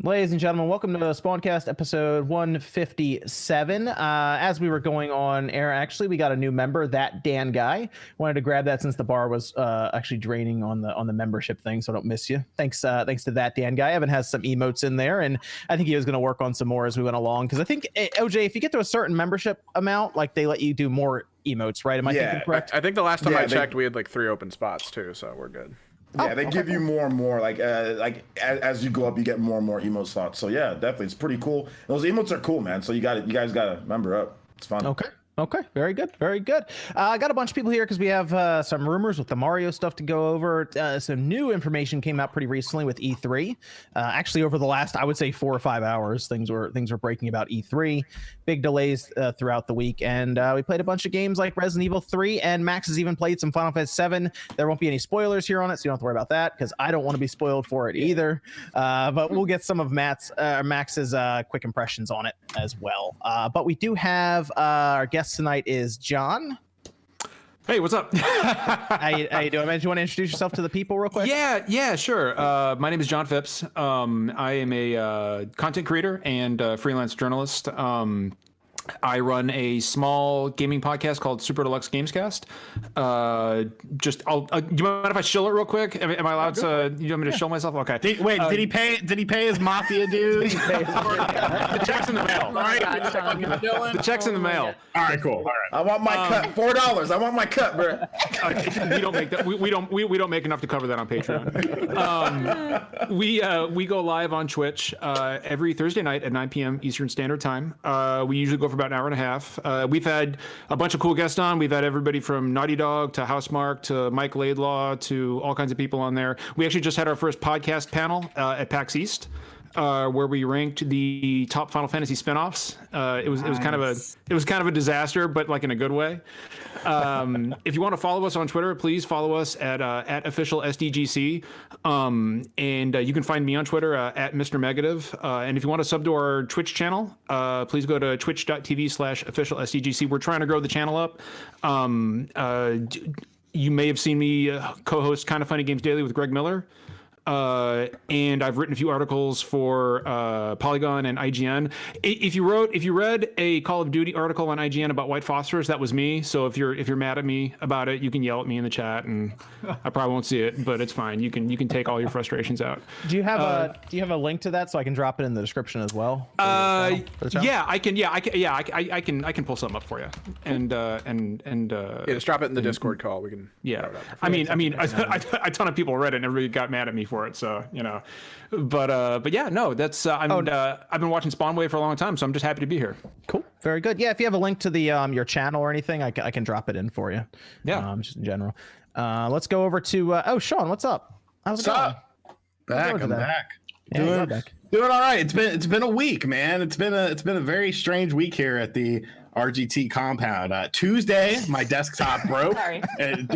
Ladies and gentlemen, welcome to the SpawnCast episode 157. As we were going on air, actually, we got a new member, that Dan guy. Wanted to grab that since the bar was actually draining on the membership thing, so don't miss you. Thanks to that Dan guy. Evan has some emotes in there, and I think he was going to work on some more as we went along. Because I think, OJ, if you get to a certain membership amount, like they let you do more emotes, right? Am I thinking correct? I think the last time I checked, we had like 3 open spots too, so we're good. Yeah, they give you more and more. Like as you go up, you get more and more emote slots. So yeah, definitely, it's pretty cool. Those emotes are cool, man. So you guys got to member up. It's fun. Okay, very good. I got a bunch of people here because we have some rumors with the Mario stuff to go over. Some new information came out pretty recently with E3. Actually, over the last, I would say, 4 or 5 hours, things were breaking about E3. Big delays throughout the week, and we played a bunch of games like Resident Evil 3, and Max has even played some Final Fantasy 7. There won't be any spoilers here on it, so you don't have to worry about that because I don't want to be spoiled for it either. But we'll get some of Max's quick impressions on it as well. But we do have our guest tonight is John. Hey, what's up? How you doing, man? Do you want to introduce yourself to the people real quick? Yeah, sure. My name is John Phipps. I am a content creator and freelance journalist. I run a small gaming podcast called Super Deluxe Gamescast. Do you mind if I shill it real quick? Am I allowed to? You want me to shill myself? Okay. Did he pay his mafia dues? The check's in the mail. All right. The check's in the mail. All right, cool. All right. I want my cut. $4. I want my cut, bro. We don't make that. We don't make enough to cover that on Patreon. We go live on Twitch every Thursday night at 9 p.m. Eastern Standard Time. We usually go for about an hour and a half. We've had a bunch of cool guests on. We've had everybody from Naughty Dog to Housemarque to Mike Laidlaw to all kinds of people on there. We actually just had our first podcast panel at PAX East. Where we ranked the top Final Fantasy spinoffs. It was kind of a disaster, but like in a good way. If you want to follow us on Twitter, please follow us at official SDGC. And you can find me on Twitter at Mr. Megative. And if you want to sub to our Twitch channel, please go to twitch.tv/official SDGC. We're trying to grow the channel up. You may have seen me co-host Kind of Funny Games Daily with Greg Miller. And I've written a few articles for Polygon and IGN. If you read a Call of Duty article on IGN about white phosphorus, that was me. So if you're mad at me about it, you can yell at me in the chat, and I probably won't see it, but it's fine. You can take all your frustrations out. Do you have a link to that so I can drop it in the description as well? Yeah, I can pull something up for you, and just drop it in the Discord call. We can. Yeah, I mean, a ton of people read it and everybody got mad at me for it, so but yeah, no, that's I've been watching Spawnwave for a long time, so I'm just happy to be here. Cool, very good. Yeah, if you have a link to the your channel or anything, I can drop it in for you. Yeah, just in general. Let's go over to Sean. What's up? How's it going? I'm back. Yeah, doing all right. It's been a week, man. It's been a very strange week here at the RGT compound. Tuesday, my desktop broke. Sorry. It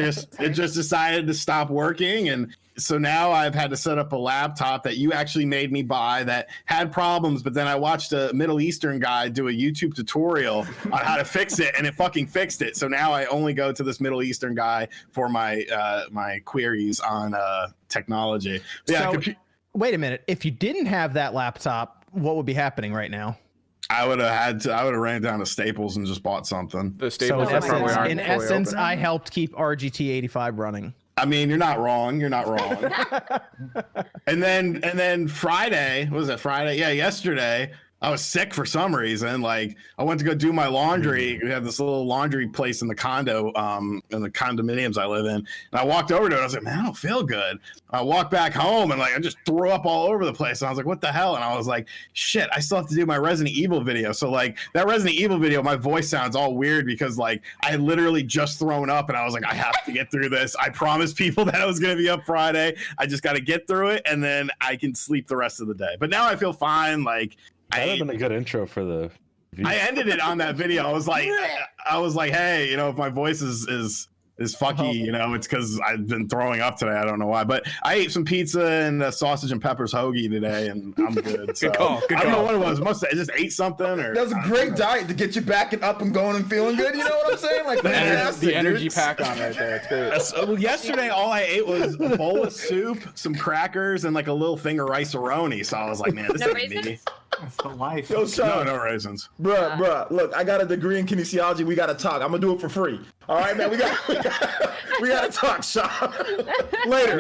just decided to stop working, and so now I've had to set up a laptop that you actually made me buy that had problems, but then I watched a Middle Eastern guy do a YouTube tutorial on how to fix it, and it fucking fixed it. So now I only go to this Middle Eastern guy for my my queries on technology. But yeah, wait a minute. If you didn't have that laptop, what would be happening right now? I would have ran down to Staples and just bought something. The Staples in essence, I helped keep RGT 85 running. I mean, you're not wrong. And then Friday, what was it? Friday? Yeah, yesterday, I was sick for some reason. Like, I went to go do my laundry. We have this little laundry place in the condo, in the condominiums I live in. And I walked over to it. I was like, man, I don't feel good. I walked back home and I just threw up all over the place. And I was like, what the hell? And I was like, shit, I still have to do my Resident Evil video. So that Resident Evil video, my voice sounds all weird because I had literally just thrown up and I was like, I have to get through this. I promised people that I was going to be up Friday. I just got to get through it and then I can sleep the rest of the day. But now I feel fine. That would have been a good intro for the video. I ended it on that video. I was like, hey, if my voice is is fucky. You know, it's because I've been throwing up today. I don't know why, but I ate some pizza and a sausage and peppers hoagie today, and I'm good. So, Good call. I don't know what it was. I just ate something. Or That's a great diet to get you back and up and going and feeling good. You know what I'm saying? Like fantastic, The energy dude. pack on right there. It's great. Well, yesterday, all I ate was a bowl of soup, some crackers, and like a little thing of rice-a-roni. So I was like, man, this No ain't raisins? me. That's the life. Yo, No, Sean, no raisins. bruh, look, I got a degree in kinesiology. We got to talk. I'm gonna do it for free. All right, man. We got to talk, Sean. later.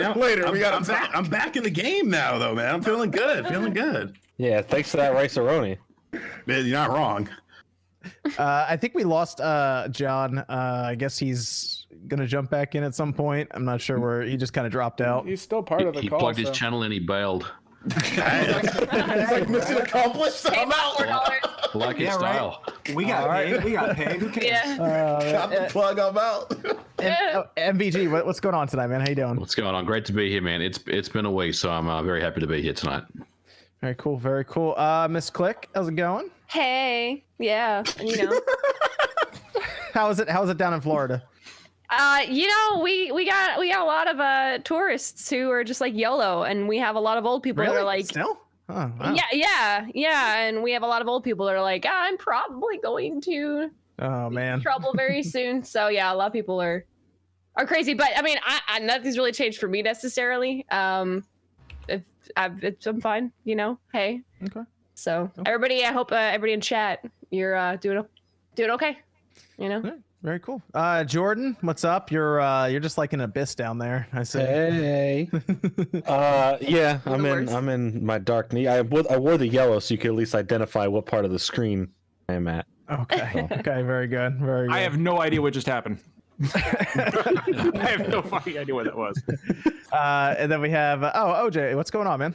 We got to talk. I'm back in the game now, though, man. I'm feeling good. Yeah, thanks for that rice-a-roni. Man, you're not wrong. I think we lost John. I guess he's gonna jump back in at some point. I'm not sure where he just kind of dropped out. He's still part of the He call. plugged his so- channel and he bailed. It's like mission accomplished. I'm out. $4. Like his style. We got paid. We got paid. Who cares? Yeah. Got the plug. I'm out. MVG, what's going on tonight, man? How you doing? What's going on? Great to be here, man. It's been a week, so I'm very happy to be here tonight. Very cool, very cool. Miss Click, how's it going? Hey. Yeah. You know. How's it down in Florida? You know, we got a lot of tourists who are just like YOLO, and we have a lot of old people that are like, Still? Oh, wow. yeah, and we have a lot of old people that are like, I'm probably going to Oh man. trouble very soon. So yeah, a lot of people are crazy, but I mean, I nothing's really changed for me necessarily. If I'm fine, you know. Hey. Okay. So everybody, I hope everybody in chat, you're doing okay. You know. Yeah, very cool. Jordan, what's up? You're just like an abyss down there. I see. Hey. Yeah, I'm in my dark knee. I wore the yellow so you could at least identify what part of the screen I'm at. Okay. Okay. Very good. Very good. I have no idea what just happened. I have no fucking idea what that was. And then we have OJ. What's going on, man?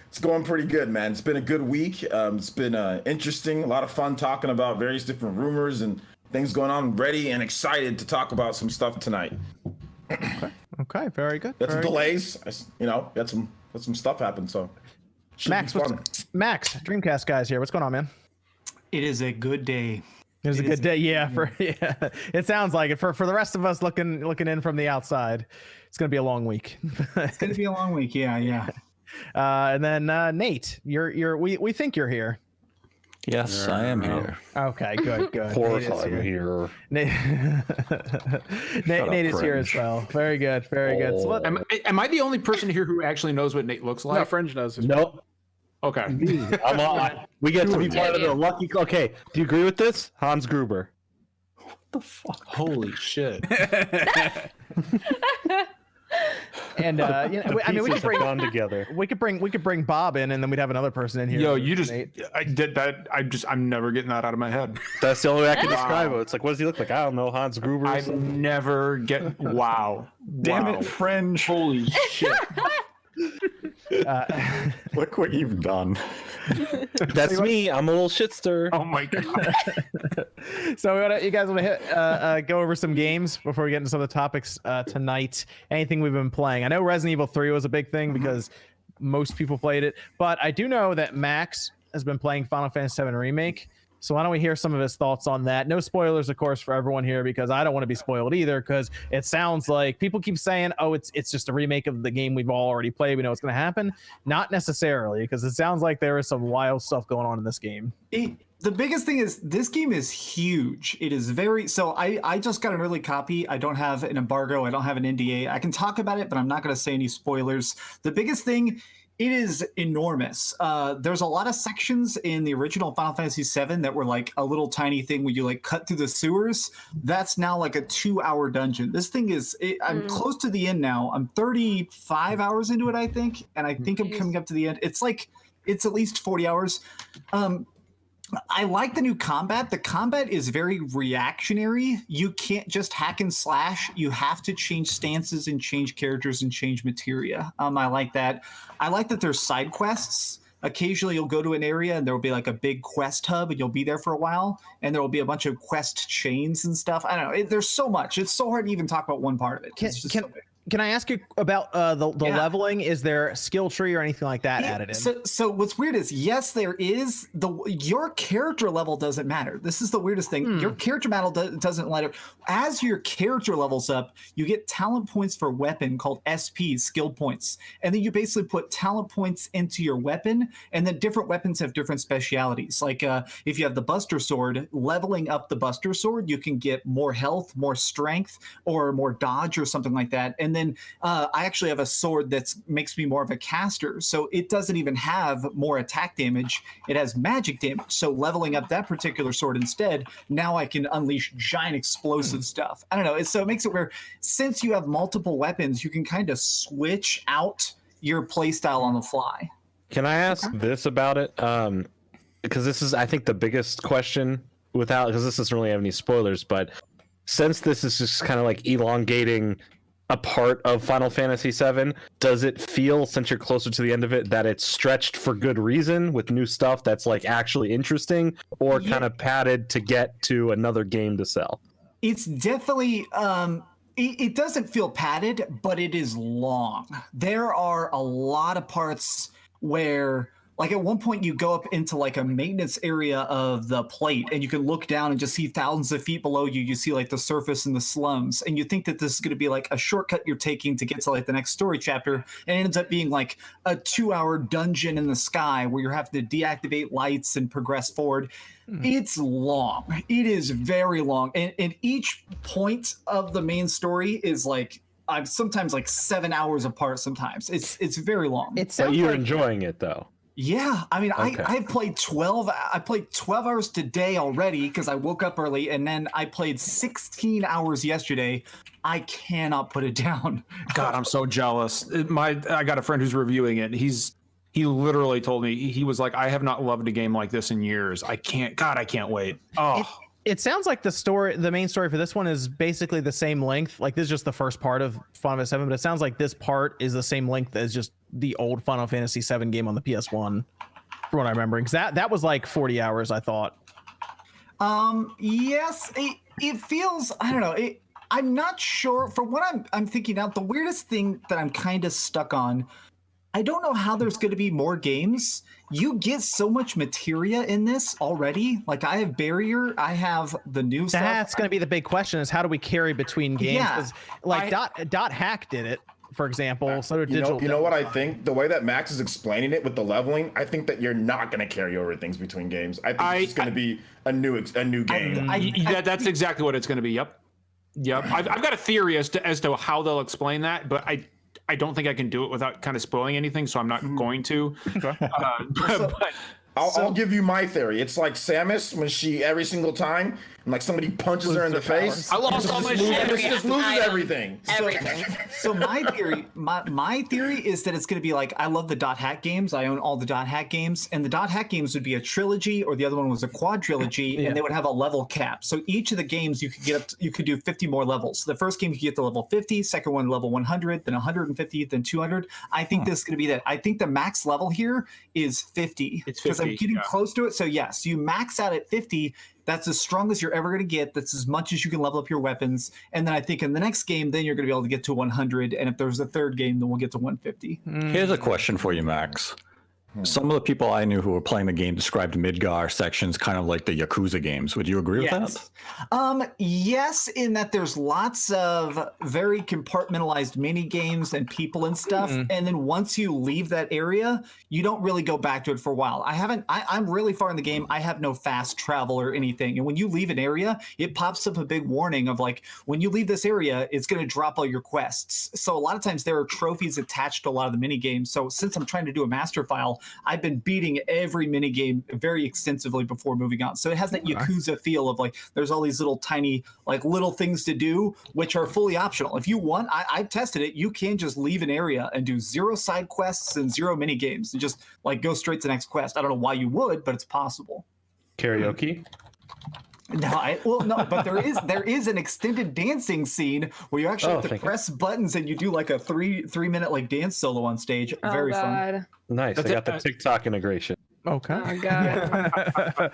It's going pretty good, man. It's been a good week. It's been interesting, a lot of fun talking about various different rumors and things going on. Ready and excited to talk about some stuff tonight. Okay. Very good. Got some very good. delays, got some stuff happen. So should Max, be fun. Max, Dreamcast guys here. What's going on, man? It is a good day. It was a good day, yeah. It sounds like it. For the rest of us looking in from the outside, it's gonna be a long week. It's gonna be a long week. Yeah. And then Nate, we think you're here. Yes, I am here. Okay, good. Of course Nate is I'm here. Nate is here as Fringe. well. Very good. So let, Am I the only person here who actually knows what Nate looks like? No, Fringe knows. Nope. Okay. I'm on. We get to be part of the lucky. Okay, do you agree with this? Hans Gruber. Holy shit. and I mean, we could bring on together. we could bring Bob in, and then we'd have another person in here. Yo, you just Nate. I did that. I'm never getting that out of my head. That's the only way I can describe it. It's like, what does he look like? I don't know. Hans Gruber. or I something? never get. Wow. Damn Wow. it, Fringe. Holy shit. Look what you've done. That's me. I'm a little shitster. Oh my god. So you guys want to go over some games before we get into some of the topics tonight? Anything we've been playing? I know Resident Evil 3 was a big thing because most people played it, but I do know that Max has been playing Final Fantasy VII Remake. So why don't we hear some of his thoughts on that? No spoilers, of course, for everyone here, because I don't want to be spoiled either, because it sounds like people keep saying, oh, it's just a remake of the game we've all already played. We know what's going to happen. Not necessarily, because it sounds like there is some wild stuff going on in this game. The biggest thing is this game is huge. It is very so. I just got an early copy. I don't have an embargo. I don't have an NDA. I can talk about it, but I'm not going to say any spoilers. The biggest thing. It is enormous. There's a lot of sections in the original Final Fantasy VII that were like a little tiny thing where you like cut through the sewers. That's now like a 2-hour dungeon. This thing is, I'm close to the end now. I'm 35 hours into it, I think. And I think I'm coming up to the end. It's at least 40 hours. I like the new combat. The combat is very reactionary. You can't just hack and slash. You have to change stances and change characters and change materia. I like that. I like that there's side quests. Occasionally you'll go to an area and there will be like a big quest hub and you'll be there for a while and there will be a bunch of quest chains and stuff. I don't know. There's so much. It's so hard to even talk about one part of it. It's just so big. Can I ask you about the Yeah. leveling? Is there a skill tree or anything like that added in? So what's weird is, yes, there is. Your character level doesn't matter. This is the weirdest thing. Your character level doesn't matter. As your character levels up, you get talent points for weapon called SP, skill points. And then you basically put talent points into your weapon, and then different weapons have different specialities. Like if you have the Buster Sword, leveling up the Buster Sword, you can get more health, more strength, or more dodge or something like that. And then I actually have a sword that makes me more of a caster, so it doesn't even have more attack damage. It has magic damage. So leveling up that particular sword instead, now I can unleash giant explosive stuff. I don't know. So it makes it where, since you have multiple weapons, you can kind of switch out your playstyle on the fly. Can I ask this about it? Because this is, I think, the biggest question because this doesn't really have any spoilers, but since this is just kind of like elongating a part of Final Fantasy VII, does it feel, since you're closer to the end of it, that it's stretched for good reason with new stuff that's like actually interesting, or kind of padded to get to another game to sell? It's definitely it doesn't feel padded, but it is long. There are a lot of parts where, like, at one point you go up into like a maintenance area of the plate, and you can look down and just see thousands of feet below you. You see like the surface and the slums, and you think that this is going to be like a shortcut you're taking to get to like the next story chapter, and it ends up being like a 2-hour dungeon in the sky where you're having to deactivate lights and progress forward. It's long. It is very long, and each point of the main story is like, I'm sometimes like 7 hours apart. Sometimes it's very long. But you're enjoying it though. Yeah, I mean, Okay. I played 12 hours today already because I woke up early, and then I played 16 hours yesterday. I cannot put it down. God, I'm so jealous. I got a friend who's reviewing it. He literally told me, he was like, I have not loved a game like this in years. I can't wait. Oh. It sounds like the main story for this one is basically the same length. Like, this is just the first part of Final Fantasy VII, but it sounds like this part is the same length as just the old Final Fantasy VII game on the PS1, from what I'm remembering. Because that was like 40 hours, I thought. Yes, it feels, I don't know. I'm not sure. For what I'm thinking out, the weirdest thing that I'm kind of stuck on, I don't know how there's going to be more games. You get so much materia in this already. Like, I have Barrier, I have the new stuff. That's going to be the big question: is how do we carry between games? Yeah. 'Cause, like, Dot Hack did it, for example. So did Digital. You know what I think? The way that Max is explaining it with the leveling, I think that you're not going to carry over things between games. I think it's going to be a new game. That's exactly what it's going to be. Yep. I've got a theory as to how they'll explain that, but I don't think I can do it without kind of spoiling anything, so I'm not going to. I'll give you my theory. It's like Samus when she, every single time, and like somebody punches her in the face. I lost all my shit. She just loses everything. So my theory is that it's going to be like, I love the Dot Hack games. I own all the Dot Hack games, and the Dot Hack games would be a trilogy, or the other one was a quadrilogy, and they would have a level cap. So each of the games you could get up, you could do 50 more levels. The first game you get to level 50, second one level 100, then 150, then 200. I think this is going to be that. I think the max level here is 50. It's 50. Because I'm getting close to it. So yes, you max out at 50. That's as strong as you're ever going to get. That's as much as you can level up your weapons. And then I think in the next game, then you're going to be able to get to 100. And if there's a third game, then we'll get to 150. Here's a question for you, Max. Some of the people I knew who were playing the game described Midgar sections kind of like the Yakuza games. Would you agree with that? Yes, in that there's lots of very compartmentalized mini games and people and stuff. And then once you leave that area, you don't really go back to it for a while. I'm really far in the game. I have no fast travel or anything. And when you leave an area, it pops up a big warning of like, when you leave this area, it's going to drop all your quests. So a lot of times there are trophies attached to a lot of the mini games. So since I'm trying to do a master file, I've been beating every minigame very extensively before moving on. So it has that Yakuza feel of like, there's all these little tiny, like little things to do, which are fully optional. If you want, I've tested it. You can just leave an area and do 0 side quests and 0 minigames and just like go straight to the next quest. I don't know why you would, but it's possible. Karaoke? No, but there is an extended dancing scene where you actually have to press buttons and you do like a 3 minute like dance solo on stage. Very fun. Nice. I got the TikTok integration. Okay. Oh god.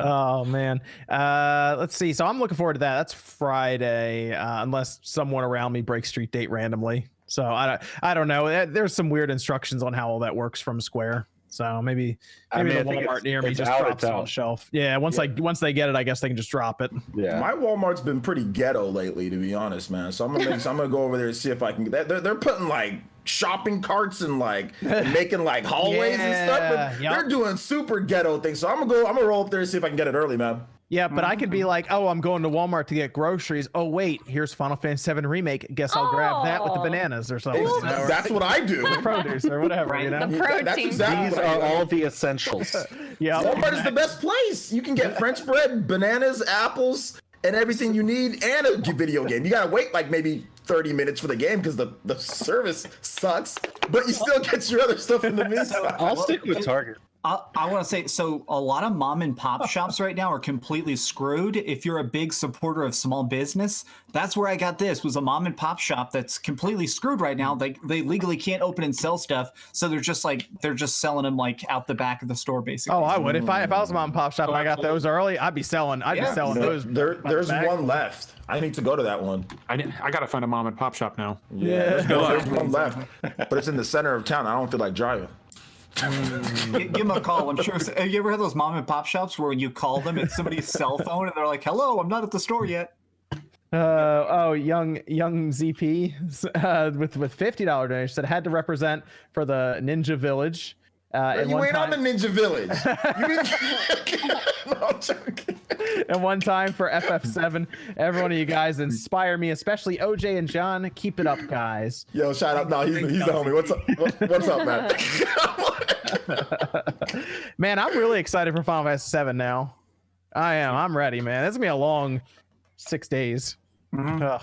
Oh man. Let's see. So I'm looking forward to that. That's Friday, unless someone around me breaks street date randomly. So I don't know. There's some weird instructions on how all that works from Square. So maybe I mean, the I think Walmart near me it's just out, drops it's it on out. the shelf. Yeah. Once they get it, I guess they can just drop it. Yeah. My Walmart's been pretty ghetto lately, to be honest, man. So I'm gonna go over there and see if I can. They're putting like shopping carts and like and making like hallways and stuff. But Yeah, yep. they're doing super ghetto things. So I'm gonna roll up there and see if I can get it early, man. Yeah, but I could be like, oh, I'm going to Walmart to get groceries. Oh, wait, here's Final Fantasy VII Remake. Guess I'll grab that with the bananas or something. That's what I do. The produce or whatever, you know? The protein. That's exactly These what I are do. all the essentials. Yeah. Walmart is the best place. You can get French bread, bananas, apples, and everything you need, and a video game. You gotta wait like maybe 30 minutes for the game because the service sucks, but you still get your other stuff in the meantime. I'll stick with Target. I want to say, so a lot of mom and pop shops right now are completely screwed. If you're a big supporter of small business, that's where I got this, was a mom and pop shop that's completely screwed right now. They legally can't open and sell stuff. So they're just selling them like out the back of the store, basically. Oh, I would. If I was a mom and pop shop and I got those early, I'd be selling those. There's one left. I need to go to that one. I gotta find a mom and pop shop now. Yeah, there's one left, but it's in the center of town. I don't feel like driving. Give them a call. I'm sure. Have you ever had those mom and pop shops where you call them, it's somebody's cell phone, and they're like, "Hello, I'm not at the store yet." Young ZP with $50 donation said had to represent for the Ninja Village. And You one ain't time, on the Ninja Village. No, I'm joking. and one time for FF7. Every one of you guys inspire me, especially OJ and John. Keep it up, guys. Yo, shout out. No, he's the homie. What's up? What's up, man? Man, I'm really excited for Final Fantasy VII now. I am. I'm ready, man. It's gonna be a long 6 days. Ugh.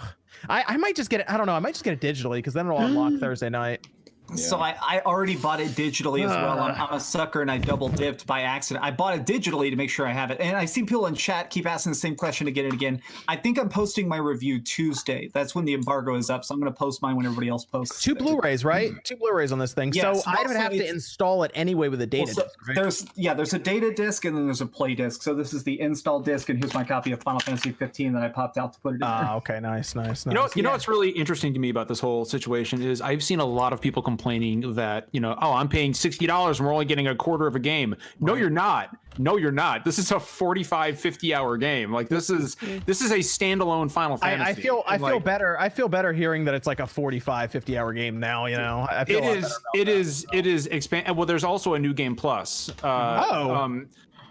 I might just get it. I don't know. I might just get it digitally because then it'll unlock Thursday night. So I already bought it digitally as well. I'm a sucker and I double dipped by accident. I bought it digitally to make sure I have it. And I see people in chat keep asking the same question again and again. I think I'm posting my review Tuesday. That's when the embargo is up. So I'm going to post mine when everybody else posts. 2 Blu-rays, right? 2 Blu-rays on this thing. Yes, so I would have to install it anyway with a data disc, right? There's a data disc and then there's a play disc. So this is the install disc, and here's my copy of Final Fantasy 15 that I popped out to put it in there. Okay, nice. You know what's really interesting to me about this whole situation is I've seen a lot of people complaining that, I'm paying $60 and we're only getting a quarter of a game. No, you're not. This is a 45, 50-hour game. Like this is a standalone Final Fantasy. I feel better. I feel better hearing that it's like a 45, 50-hour game now. I feel it is expand. Well, there's also a new game plus.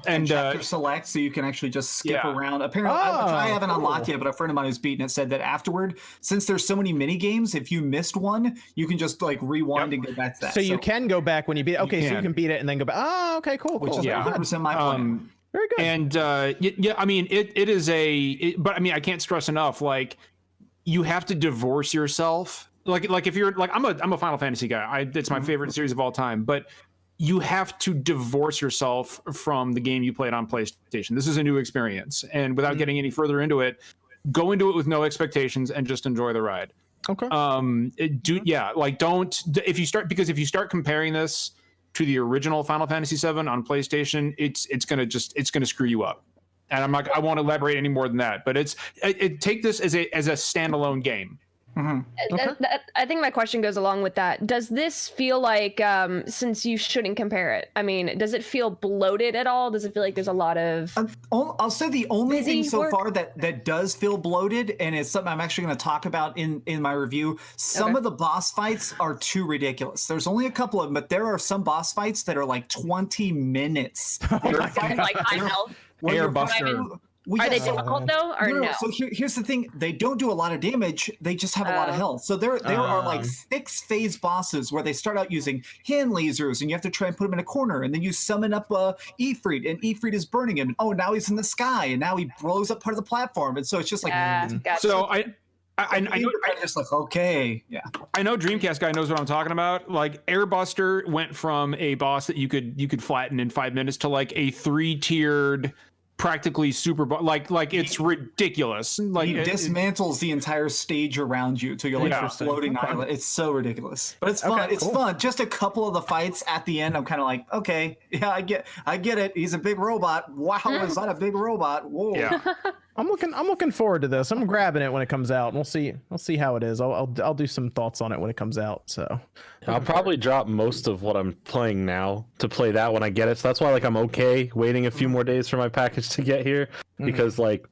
And chapter select, so you can actually just skip around. Apparently, which I haven't unlocked yet, but a friend of mine who's beaten it said that afterward, since there's so many mini games, if you missed one, you can just like rewind and go back to that. So you can go back when you beat it. Okay, so you can beat it and then go back. Oh, okay, cool. Which is 100% my plan. Very good. And I mean, it is but I mean, I can't stress enough, like, you have to divorce yourself. Like if you're like, I'm a Final Fantasy guy. It's my favorite series of all time, but you have to divorce yourself from the game you played on PlayStation. This is a new experience. And without getting any further into it, go into it with no expectations and just enjoy the ride. Okay. If you start comparing this to the original Final Fantasy VII on PlayStation, it's gonna screw you up. And I won't elaborate any more than that, but take this as a standalone game. Mm-hmm. I think my question goes along with that. Does this feel like, since you shouldn't compare it, I mean, does it feel bloated at all? Does it feel like there's a lot of... I'll say the only thing so far that does feel bloated, and it's something I'm actually going to talk about in my review, some of the boss fights are too ridiculous. There's only a couple of them, but there are some boss fights that are like 20 minutes. Like high health. Airbuster. Are they difficult though, or no? So here's the thing: they don't do a lot of damage. They just have a lot of health. So there are like 6-phase bosses where they start out using hand lasers, and you have to try and put him in a corner, and then you summon up Ifrit, and Ifrit is burning him. And oh, now he's in the sky, and now he blows up part of the platform, and so it's just like. Gotcha. So I know, just like, okay, yeah. I know Dreamcast guy knows what I'm talking about. Like Airbuster went from a boss that you could flatten in 5 minutes to like a 3-tiered practically like it's ridiculous. Like he dismantles the entire stage around you to your like floating island. It's so ridiculous, but it's fun. Okay, it's fun. Just a couple of the fights at the end, I'm kind of like, okay, yeah, I get it. He's a big robot. Wow, is that a big robot? Whoa. Yeah. I'm looking forward to this. I'm grabbing it when it comes out, and we'll see how it is. I'll do some thoughts on it when it comes out. So I'll probably drop most of what I'm playing now to play that when I get it. So that's why like I'm okay waiting a few more days for my package to get here, because like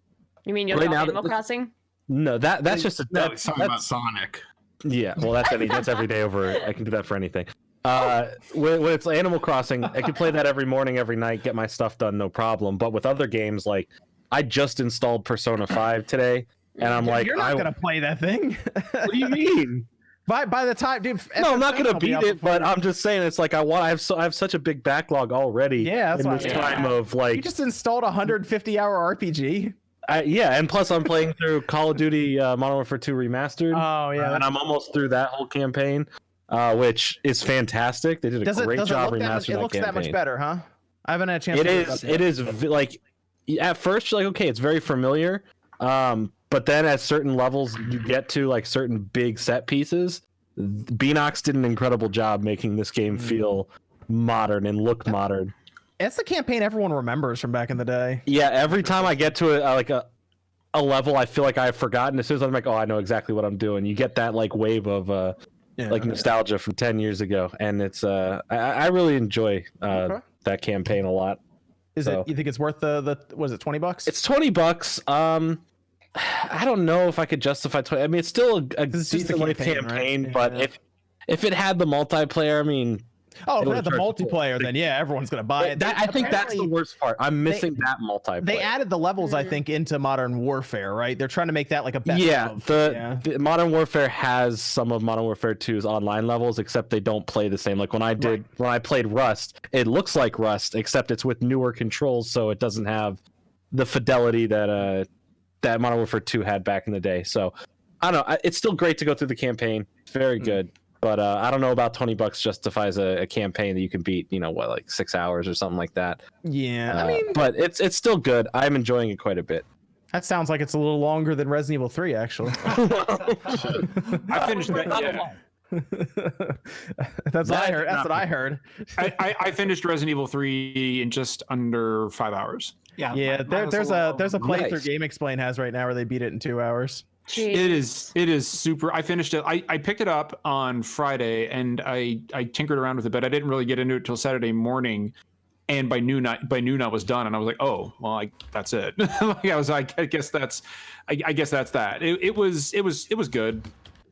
you mean you'll right drop now Animal Crossing? No, that's just that's talking about Sonic. Yeah, well that's every day over. I can do that for anything. When it's Animal Crossing, I can play that every morning, every night, get my stuff done, no problem. But with other games, like I just installed Persona 5 today, and I'm like, you're not gonna play that thing. What do you mean? By the time, dude. No, I'm not gonna beat it, but I'm just saying it's like I have such a big backlog already. Yeah, that's in this time of like you just installed a 150-hour RPG. Yeah, and plus I'm playing through Call of Duty Modern Warfare 2 Remastered. Oh yeah, and I'm almost through that whole campaign, which is fantastic. They did a great job remastering that campaign. It looks that much better, huh? I haven't had a chance. It is like at first you're like, okay, it's very familiar, but then at certain levels you get to like certain big set pieces. Beanox did an incredible job making this game feel modern and look modern. It's the campaign everyone remembers from back in the day. Yeah, every time I get to a level, I feel like I've forgotten. As soon as I'm like, oh, I know exactly what I'm doing. You get that like wave of like nostalgia from 10 years ago, and it's I really enjoy that campaign a lot. You think it's worth the was it $20? It's $20. I don't know if I could justify 20. I mean, it's still a decent campaign, right? But if it had the multiplayer, I mean, if it had the multiplayer, then yeah, everyone's gonna buy it. I think that's the worst part. I'm missing that multiplayer. They added the levels, I think, into Modern Warfare, right? They're trying to make that like a best of. The Modern Warfare has some of Modern Warfare 2's online levels, except they don't play the same. Like when I played Rust, it looks like Rust, except it's with newer controls, so it doesn't have the fidelity that Modern Warfare 2 had back in the day. So I don't know. It's still great to go through the campaign. It's very good. But I don't know about $20 justifies a campaign that you can beat, like 6 hours or something like that. Yeah, I mean, but it's still good. I'm enjoying it quite a bit. That sounds like it's a little longer than Resident Evil 3, actually. I finished that. Yeah. That's what I heard. That's what I heard. I finished Resident Evil 3 in just under 5 hours. Yeah. There's a playthrough Game Explain has right now where they beat it in 2 hours. Jeez. It is super. I finished it. I picked it up on Friday and I tinkered around with it, but I didn't really get into it till Saturday morning. And by noon I was done, and I was like, oh well, that's it. I was like, I guess that's that. It was good.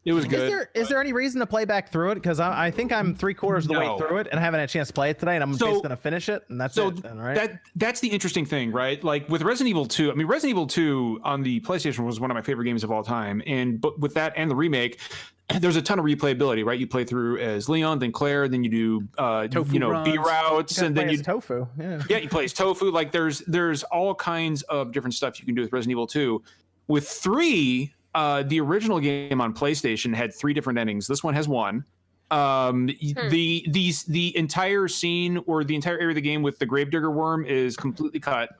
It was good. Is there any reason to play back through it? Because I think I'm 3/4 of the way through it, and I haven't had a chance to play it today, and I'm just going to finish it, and that's it then, right? That's the interesting thing, right? Like with Resident Evil 2, I mean, Resident Evil 2 on the PlayStation was one of my favorite games of all time, but with that and the remake, there's a ton of replayability, right? You play through as Leon, then Claire, then you do B routes, and then you Tofu. You play as Tofu. Like there's all kinds of different stuff you can do with Resident Evil 2. With 3, the original game on PlayStation had 3 different endings. This one has 1. The entire scene or the entire area of the game with the Gravedigger worm is completely cut.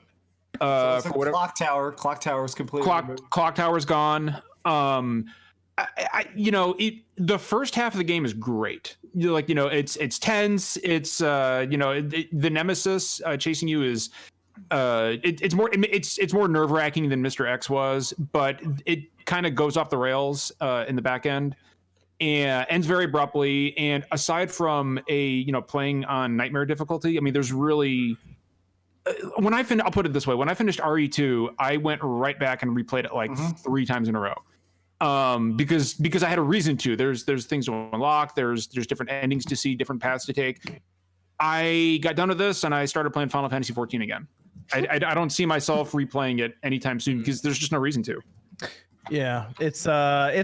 So it's like Clock Tower. Clock Tower is completely removed. Clock Tower's gone. The first half of the game is great. It's tense. It's the Nemesis chasing you is it's more nerve-wracking than Mr. X was, but it kind of goes off the rails in the back end and ends very abruptly. And aside from playing on nightmare difficulty, I mean, there's really I'll put it this way: when I finished RE2, I went right back and replayed it like 3 times in a row. Because I had a reason to. There's things to unlock. There's different endings to see, different paths to take. I got done with this and I started playing Final Fantasy 14 again. I don't see myself replaying it anytime soon because there's just no reason to. Yeah, it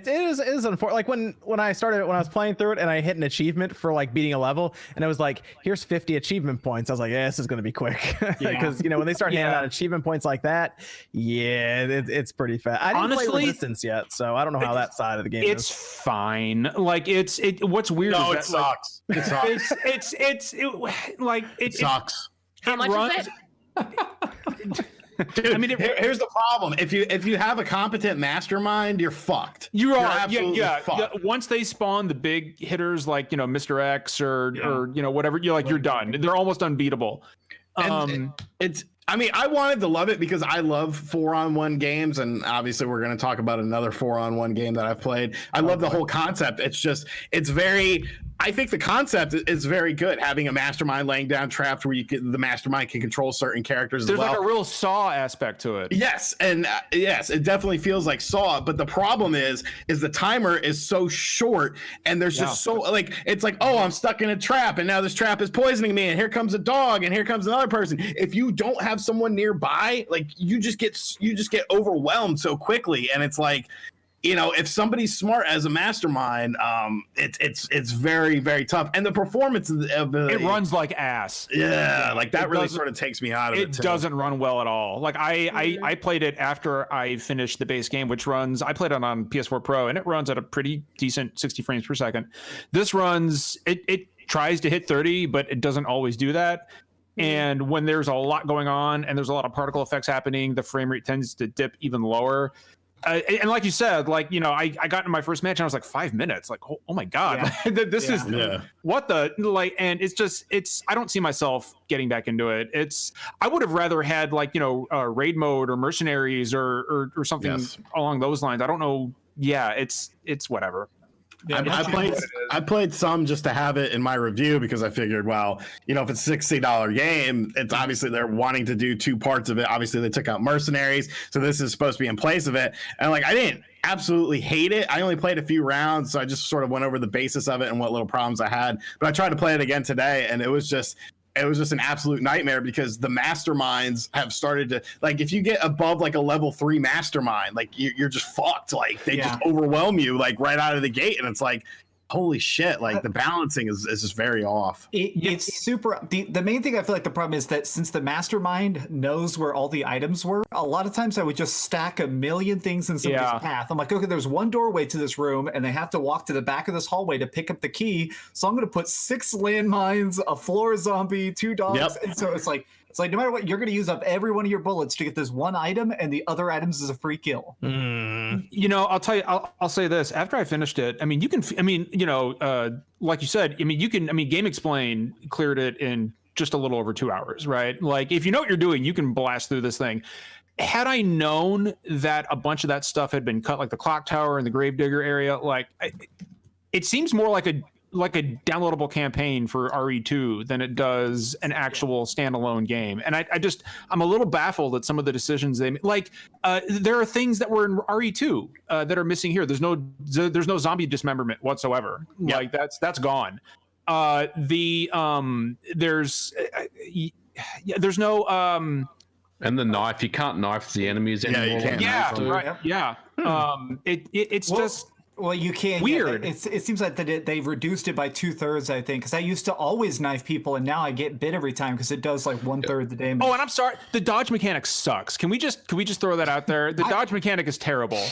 is unfortunate. Like when I was playing through it and I hit an achievement for like beating a level and it was like, here's 50 achievement points. I was like, yeah, this is going to be quick. Because when they start handing out achievement points like that, it's pretty fast. I didn't play Resistance yet, so I don't know how that side of the game is. It's fine. Like what's weird no, is it sucks. It sucks. It sucks. How much is it? Dude, I mean, here's the problem. If you have a competent mastermind, you're fucked. You You're are, absolutely yeah. fucked. Once they spawn the big hitters like Mr. X or whatever, you're done. They're almost unbeatable. And I mean, I wanted to love it because I love 4-on-1 games, and obviously we're going to talk about another 4-on-1 game that I've played. I love the whole concept. I think the concept is very good. Having a mastermind laying down traps where the mastermind can control certain characters. There's as well. like a real Saw aspect to it. Yes, and yes, it definitely feels like Saw. But the problem is the timer is so short, and there's just so it's like, oh, I'm stuck in a trap, and now this trap is poisoning me, and here comes a dog, and here comes another person. If you don't have someone nearby, like you just get overwhelmed so quickly, and it's like, if somebody's smart as a mastermind, it's very, very tough. And the performance of it runs like ass. Yeah, like that really sort of takes me out of it. It doesn't run well at all. Like I played it after I finished the base game, which runs. I played it on PS4 Pro, and it runs at a pretty decent 60 frames per second. This runs. It tries to hit 30, but it doesn't always do that. And when there's a lot going on and there's a lot of particle effects happening, the frame rate tends to dip even lower. And like you said, I got in my first match and I was like 5 minutes, like, oh my God, this is what and it's I don't see myself getting back into it. I would have rather had raid mode or mercenaries or something along those lines. I don't know. Yeah, it's whatever. Yeah, I played some just to have it in my review because I figured, well, if it's a $60 game, it's obviously they're wanting to do two parts of it. Obviously, they took out mercenaries, so this is supposed to be in place of it. And I didn't absolutely hate it. I only played a few rounds, so I just sort of went over the basis of it and what little problems I had. But I tried to play it again today, and it was just an absolute nightmare because the masterminds have started to if you get above a level 3 mastermind, you're just fucked. They just overwhelm you right out of the gate, and it's like, holy shit, the balancing is just very off. It's super. The main thing I feel like the problem is that since the mastermind knows where all the items were, a lot of times I would just stack a million things in somebody's path. I'm like, okay, there's one doorway to this room, and they have to walk to the back of this hallway to pick up the key. So I'm going to put 6 landmines, a floor zombie, 2 dogs, and so it's like no matter what, you're going to use up every one of your bullets to get this one item, and the other items is a free kill. I'll tell you, I'll say this. After I finished it, like you said, Game Explain cleared it in just a little over 2 hours, right? If you know what you're doing, you can blast through this thing. Had I known that a bunch of that stuff had been cut, like the clock tower and the gravedigger area, it seems more like a downloadable campaign for RE2 than it does an actual standalone game. And I'm a little baffled at some of the decisions they made. There are things that were in RE2 that are missing here. There's no zombie dismemberment whatsoever. Yep. That's gone. There's no and the knife, you can't knife the enemies anymore. You can't. It's just. Well, you can't. Weird. It seems like they've reduced it by 2/3, I think, because I used to always knife people, and now I get bit every time because it does 1/3 the damage. Oh, and I'm sorry, the dodge mechanic sucks. Can we just throw that out there? The dodge mechanic is terrible.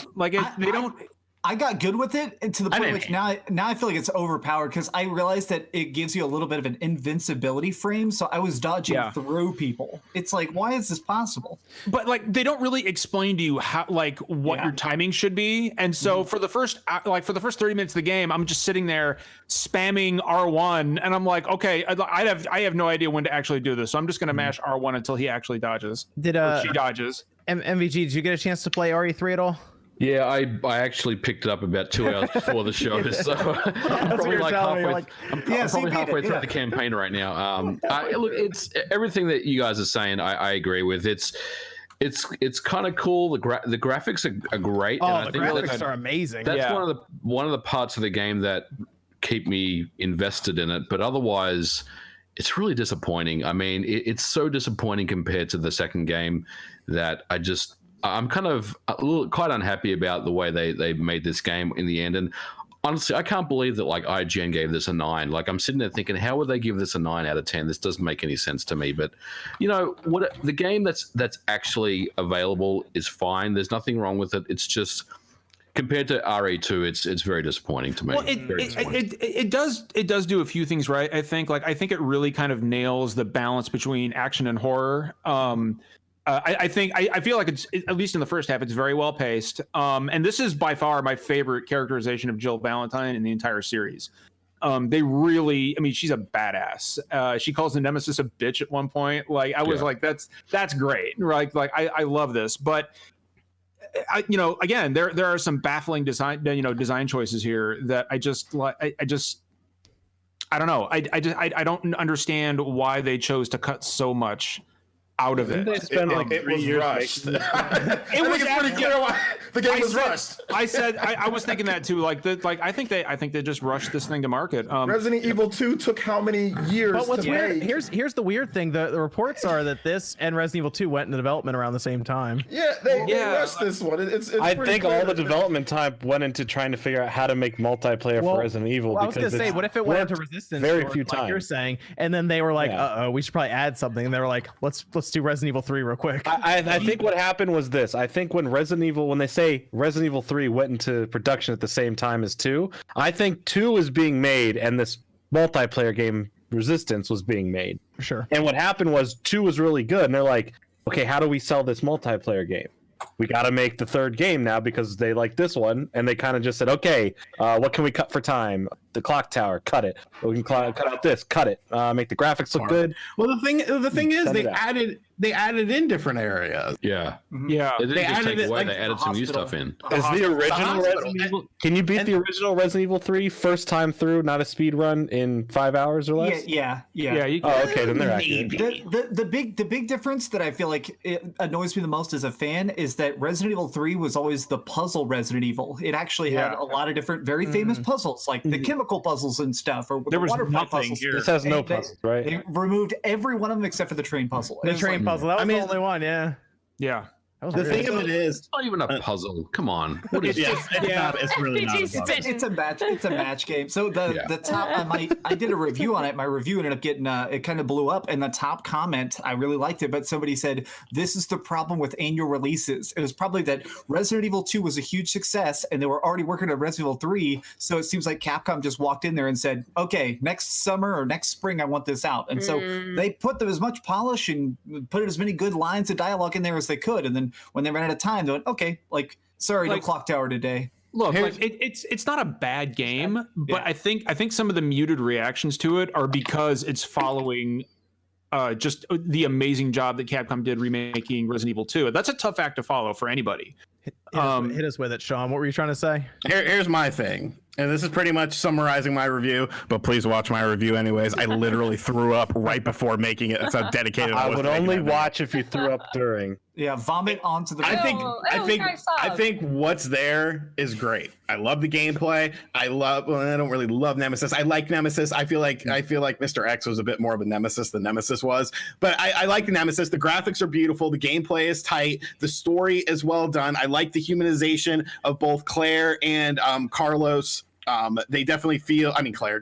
I got good with it, and to the point which now I feel like it's overpowered because I realized that it gives you a little bit of an invincibility frame. So I was dodging through people. It's like, why is this possible? But they don't really explain to you how what your timing should be. And so for the first 30 minutes of the game, I'm just sitting there spamming R1, and I'm like, okay, I have no idea when to actually do this. So I'm just gonna mash R1 until he actually dodges. Or she dodges. MVG, did you get a chance to play RE3 at all? Yeah, I actually picked it up about 2 hours before the show, so I'm probably halfway through the campaign right now. Look, it's everything that you guys are saying. I agree with. It's kind of cool. The graphics are great. Oh, and the graphics are amazing. That's one of the parts of the game that keep me invested in it. But otherwise, it's really disappointing. I mean, it's so disappointing compared to the second game that I'm kind of quite unhappy about the way they made this game in the end. And honestly, I can't believe that IGN gave this a 9. I'm sitting there thinking, how would they give this a 9 out of 10? This doesn't make any sense to me. But what the game that's actually available is fine. There's nothing wrong with it. It's just compared to RE2, it's very disappointing to me. Well, it does do a few things right. I think it really kind of nails the balance between action and horror. I feel like it's at least in the first half, it's very well paced. And this is by far my favorite characterization of Jill Valentine in the entire series. They really, I mean, she's a badass. She calls the Nemesis a bitch at one point. Like I was like, that's great. Right? Like I love this, but again, there are some baffling design choices here that I don't know. I don't understand why they chose to cut so much out of it. They spent like It 3 was years rushed. making It was pretty clear why the game was rushed. I was thinking that too. I think they just rushed this thing to market. Resident Evil 2 took how many years But what's to weird, make? here's the weird thing. The reports are that this and Resident Evil 2 went into development around the same time. Yeah, they rushed this one. It's I pretty think clear all the that- development time went into trying to figure out how to make multiplayer for Resident Evil. I was gonna because say, it's what if it went into worked Resistance? very or few like you're times. saying, and then they were like, Yeah. we should probably add something, and they were like, let's do Resident Evil 3 real quick. I think what happened was this. I think when they say Resident Evil 3 went into production at the same time as 2, I think 2 was being made and this multiplayer game Resistance was being made. Sure. And what happened was 2 was really good, and they're like, okay, how do we sell this multiplayer game? We got to make the third game now because they like this one, and they kind of just said, okay, what can we cut for time? The clock tower, cut it. We can cut out this, cut it. Make the graphics look good. Well, the thing is, Send they it out. added in different areas. Yeah. Yeah. They didn't just added take it, away, like, they added some new stuff in. Is the original hospital. Resident Evil? Can you beat the original Resident Evil 3 first time through, not a speed run, in 5 hours or less? Yeah. You Oh, okay, then they're accurate. The big difference that I feel like it annoys me the most as a fan is that Resident Evil 3 was always the puzzle Resident Evil. It actually had a lot of different, very famous puzzles, like the chemical puzzles and stuff, or There the was water pipe nothing puzzles. here. This has no And they- puzzles, right? They removed every one of them except for the train puzzle. It The was train like- puzzle. That was I mean- the only one. Yeah. Yeah. That was The weird. thing of it is, It's not even a puzzle. Come on. What is it's really not. a RPG's puzzle. It's a match. It's a match game. So the top, I did a review on it. My review ended up getting it kind of blew up. And the top comment, I really liked it, but somebody said this is the problem with annual releases. It was probably that Resident Evil 2 was a huge success, and they were already working on Resident Evil 3. So it seems like Capcom just walked in there and said, "Okay, next summer or next spring, I want this out." And so they put as much polish and put as many good lines of dialogue in there as they could. And then when they ran out of time, they went, "Okay, like sorry, no clock tower today." Look, like, it's not a bad game, but I think some of the muted reactions to it are because it's following just the amazing job that Capcom did remaking Resident Evil 2. That's a tough act to follow for anybody. Hit us with it, Sean. What were you trying to say? Here's my thing, and this is pretty much summarizing my review, but please watch my review anyways. I literally threw up right before making it. That's how dedicated I I was. would to making only that video. watch if you threw up during. Yeah, vomit onto the. I think what's there is great. I love the gameplay. I don't really love Nemesis. I like Nemesis. I feel like Mr. X was a bit more of a Nemesis than Nemesis was. But I like the Nemesis. The graphics are beautiful. The gameplay is tight. The story is well done. I like the humanization of both Claire and Carlos. They definitely feel,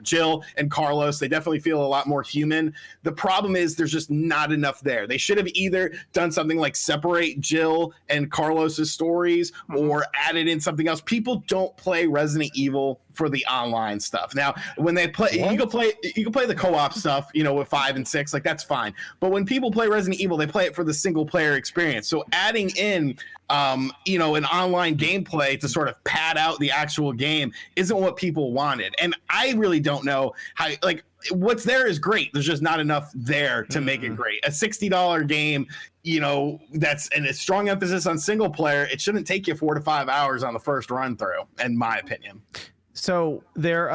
Jill and Carlos, they definitely feel a lot more human. The problem is there's just not enough there. They should have either done something like separate Jill and Carlos's stories or added in something else. People don't play Resident Evil for the online stuff. Now, when they play, you can play the co-op stuff, with 5 and 6, like that's fine. But when people play Resident Evil, they play it for the single player experience. So adding in an online gameplay to sort of pad out the actual game isn't what people wanted. And I really don't know how, what's there is great. There's just not enough there to make it great. A $60 game, that's and a strong emphasis on single player. It shouldn't take you 4 to 5 hours on the first run through, in my opinion. So there's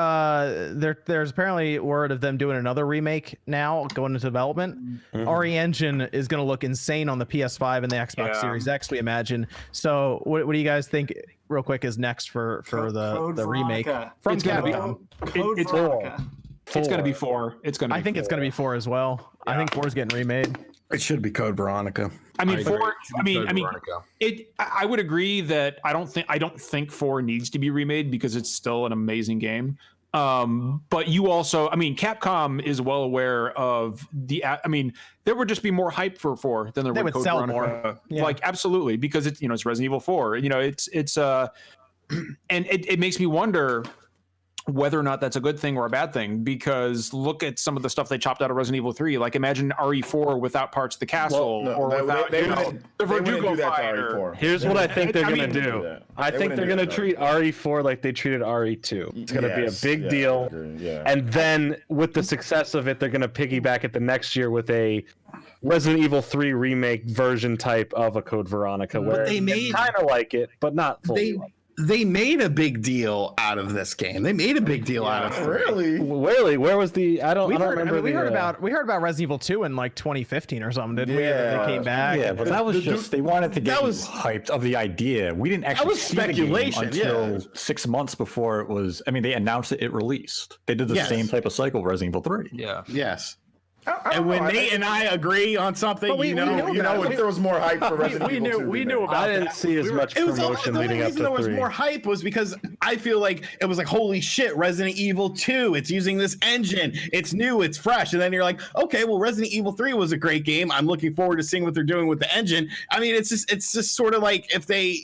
apparently word of them doing another remake now going into development. RE Engine is going to look insane on the PS5 and the Xbox Series X, we imagine. So what do you guys think, real quick, is next for the remake from It's gonna be- Capcom? It's going to be 4. It's going to. I think it's going to be 4 as well. I think 4 is getting remade. It should be Code Veronica. I mean, agree. 4. Veronica. I would agree that I don't think 4 needs to be remade because it's still an amazing game. But you also, Capcom is well aware of there would just be more hype for 4 than there They would would Code sell Veronica. more. Yeah. Like absolutely, because it's it's Resident Evil 4. It's and it makes me wonder whether or not that's a good thing or a bad thing, because look at some of the stuff they chopped out of Resident Evil 3. Like imagine RE4 without parts of the castle, or without the Verdugo fight. Here's what I think they're gonna do. I think they're gonna treat RE4 like they treated RE2. It's gonna be a big deal, and then with the success of it, they're gonna piggyback it the next year with a Resident Evil 3 remake version type of a Code Veronica, where they made kind of like it, but not fully. They made a big deal out of this game. They made a big deal out of it. Really? Where was the? I don't remember. We heard about Resident Evil 2 in like 2015 or something, didn't we? Yeah. They came back. Yeah, but that was just they wanted to get hyped of the idea. We didn't actually see speculation until 6 months before it was. I mean, they announced it released. They did the same type of cycle with Resident Evil 3. Yeah. Yes. And when Nate and I agree on something, you know, if there was more hype for Resident Evil 2. We knew about I didn't see as much promotion leading up to 3. There was more hype was because I feel like it was like, holy shit, Resident Evil 2, it's using this engine, it's new, it's fresh, and then you're like, okay, well, Resident Evil 3 was a great game. I'm looking forward to seeing what they're doing with the engine. I mean, it's just sort of like if they,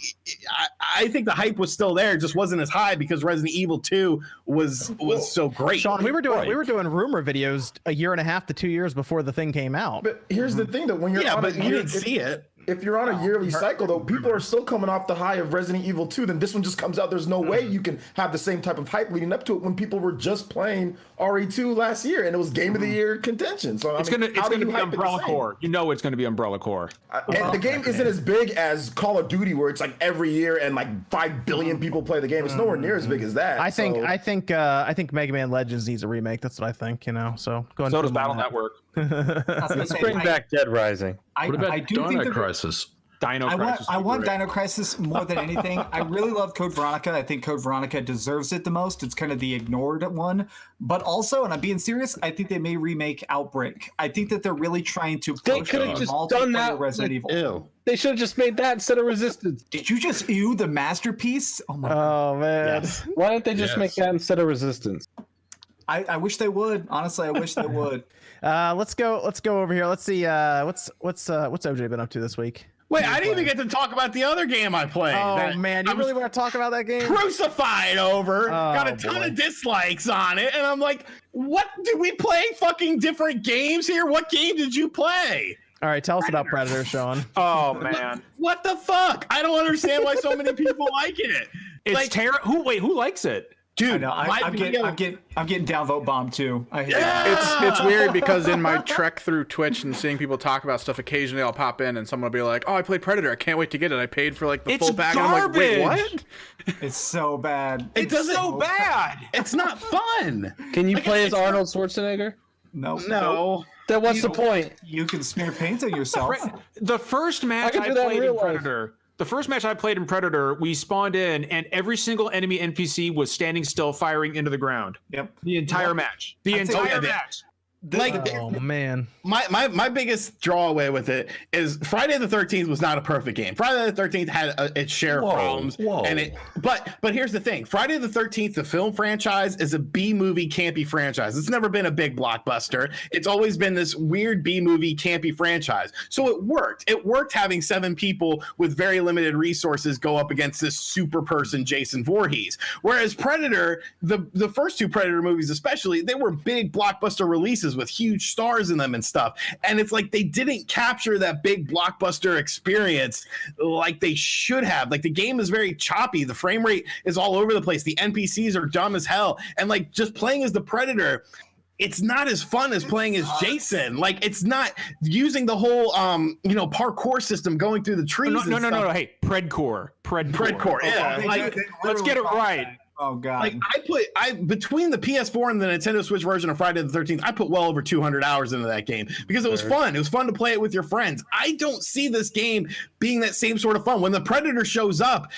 I think the hype was still there, it just wasn't as high because Resident Evil 2 was so great. Sean, we were doing rumor videos a year and a half to 2 years before the thing came out. But here's the thing, though, when you're but you didn't see it. If you're on a yearly cycle, though, people are still coming off the high of Resident Evil 2. Then this one just comes out. There's no way you can have the same type of hype leading up to it when people were just playing RE2 last year and it was Game of the Year contention. So it's gonna be Umbrella Corps. You know, it's gonna be Umbrella Corps. And the game isn't as big as Call of Duty, where it's like every year and like 5 billion people play the game. It's nowhere near as big as that. I think Mega Man Legends needs a remake. That's what I think. You know, so go. So does Battle Network. Let's bring back Dead Rising. What about Dino Crisis? I want Dino Crisis more than anything. I really love Code Veronica. I think Code Veronica deserves it the most. It's kind of the ignored one. But also, and I'm being serious, I think they may remake Outbreak. I think that they're really trying to They could have just done that. Resident Evil. Ew. They should have just made that instead of Resistance. Did you just ew the masterpiece? Oh my god. Oh man. Yes. Why don't they just make that instead of Resistance? I wish they would. Honestly, I wish they would. Let's go over here. Let's see. What's OJ been up to this week? Wait, I didn't even get to talk about the other game I played. Oh man, you really want to talk about that game? Crucified over. Got a ton of dislikes on it, and I'm like, what? Did we play fucking different games here? What game did you play? All right, tell us about Predator, Sean. Oh man, what the fuck? I don't understand why so many people like it. It's like, terrible. Who likes it? Dude, I'm getting downvote bombed too. It's weird because in my trek through Twitch and seeing people talk about stuff, occasionally I'll pop in and someone will be like, "Oh, I played Predator. I can't wait to get it. I paid for like the full pack." And I'm like, "Wait, what?" It's so bad. It's so bad. It's not fun. Can you play as Arnold Schwarzenegger? No. Then what's the point? You can smear paint on yourself. The first match I played in Predator. The first match I played in Predator, we spawned in, and every single enemy NPC was standing still, firing into the ground. Yep. The entire match. The entire match. Oh man, my biggest drawaway with it is Friday the 13th was not a perfect game. Friday the 13th had its share of problems, but here's the thing: Friday the 13th, the film franchise, is a B movie campy franchise. It's never been a big blockbuster. It's always been this weird B movie campy franchise. So it worked. It worked having 7 people with very limited resources go up against this super person, Jason Voorhees. Whereas Predator, the first 2 Predator movies especially, they were big blockbuster releases with huge stars in them and stuff, and it's like they didn't capture that big blockbuster experience like they should have. Like the game is very choppy, the frame rate is all over the place, the NPCs are dumb as hell, and like just playing as the Predator, it's not as fun as playing as Jason. Like it's not using the whole parkour system going through the trees. No. Hey, Predcore. Yeah, like let's get it right. Oh god! Like I between the PS4 and the Nintendo Switch version of Friday the 13th, I put well over 200 hours into that game because it was fun. It was fun to play it with your friends. I don't see this game being that same sort of fun. When the Predator shows up,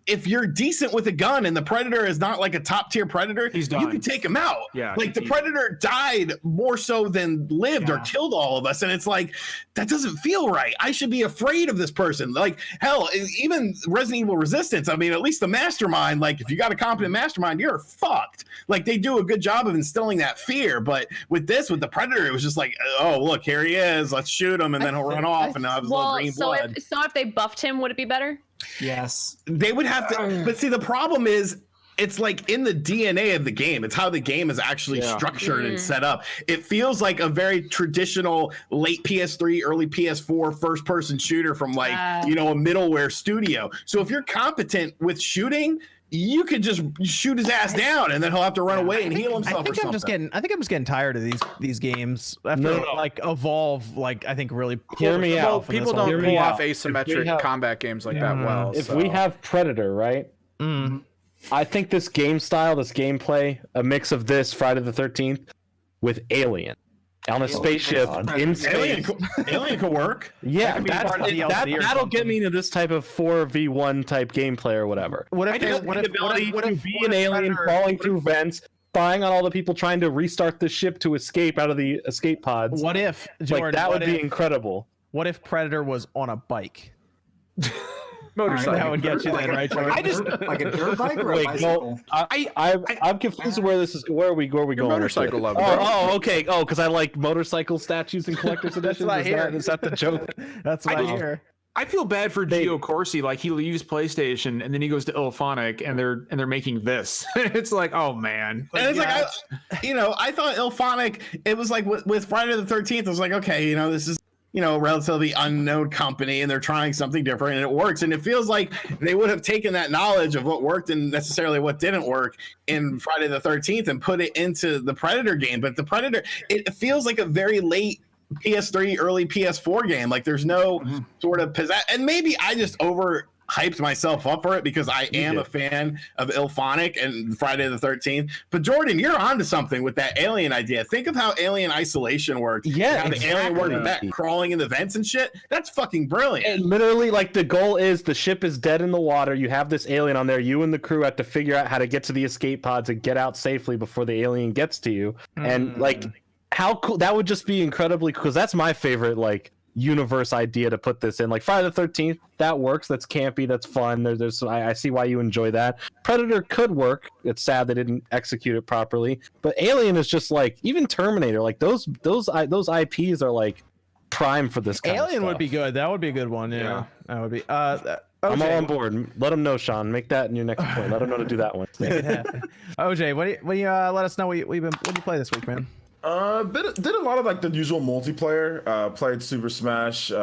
if you're decent with a gun and the Predator is not like a top tier Predator, you can take him out. Yeah, like the Predator died more so than lived or killed all of us. And it's like, that doesn't feel right. I should be afraid of this person. Like hell, even Resident Evil Resistance. I mean, at least the mastermind, like if you got a competent mastermind, you're fucked. Like they do a good job of instilling that fear. But with the Predator, it was just like, oh, look, here he is. Let's shoot him. And then he'll run off and have his little green blood. So if they buffed him, would it be better? Yes. They would have to, but see, the problem is it's like in the DNA of the game. It's how the game is actually structured and set up. It feels like a very traditional late PS3, early PS4 first person shooter from like, a middleware studio. So if you're competent with shooting, you could just shoot his ass down, and then he'll have to run away and heal himself. I think I'm just getting tired of these games. After like Evolve, like I think really hear me out. People don't pull off asymmetric combat games like that well. If we have Predator, right? I think this game style, this gameplay, a mix of this Friday the 13th with Alien. On a spaceship in space. Alien could work. Yeah, that'll get me into this type of 4v1 type gameplay or whatever. What if be an alien crawling through vents, spying on all the people trying to restart the ship to escape out of the escape pods? What if, Jordan, like that would be incredible. What if Predator was on a bike? Motorcycle. That would get you then, right? Like a dirt bike or a bicycle? I'm confused where are we going? Motorcycle lover. Okay. Because I like motorcycle statues and collector's editions. Is that the joke? That's what I hear. I feel bad for Gio Corsi. Like he leaves PlayStation and then he goes to Ilphonic and they're making this. It's like, oh man. And it's I thought Ilphonic. It was like with Friday the 13th. I was like, okay, this is a relatively unknown company and they're trying something different and it works. And it feels like they would have taken that knowledge of what worked and necessarily what didn't work in Friday the 13th and put it into the Predator game. But the Predator, it feels like a very late PS3, early PS4 game. Like there's no sort of pizzazz. And maybe I just overhyped myself up for it because I am a fan of Ilphonic and Friday the 13th. But Jordan, you're onto something with that Alien idea. Think of how Alien Isolation worked. Yeah, how the Alien worked back, crawling in the vents and shit. That's fucking brilliant. And literally, like the goal is the ship is dead in the water. You have this alien on there. You and the crew have to figure out how to get to the escape pods and get out safely before the alien gets to you. And like, how cool that would just be incredibly cool. Because that's my favorite like universe idea to put this in. Like Friday the 13th, that works. That's campy. That's fun. I see why you enjoy that. Predator could work. It's sad they didn't execute it properly. But Alien is just like, even Terminator, like those IPs are like prime for this kind of Alien stuff. would be good. That would be a good one. Yeah. That would be. I'm all on board. Let them know, Sean. Make that in your next point. Let them know to do that one. Make it happen. OJ, what do you let us know what you play this week, man? Did a lot of like the usual multiplayer. Played Super Smash,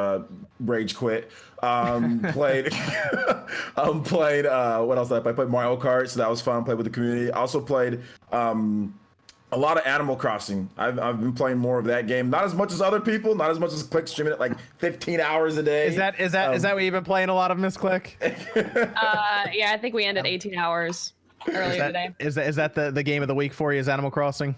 Rage Quit. Played what else did I play? Played Mario Kart, so that was fun. Played with the community. Also played a lot of Animal Crossing. I've been playing more of that game. Not as much as other people. Not as much as Click, streaming it like 15 hours a day. Is that what you've been playing a lot of, Miss Click? Yeah, I think we ended 18 hours earlier today. Is that the game of the week for you? Is Animal Crossing?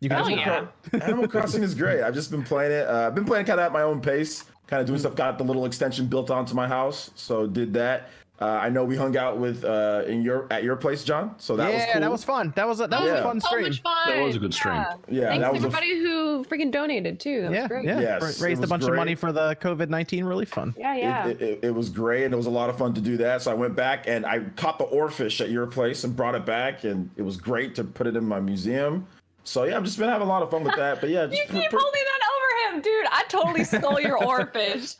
Animal Crossing is great. I've just been playing it. I've been playing kind of at my own pace, kind of doing stuff. Got the little extension built onto my house, so did that. I know we hung out with at your place, John. So that was cool. That was fun. That was a fun stream. So much fun. That was a good stream. Yeah, thanks that was everybody who freaking donated too. That was great. Yeah. Yes, Raised a bunch of money for the COVID-19 relief fund. Yeah. It was great, and it was a lot of fun to do that. So I went back and I caught the oarfish at your place and brought it back, and it was great to put it in my museum. So yeah, I've just been having a lot of fun with that. But yeah, you keep holding that over him, dude. I totally stole your oarfish.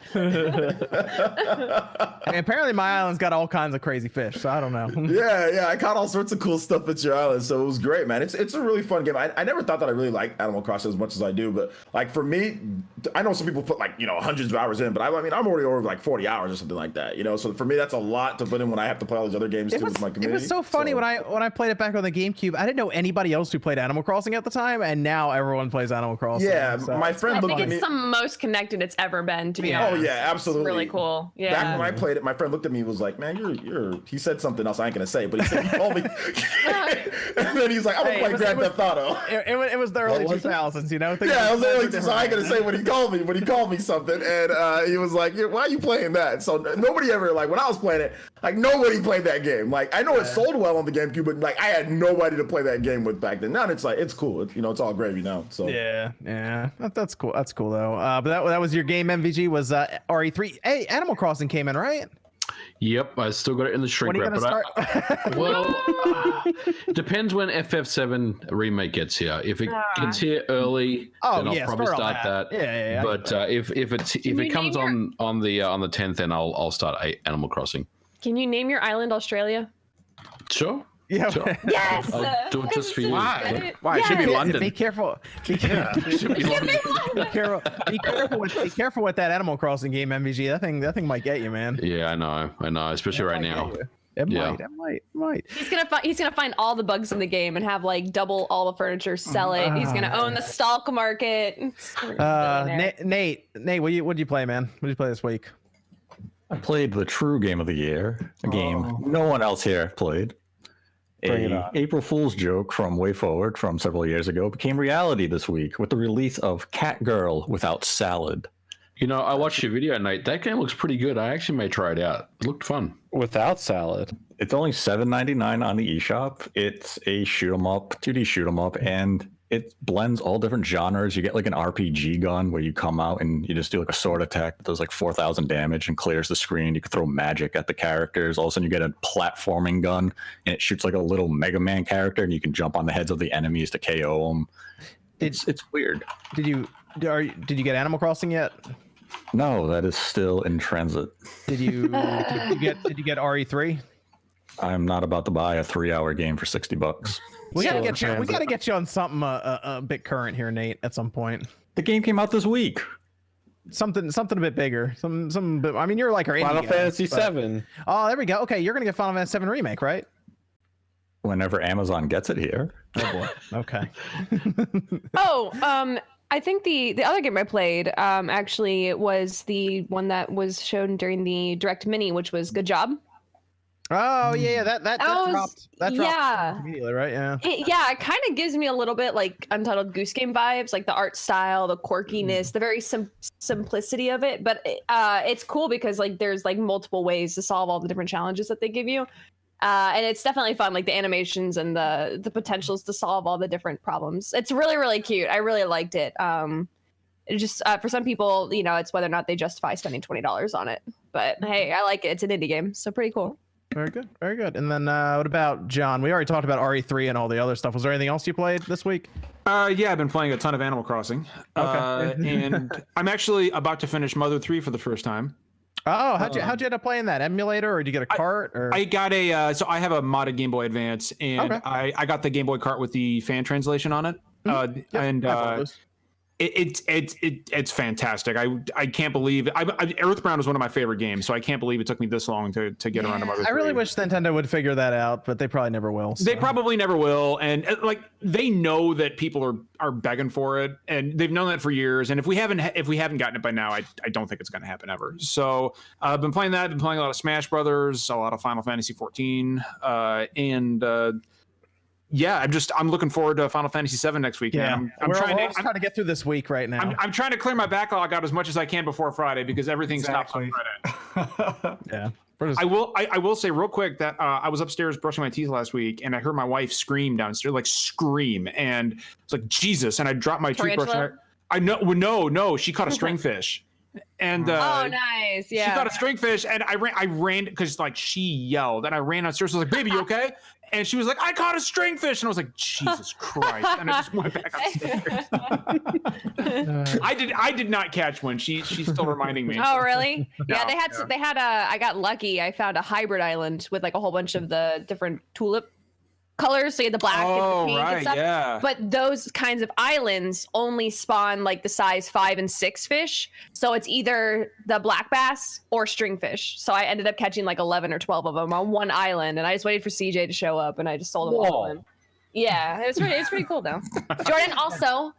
And apparently my island's got all kinds of crazy fish, so I don't know. Yeah, I caught all sorts of cool stuff at your island, so it was great, man. It's a really fun game. I never thought that I really liked Animal Crossing as much as I do, but like for me, I know some people put like hundreds of hours in, but I mean I'm already over like 40 hours or something like that, So for me, that's a lot to put in when I have to play all these other games too with my community. It was so funny when I played it back on the GameCube. I didn't know anybody else who played Animal Crossing at the time, and now everyone plays Animal Crossing. Yeah, so. my friend I looked think at me. it's the most connected it's ever been, to be honest. Oh yeah, absolutely. It's really cool. Yeah. Back when I played it, my friend looked at me and was like, "Man, you're." He said something else I ain't gonna say, but he said he called me, and then he's like, "I'm gonna play Grand Theft Auto." It was the early 2000s, Yeah, it was early. So I ain't gonna say when he called me something, and he was like, "Why are you playing that?" So nobody ever when I was playing it, nobody played that game. I know it sold well on the GameCube, but I had nobody to play that game with back then. Now it's it's cool. It's all gravy now. So yeah, that's cool. That's cool though. But that was your game. MVG was RE3. Hey, Animal Crossing came in, right? Yep, I still got it in the shrink When are you wrap. gonna start? It depends when FF7 remake gets here. If it gets here early, then I'll probably start that. Yeah. But if it comes on the 10th, then I'll start Animal Crossing. Can you name your island Australia? Sure. Yeah. Yes. I'll do it just for you. Why? It should be London. Be careful. Be careful with that Animal Crossing game, MVG. That thing might get you, man. Yeah, I know, especially right now. It might. He's gonna find all the bugs in the game and have like double all the furniture, sell it. He's gonna own the stock market. Nate, what did you play, man? What did you play this week? I played the true game of the year, a game no one else here played. April Fool's joke from way forward from several years ago became reality this week with the release of Cat Girl Without Salad. You know, I watched your video, Nate. That game looks pretty good. I actually may try it out. It looked fun. Without salad. It's only $7.99 on the eShop. It's a shoot 'em up, 2D shoot 'em up, and it blends all different genres. You get like an RPG gun where you come out and you just do like a sword attack that does like 4,000 damage and clears the screen. You can throw magic at the characters. All of a sudden you get a platforming gun and it shoots like a little Mega Man character and you can jump on the heads of the enemies to KO them. It's weird. Did you get Animal Crossing yet? No, that is still in transit. Did you get RE3? I'm not about to buy a 3-hour game for $60. We gotta get you on something a bit current here, Nate. At some point, the game came out this week. Something a bit bigger. Some. I mean, you're like our Final Fantasy guys, VII. Oh, there we go. Okay, you're gonna get Final Fantasy VII Remake, right? Whenever Amazon gets it here. Oh boy. Okay. I think the other game I played actually was the one that was shown during the Direct Mini, which was Good Job. Oh yeah, that dropped. That dropped immediately, right? Yeah. It kind of gives me a little bit like Untitled Goose Game vibes, like the art style, the quirkiness, the very simplicity of it. But it's cool because like there's like multiple ways to solve all the different challenges that they give you. And it's definitely fun, like the animations and the potentials to solve all the different problems. It's really, really cute. I really liked it. It just for some people, you know, it's whether or not they justify spending $20 on it. But hey, I like it. It's an indie game, so pretty cool. Very good, very good. And then what about John? We already talked about RE3 and all the other stuff. Was there anything else you played this week? Yeah, I've been playing a ton of Animal Crossing. Okay. And I'm actually about to finish Mother 3 for the first time. Oh, how'd you end up playing that? Emulator, or did you get a cart? Or I got a so I have a modded Game Boy Advance, and I got the Game Boy cart with the fan translation on it. It's fantastic. I can't believe it. Earthbound was one of my favorite games, so I can't believe it took me this long to get around to Mother 3. I really wish Nintendo would figure that out, but they probably never will. So. They probably never will, and like they know that people are begging for it, and they've known that for years. And if we haven't gotten it by now, I don't think it's going to happen ever. So I've been playing that. I've been playing a lot of Smash Brothers, a lot of Final Fantasy 14, and. Yeah, I'm looking forward to Final Fantasy VII next week. Yeah, I'm trying to get through this week right now. I'm trying to clear my backlog out as much as I can before Friday because everything stops on Friday. Yeah, I will say real quick that I was upstairs brushing my teeth last week and I heard my wife scream downstairs, like scream, and it's like Jesus, and I dropped my toothbrush. No, she caught a stringfish. And oh, nice, yeah. She caught a stringfish, and I ran because like she yelled, and I ran downstairs. I was like, "Baby, you okay?" And she was like, "I caught a stringfish," and I was like, "Jesus Christ!" And I just went back upstairs. I did not catch one. She's still reminding me. Oh, really? Yeah, they had I got lucky. I found a hybrid island with like a whole bunch of the different tulip colors, so you had the black and the pink and stuff. Yeah. But those kinds of islands only spawn like the size 5 and 6 fish, so it's either the black bass or stringfish. So I ended up catching like 11 or 12 of them on one island, and I just waited for CJ to show up, and I just sold them all to him. Yeah, it's pretty cool though. Jordan, also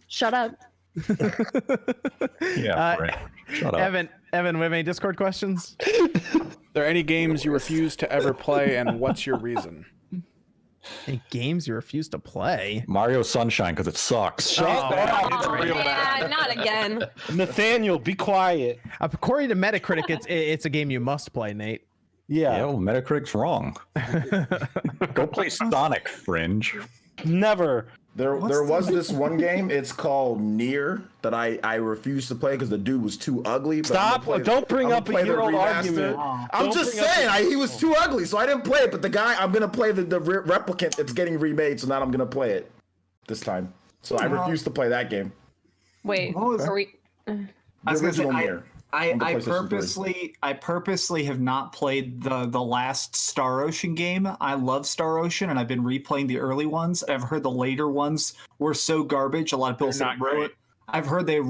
shut up. Yeah, right. Shut up. Evan, we have any Discord questions? Are there any games you refuse to ever play, and what's your reason? Any games you refuse to play? Mario Sunshine, because it sucks. Shut up. Yeah, not again. Nathaniel, be quiet. According to Metacritic, it's a game you must play, Nate. Yeah, well, Metacritic's wrong. Go play Sonic, Fringe. Never. There was this one game. It's called Nier that I refused to play because the dude was too ugly. Stop! Don't bring up a year-old argument. I'm just saying he was too ugly, so I didn't play it. But the guy, I'm gonna play the replicant that's getting remade, so now I'm gonna play it this time. So I refuse to play that game. Wait, are we? I was gonna say, I purposely have not played the last Star Ocean game. I love Star Ocean, and I've been replaying the early ones. I've heard the later ones were so garbage. A lot of people say I've heard they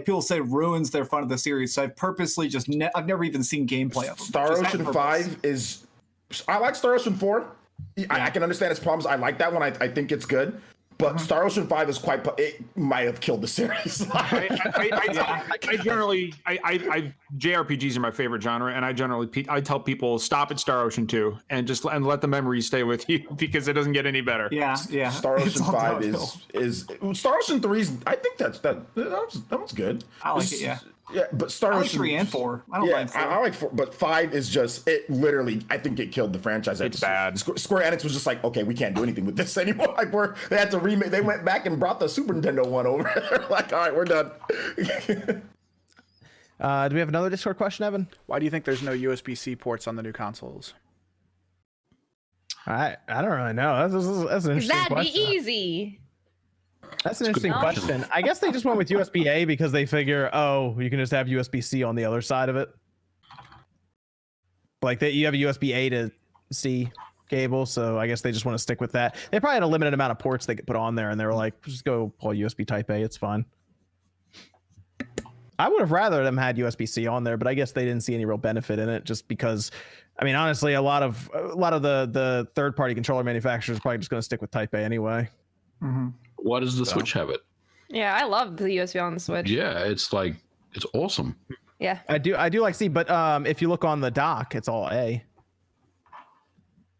people say ruins their fun of the series. So I've purposely I've never even seen gameplay of them. Star Ocean 5 is. I like Star Ocean 4. I can understand its problems. I like that one. I think it's good. But Star Ocean 5 is it might have killed the series. I generally JRPGs are my favorite genre, and I tell people stop at Star Ocean 2 and let the memories stay with you because it doesn't get any better. Yeah. Star Ocean 5 is Star Ocean 3's. I think that was good. I like it. Yeah. Yeah, but Star Ocean 3 and 4. I don't mind 4. I like 4, but 5 is just it. Literally, I think it killed the franchise. It's bad. Square Enix was just like, okay, we can't do anything with this anymore. Like they had to remake. They went back and brought the Super Nintendo one over. They're like, all right, we're done. Do we have another Discord question, Evan? Why do you think there's no USB-C ports on the new consoles? I don't really know. That's an interesting That'd question. be easy. That's an interesting question. I guess they just went with USB-A because they figure, you can just have USB-C on the other side of it. Like you have a USB-A to C cable, so I guess they just want to stick with that. They probably had a limited amount of ports they could put on there, and they were like, just go pull USB Type A, it's fine. I would have rather them had USB-C on there, but I guess they didn't see any real benefit in it, just because, I mean, honestly, a lot of the third-party controller manufacturers are probably just going to stick with Type A anyway. Mm-hmm. Why does the Switch have it? Yeah, I love the USB on the Switch. Yeah, it's awesome. Yeah. I do like C, but if you look on the dock, it's all A.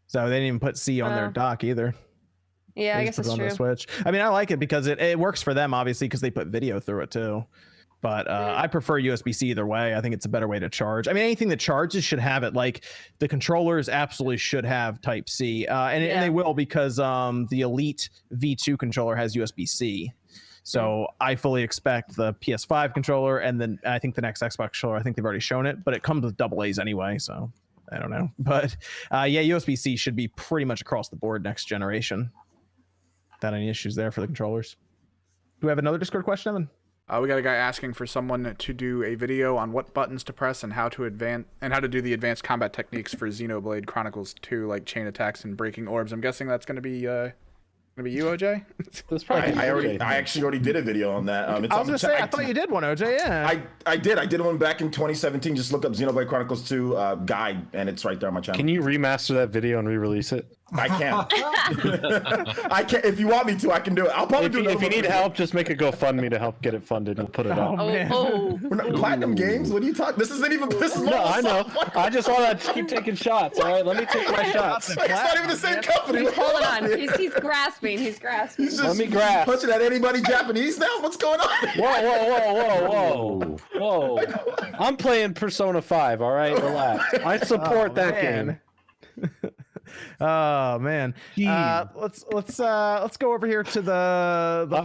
So they didn't even put C on their dock either. Yeah, I guess that's true. The Switch. I mean, I like it because it works for them, obviously, because they put video through it too. But I prefer USB-C either way. I think it's a better way to charge. I mean, anything that charges should have it. Like the controllers absolutely should have Type-C. And they will, because the Elite V2 controller has USB-C. So I fully expect the PS5 controller, and then I think the next Xbox controller, I think they've already shown it, but it comes with AA's anyway, so I don't know. But USB-C should be pretty much across the board next generation. Without any issues there for the controllers. Do we have another Discord question, Evan? We got a guy asking for someone to do a video on what buttons to press and how to do the advanced combat techniques for Xenoblade Chronicles 2, like chain attacks and breaking orbs. I'm guessing that's going to be you, OJ? That's probably I actually already did a video on that. I was going to say, I thought you did one, OJ. Yeah, I did one back in 2017. Just look up Xenoblade Chronicles 2 guide, and it's right there on my channel. Can you remaster that video and re-release it? I can. I can. If you want me to, I can do it. I'll probably do it. If you need help, just make a GoFundMe to help get it funded. We'll put it up. We're not Platinum Games. What are you talking? This isn't even. This is no, I know. I just want to keep taking shots. All right, let me take my shots. It's not even the same company. Hold on. He's grasping. He's grasping. He's just, let me grasp. Punching at anybody Japanese now. What's going on? Whoa! I'm playing Persona 5. All right, relax. I support that game. Oh man, let's go over here to the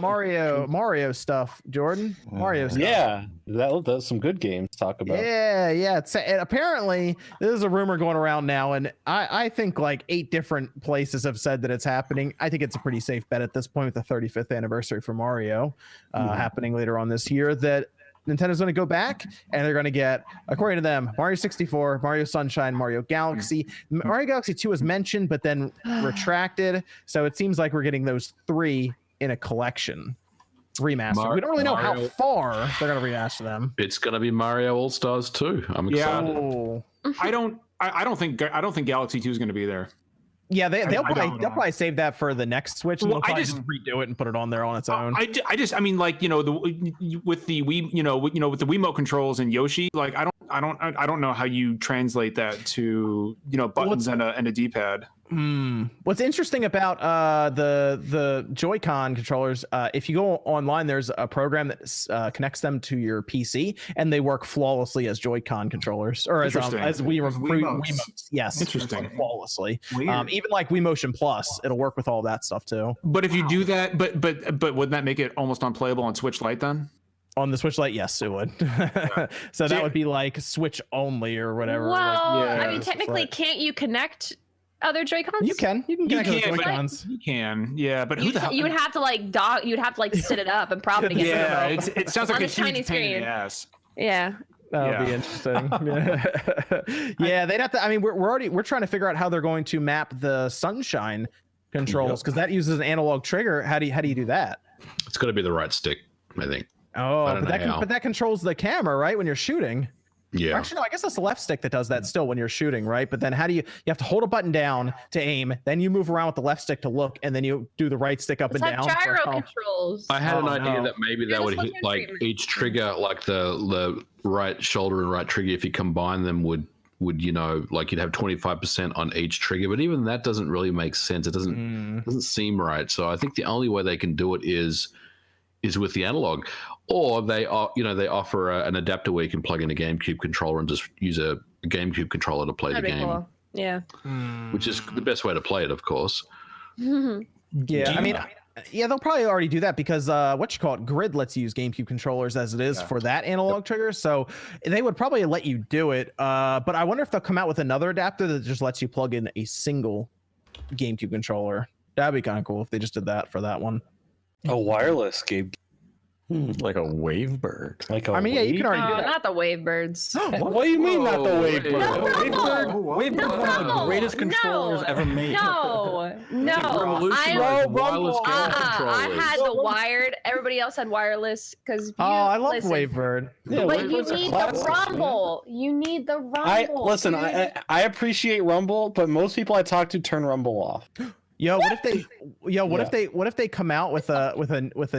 Mario stuff, Jordan. Mario stuff. Yeah, that's some good games to talk about. Yeah. And apparently, there's a rumor going around now, and I think like 8 different places have said that it's happening. I think it's a pretty safe bet at this point with the 35th anniversary for Mario happening later on this year that Nintendo's going to go back and they're going to get, according to them, Mario 64, Mario Sunshine, Mario Galaxy. Mario Galaxy 2 was mentioned, but then retracted. So it seems like we're getting those 3 in a collection remaster. We don't really know how far they're going to remaster them. It's going to be Mario All-Stars 2. I'm excited. Oh. I don't think Galaxy 2 is going to to be there. Yeah, they'll probably save that for the next Switch. And they'll probably just redo it and put it on there on its own. I mean, like, with the Wii, with the Wiimote controls and Yoshi, like, I don't know how you translate that to buttons and a D-pad. What's interesting about the Joy-Con controllers, if you go online, there's a program that connects them to your PC, and they work flawlessly as Joy-Con controllers, or as Wiimotes. Yes, interesting, flawlessly. Even like Wii Motion Plus, it'll work with all that stuff too. But if you do that, but wouldn't that make it almost unplayable on Switch Lite then? On the Switch Lite, yes, it would. So that would be like Switch only or whatever. Well, I mean, technically, can't you connect other Joy-Cons? You can connect the Joy-Cons. You can, yeah, but who the hell? You would have to like dock. You'd have to like sit it up and probably get it sounds like a huge tiny pain screen. in the ass. Yeah. That'll be interesting. Yeah, they'd have to. I mean, we're trying to figure out how they're going to map the Sunshine controls because that uses an analog trigger. How do you do that? It's got to be the right stick, I think. Oh, I don't know how. but that controls the camera, right? When you're shooting. Yeah. Actually, no, I guess that's the left stick that does that still when you're shooting, right? But then how do you have to hold a button down to aim, then you move around with the left stick to look, and then you do the right stick up and down. Gyro controls. I had an idea that maybe that would hit like each trigger, like the right shoulder and right trigger, if you combine them would like you'd have 25% on each trigger, but even that doesn't really make sense. It doesn't seem right. So I think the only way they can do it is with the analog, or they offer an adapter where you can plug in a GameCube controller and just use a GameCube controller to play the game. Cool. Yeah, which is the best way to play it, of course. Yeah, I mean, yeah, they'll probably already do that because Grid lets you use GameCube controllers as it is for that analog trigger, so they would probably let you do it. But I wonder if they'll come out with another adapter that just lets you plug in a single GameCube controller. That'd be kind of cool if they just did that for that one. A wireless game. Like a Wavebird. I mean, yeah, you can already do that. Not the Wavebirds. What do you mean, not the Wavebird? Wavebird one of the greatest controllers ever made. No. Wireless game controllers. I had the wired. Everybody else had wireless because. I love Wavebird. Yeah, but you need the Rumble. You need the Rumble. I appreciate Rumble, but most people I talk to turn Rumble off. What if they come out with a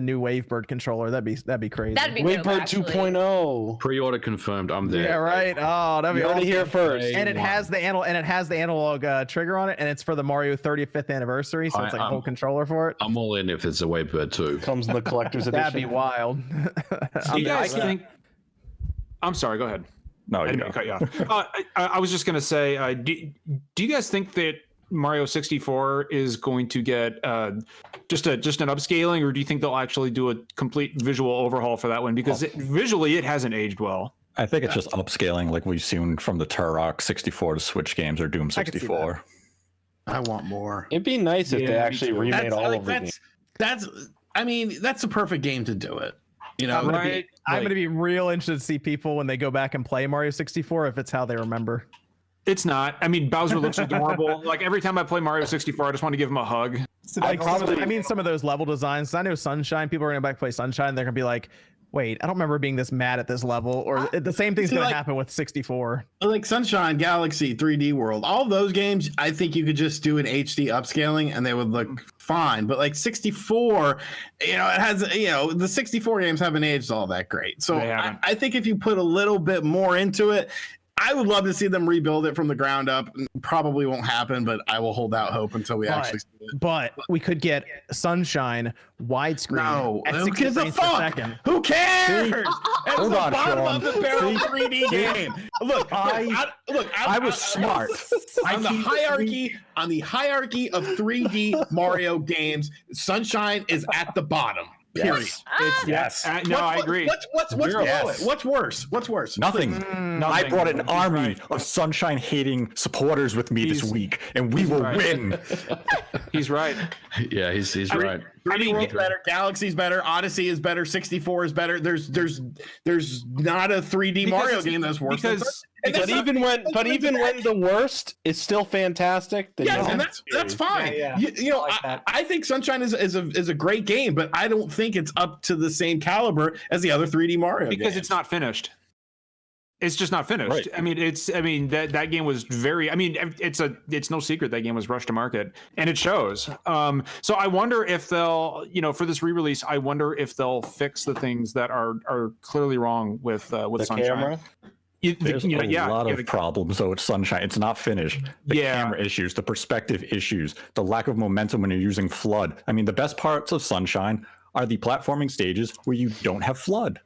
new Wavebird controller? That'd be crazy. That'd be Wavebird 2.0 pre-order confirmed. I'm there. Yeah, right. Oh, that'd be awesome. Here first. And it has the analog trigger on it, and it's for the Mario 35th anniversary, so it's like a whole controller for it. I'm all in if it's a Wavebird 2. Comes in the collector's edition. That'd be wild. Do you guys think? I'm sorry. Go ahead. No, I didn't cut you off. I was just gonna say, do you guys think that Mario 64 is going to get just an upscaling, or do you think they'll actually do a complete visual overhaul for that one? Because visually it hasn't aged well. I think it's just upscaling, like we've seen from the Turok 64 to Switch games or Doom 64. I want more. It'd be nice if they actually remade all of it. That's the perfect game to do it. You know, I'm gonna be real interested to see people when they go back and play Mario 64 if it's how they remember. It's not. I mean, Bowser looks adorable. Like every time I play Mario 64, I just want to give him a hug. I mean, some of those level designs. I know Sunshine. People are gonna back play Sunshine. They're gonna be like, "Wait, I don't remember being this mad at this level." Or the same thing's gonna happen with 64. Like Sunshine, Galaxy, 3D World, all those games. I think you could just do an HD upscaling and they would look fine. But like 64, it has the 64 games haven't aged all that great. So I think if you put a little bit more into it. I would love to see them rebuild it from the ground up. Probably won't happen, but I will hold out hope until we actually see it. But we could get Sunshine widescreen at 60 frames per second. Who cares? It's the bottom of the barrel 3D game. Look, I was smart. On the hierarchy of 3D Mario games, Sunshine is at the bottom. Period. Yes. I agree. What's below it? What's worse? Nothing. I brought an army of Sunshine hating supporters with me this week, and we will win. He's right. Yeah, he's right. 3D World's better, Galaxy's better, Odyssey is better, 64 is better. There's not a 3D Mario game that's worse. But even when the worst is still fantastic. Yes, and that's fine. Yeah. I think Sunshine is a great game, but I don't think it's up to the same caliber as the other 3D Mario because games. It's not finished. It's just not finished. Right. That game was it's no secret that game was rushed to market, and it shows. So I wonder if they'll, for this re-release, I wonder if they'll fix the things that are clearly wrong with the Sunshine. Camera? There's a lot of problems though with Sunshine. It's not finished. The camera issues, the perspective issues, the lack of momentum when you're using FLUDD. I mean, the best parts of Sunshine are the platforming stages where you don't have FLUDD.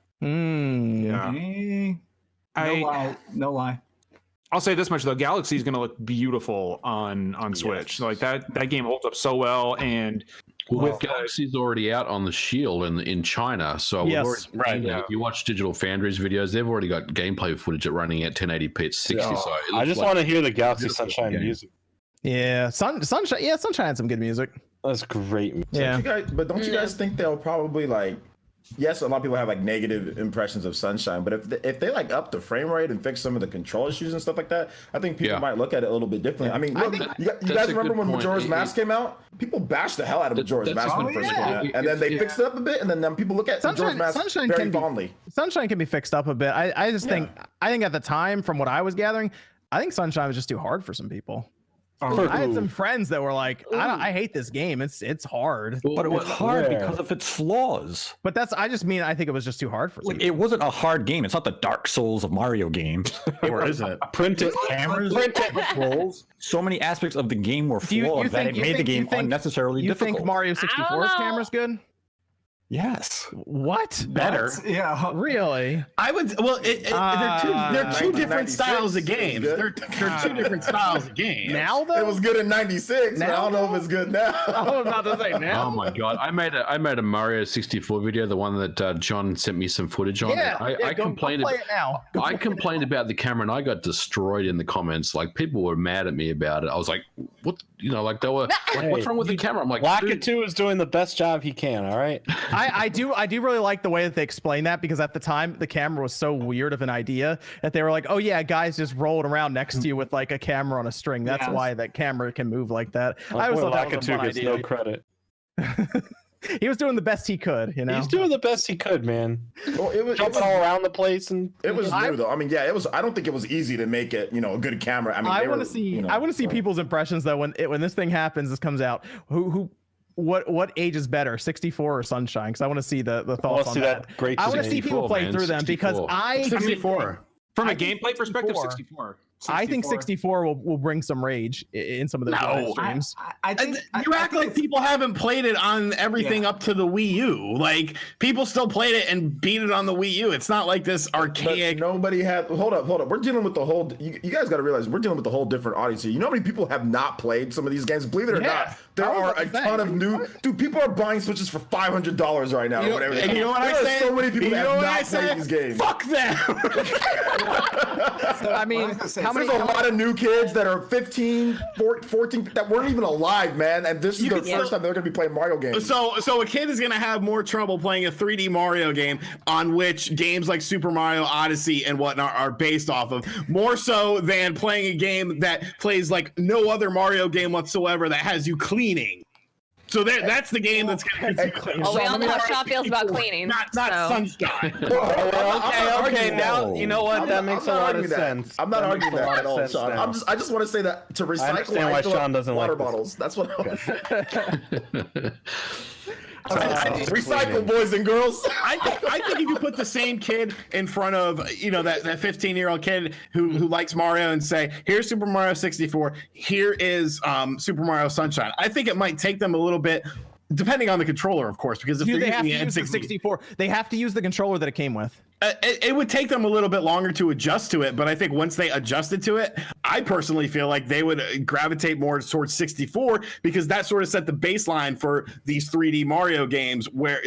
No lie. I'll say this much though: Galaxy is going to look beautiful on Switch. Like that game holds up so well, and with Galaxy's already out on the Shield in China, so if you watch Digital Foundry's videos, they've already got gameplay footage running at 1080p at 60. So I just want to hear the Galaxy Sunshine music. Yeah, Sunshine. Yeah, Sunshine had some good music. That's great music. Yeah, but don't you guys think they'll probably like yes, a lot of people have like negative impressions of Sunshine, but if they like up the frame rate and fix some of the control issues and stuff like that, I think people might look at it a little bit differently. I mean, look, you guys remember when Majora's Mask came out? People bashed the hell out of Majora's Mask when it first came out, and then they fixed it up a bit, and then people look at Majora's Mask very fondly. Sunshine can be fixed up a bit. I just think at the time, from what I was gathering, I think Sunshine was just too hard for some people. I had some friends that were like, I hate this game. It's hard. But it was hard because of its flaws. But I think it was just too hard for like, it wasn't a hard game. It's not the Dark Souls of Mario games. Or is it? Printed cameras, printed controls. So many aspects of the game were flawed that it made the game unnecessarily difficult. You think Mario 64's camera's good? Yes. What? Better. Yeah. Really? I would. Well, they're two different styles of games. They're two different styles of games. Now though, it was good in '96. I don't know if it's good now. I was about to say now. Oh my god! I made a Mario 64 video, the one that John sent me some footage on. I complained. Play it now. I complained about the camera, and I got destroyed in the comments. Like people were mad at me about it. I was like, "What?" You know, like they were like, "What's wrong with the camera?" I'm like, Lakitu is doing the best job he can. All right. I do really like the way that they explain that, because at the time the camera was so weird of an idea that they were like, oh yeah, guys just rolling around next to you with like a camera on a string. That's why that camera can move like that. I always thought that was a fun gets idea. no credit. He was doing the best he could, you know. He's doing the best he could, man. Well, it was jumping all around the place, and it was new though. I mean, it was. I don't think it was easy to make it, a good camera. I mean, I want to see people's impressions though when this thing happens, this comes out. What age is better, 64 or Sunshine? Because I want to see the thoughts on that. Great. I want to see people play through them, because 64. From a gameplay perspective, 64. I think 64 will bring some rage in some of those live streams. I think you act like people haven't played it on everything up to the Wii U. Like people still played it and beat it on the Wii U. It's not like this archaic. But nobody had. Hold up. We're dealing with the whole. You guys got to realize we're dealing with the whole different audience here. You know how many people have not played some of these games? Believe it or not, there are a ton of new. Dude, people are buying Switches for $500 right now. Or whatever. And you know what I say? So many people have not played these games. Fuck them. I mean, how many? There's a lot of new kids that are 15, 14 that weren't even alive, man, and this is the first time they're going to be playing Mario games. So a kid is going to have more trouble playing a 3D Mario game on which games like Super Mario Odyssey and whatnot are based off of, more so than playing a game that plays like no other Mario game whatsoever that has you cleaning. So that's the game that's going to clean. Well, we all know how Shaw feels about cleaning. Not Sunshine. Okay. Now you know what? That makes a lot of sense. I'm not arguing that at all, Sean. I just want to say that to recycle, I understand why Sean doesn't water like this. bottles. That's what. Recycle, boys and girls. I think if you put the same kid in front of that 15-year-old kid who likes Mario and say, here's Super Mario 64, here is Super Mario Sunshine, I think it might take them a little bit, depending on the controller, of course, because if they have to use the 64, they have to use the controller that it came with. It would take them a little bit longer to adjust to it, but I think once they adjusted to it, I personally feel like they would gravitate more towards 64, because that sort of set the baseline for these 3D Mario games where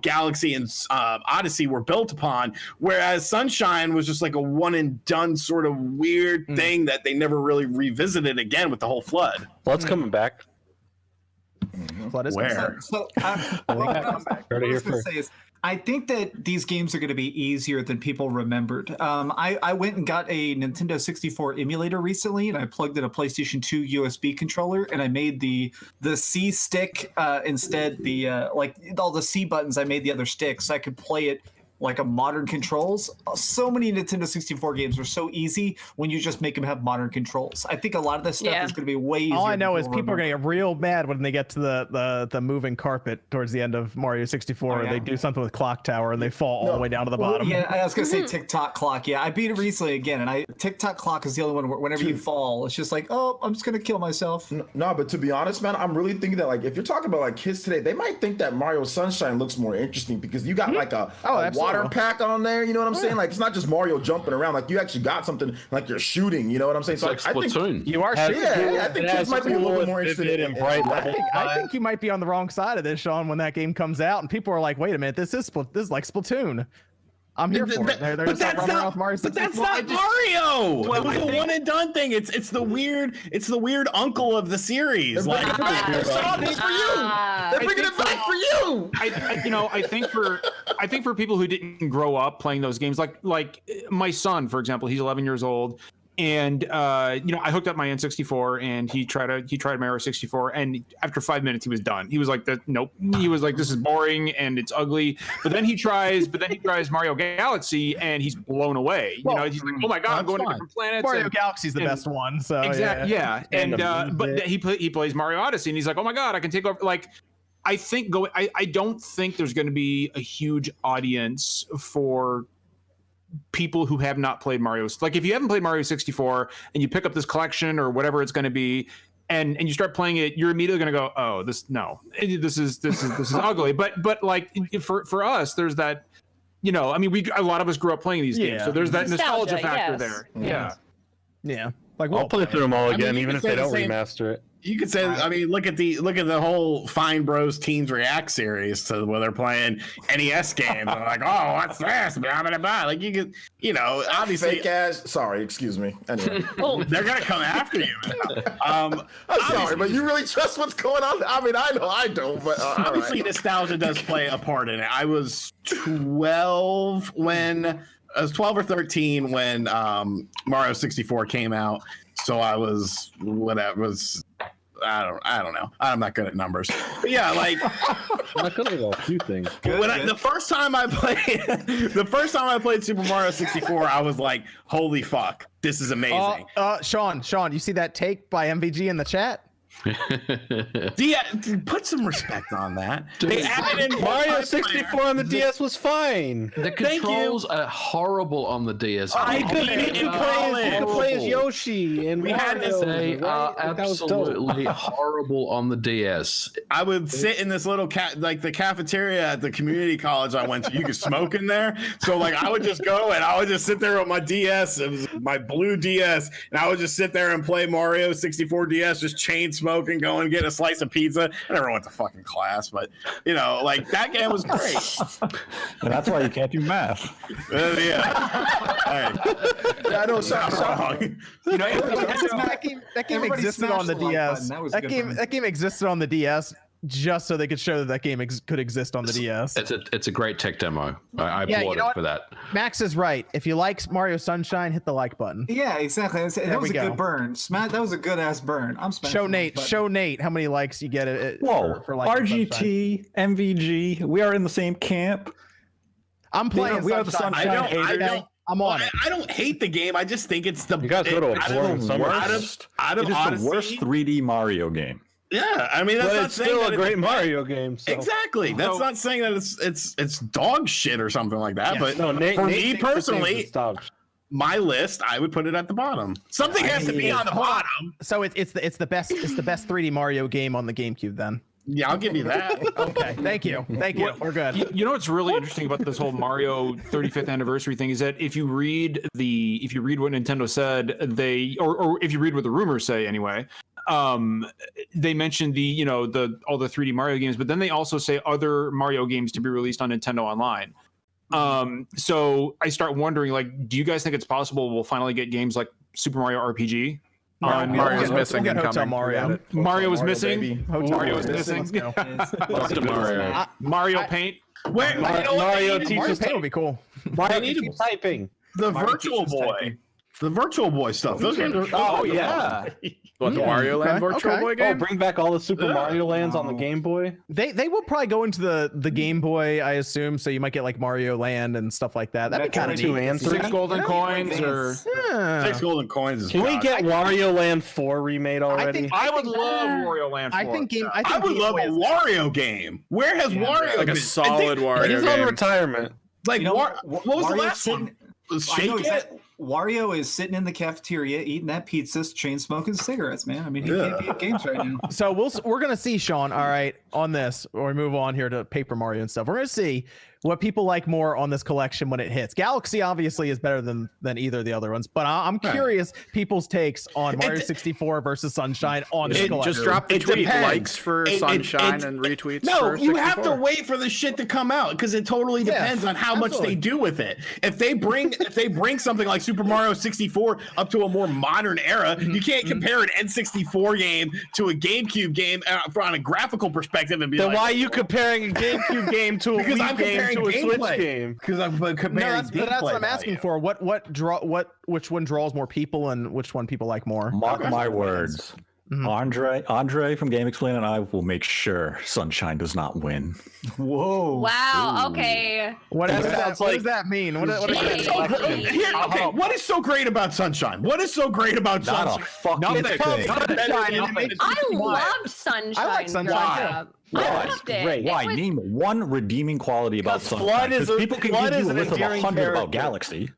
Galaxy and Odyssey were built upon, whereas Sunshine was just like a one and done sort of weird thing that they never really revisited again with the whole flood. Well, it's coming back. Flood is Where? So what I was going to say is, I think that these games are going to be easier than people remembered. I went and got a Nintendo 64 emulator recently, and I plugged in a PlayStation 2 USB controller, and I made the C stick instead. All the C buttons, I made the other stick, so I could play it like a modern controls. So many Nintendo 64 games are so easy when you just make them have modern controls. I think a lot of this stuff is going to be way easier. All I know is people are going to get real mad when they get to the moving carpet towards the end of Mario 64. And they do something with Clock Tower and they fall all the way down to the bottom. Yeah, I was going to say TikTok Clock. Yeah, I beat it recently again, and TikTok Clock is the only one where whenever you fall, it's just like, oh, I'm just going to kill myself. No, but to be honest, man, I'm really thinking that, like, if you're talking about like kids today, they might think that Mario Sunshine looks more interesting because you got like a water pack on there, you know what I'm saying? Like, it's not just Mario jumping around, like you actually got something like you're shooting, you know what I'm saying? So like Splatoon. You are shooting. I think kids might be a little bit more interested in bright. I think you might be on the wrong side of this, Sean, when that game comes out and people are like, wait a minute, this is like Splatoon. I'm here for it. They're But just that's running around not with Mario But that's 64. not Mario. It was I a think- one and done thing. It's the weird uncle of the series. They're bringing Like, it back. They're solving it for you. They're bringing it back for you. I think for people who didn't grow up playing those games, like my son, for example, he's 11 years old, and I hooked up my N64 and he tried Mario 64, and after 5 minutes he was done. He was like, nope. He was like, this is boring and it's ugly. But then he tries Mario Galaxy and he's blown away. He's like, oh my god, I'm going to different planets. Mario Galaxy's the best one. So Exactly. Yeah. And but he plays Mario Odyssey and he's like, oh my god, I can take over. Like, I don't think there's going to be a huge audience for people who have not played Mario. Like, if you haven't played Mario 64 and you pick up this collection or whatever it's going to be, and you start playing it, you're immediately going to go, oh, this is ugly. But like for us, there's that, a lot of us grew up playing these games, so there's that nostalgia factor there. Yeah. Like, I'll play through them all again, you even could if say they the don't same- remaster it. you could say, I mean, look at the whole Fine Bros Teens React series to where they're playing NES games. They're like, oh, what's this? Blah, blah, blah. Like, you could, obviously. Fake ass. Sorry, excuse me. Anyway. Well, they're gonna come after you. I'm sorry, but you really trust what's going on? I mean, I know I don't, but Obviously, nostalgia does play a part in it. I was 12 or 13 when Mario 64 came out. So I was I don't know. I'm not good at numbers. But yeah, like I'm not good at a few things. the first time I played Super Mario 64, I was like, holy fuck, this is amazing. Sean, you see that take by MVG in the chat? Put some respect on that. They added in Mario 64 on the DS was fine. The controls are horrible on the DS. You could play as Yoshi, and We had this- They are That was dope. absolutely horrible on the DS. I would sit in this little the cafeteria at the community college I went to. You could smoke in there, so like I would just go and I would just sit there with my DS. It was my blue DS, and I would just sit there and play Mario 64 DS, just chain smoking, going get a slice of pizza. I never went to fucking class, but like that game was great. And that's why you can't do math. Yeah. Hey. I know something. That game Everybody existed smashed on the the like DS. button. That was a good one. That game existed on the DS just so they could show that game could exist on the DS. It's a great tech demo. I Yeah, applaud you know it what? for that. Max is right. If you like Mario Sunshine, hit the like button. Yeah, exactly. That was we a go. good burn. That was a good ass burn. I'm smashing Show Nate how many likes you get Whoa, for liking Sunshine. RGT, MVG, we are in the same camp. I'm playing We are the Sunshine. Sunshine I'm on it. I don't hate the game. I just think it's the You guys go to a boring summer. out of It is the Odyssey. worst 3D Mario game. Yeah, I mean that's But not it's saying still that a it's great Mario game. So. Exactly. That's not saying that it's dog shit or something like that. Yes. But No, Nate, for Nate me thinks the game's personally, nostalgia. my list, I would put it at the bottom. Something has to be on the bottom. So it's the best 3D Mario game on the GameCube then. Yeah, I'll give you that. Okay, thank you. We're good. You know what's really interesting about this whole Mario 35th anniversary thing is that if you read what Nintendo said, or if you read what the rumors say anyway, they mentioned all the 3D Mario games, but then they also say other Mario games to be released on Nintendo Online. So I start wondering, like, do you guys think it's possible we'll finally get games like Super Mario RPG? Mario's missing. We'll get Hotel incoming. Mario. We got it. Mario was Mario, missing. baby. Mario was missing. Love to Mario. Mario Paint. Where Mario Mario teaches Paint would be cool. Mario need to- teaches typing. the Mario Virtual teaches Boy. typing. The Virtual Boy stuff. Those games are Oh yeah. What, the Wario Land Virtual okay. Boy Oh, game? bring back all the Super Mario Lands on the Game Boy. They will probably go into the Game Boy, I assume. So you might get like Mario Land and stuff like that. That'd be kind of Two neat. and three. 6 golden coins, or Yeah. 6 golden coins is Can we get Wario Land 4 remade already? I would love Wario Land 4. I think I would Game love Boy a is- Wario game. Where has Wario Like a been? solid Wario He's on game. retirement. Like You know, what was the Wario's last one? I know Shake it. exactly. Wario is sitting in the cafeteria eating that pizza, chain smoking cigarettes, man. I mean, he can't be at games right now. So we're gonna see, Sean. All right, on this, or we move on here to Paper Mario and stuff. We're gonna see what people like more on this collection when it hits. Galaxy obviously is better than either of the other ones, but I'm curious people's takes on Mario 64 versus Sunshine on this collection. Just drop the tweet likes for Sunshine and retweets. No, for you 64. have to wait for the shit to come out because it totally depends on how much they do with it. If they bring something like Super Mario 64 up to a more modern era, you can't compare an N64 game to a GameCube game on a graphical perspective and be Then like, why are you comparing a GameCube game to a Because Wii I'm game comparing to a Switch gameplay. game? Because I'm comparing That's what I'm gameplay asking value. for. Which one draws more people and which one people like more? Mark my words. Andre from Game Explain and I will make sure Sunshine does not win. Whoa. Wow. Okay. What does sounds that mean? What Shady. What is so great about Sunshine? What is so great about Not a Sunshine? fucking thing. I loved Sunshine. I like Sunshine, growing too. up. I loved it. great. It Why? was- Name one redeeming quality about Sunshine. Flood is 'Cause a- people can Flood give is you a an list of endearing 100 about character. Galaxy.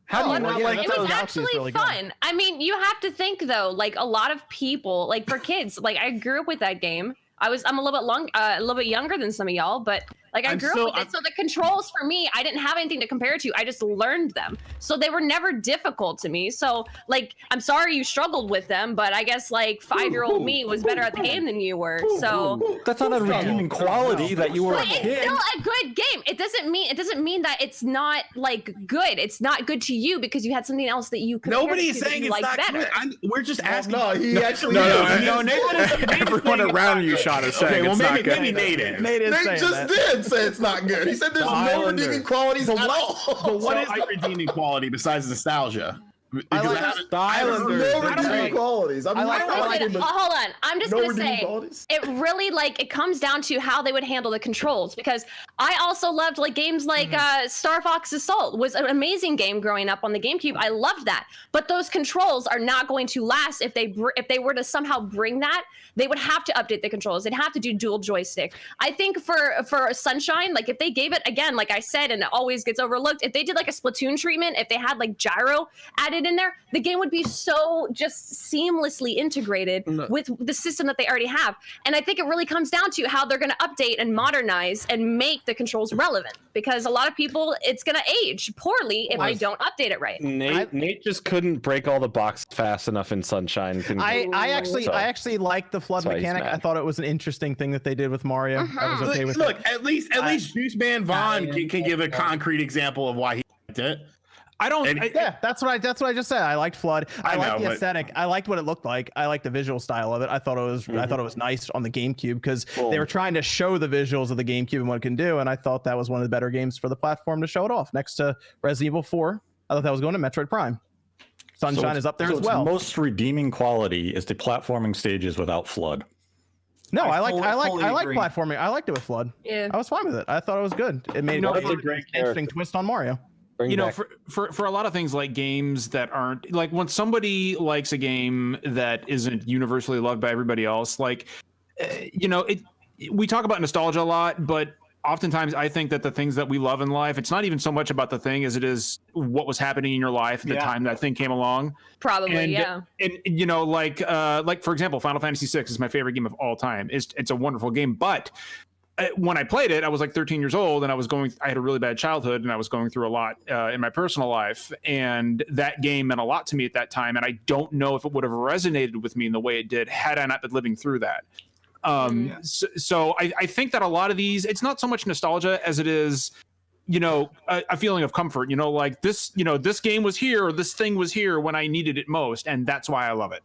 How do you It not was- like it was Galaxy is actually really good. fun. I mean, you have to think though, like a lot of people, like for kids, like I grew up with that game. I'm a little bit younger than some of y'all, but like I grew up with it. So the controls for me, I didn't have anything to compare it to. I just learned them. So they were never difficult to me. So like, I'm sorry you struggled with them, but I guess like 5-year-old me was better at the game than you were. So That's not a redeeming quality that you were a but it's kid. still a good game. It doesn't mean that it's not like good. It's not good to you because you had something else that you compared Nobody is to that saying you it's like not better. good. We're just asking. No, he actually No, is. Everyone around you, Sean, is saying Okay, well it's not good. maybe Nate is. Nate is They saying just that. did say it's not good. He said there's no Islander. redeeming qualities at all. But what is the redeeming quality besides nostalgia? I like The Islanders. No redeeming qualities. I mean, like I like Listen, it, but hold on. I'm just no gonna redeeming say qualities. it really it comes down to how they would handle the controls because I also loved like games like Star Fox Assault was an amazing game growing up on the GameCube. I loved that, but those controls are not going to last if they were to somehow bring that. They would have to update the controls. They'd have to do dual joystick. I think for Sunshine, like if they gave it again, like I said, and it always gets overlooked, if they did like a Splatoon treatment, if they had like gyro added in there, the game would be so just seamlessly integrated with the system that they already have. And I think it really comes down to how they're going to update and modernize and make the controls relevant because a lot of people, it's going to age poorly if they don't update it right. Nate just couldn't break all the boxes fast enough in Sunshine. I actually like the flood That's why he's mechanic. mad. I thought it was an interesting thing that they did with Mario. I was okay with Look, it. at least Juice Man Vaughn can give a concrete example of why he liked it. I don't. Yeah, that's what I just said. I liked Flood. I liked the but- aesthetic. I liked what it looked like. I liked the visual style of it. I thought it was nice on the GameCube because they were trying to show the visuals of the GameCube and what it can do. And I thought that was one of the better games for the platform to show it off. Next to Resident Evil 4, I thought that was going to Metroid Prime. Sunshine is up there as its well. most redeeming quality is the platforming stages without flood. No, I like fully agree. platforming. I liked it with Flood. Yeah. I was fine with it. I thought it was good. It made know, it that's a an great interesting twist on Mario. Bring You know, back- for a lot of things like games that aren't like when somebody likes a game that isn't universally loved by everybody else, like we talk about nostalgia a lot, but oftentimes I think that the things that we love in life, it's not even so much about the thing as it is what was happening in your life at the time that thing came along. Probably, And, yeah. And like for example, Final Fantasy VI is my favorite game of all time. It's a wonderful game, but when I played it, I was like 13 years old and I had a really bad childhood and I was going through a lot in my personal life. And that game meant a lot to me at that time. And I don't know if it would have resonated with me in the way it did had I not been living through that. So I think that a lot of these, it's not so much nostalgia as it is, a feeling of comfort, like this game was here or this thing was here when I needed it most. And that's why I love it.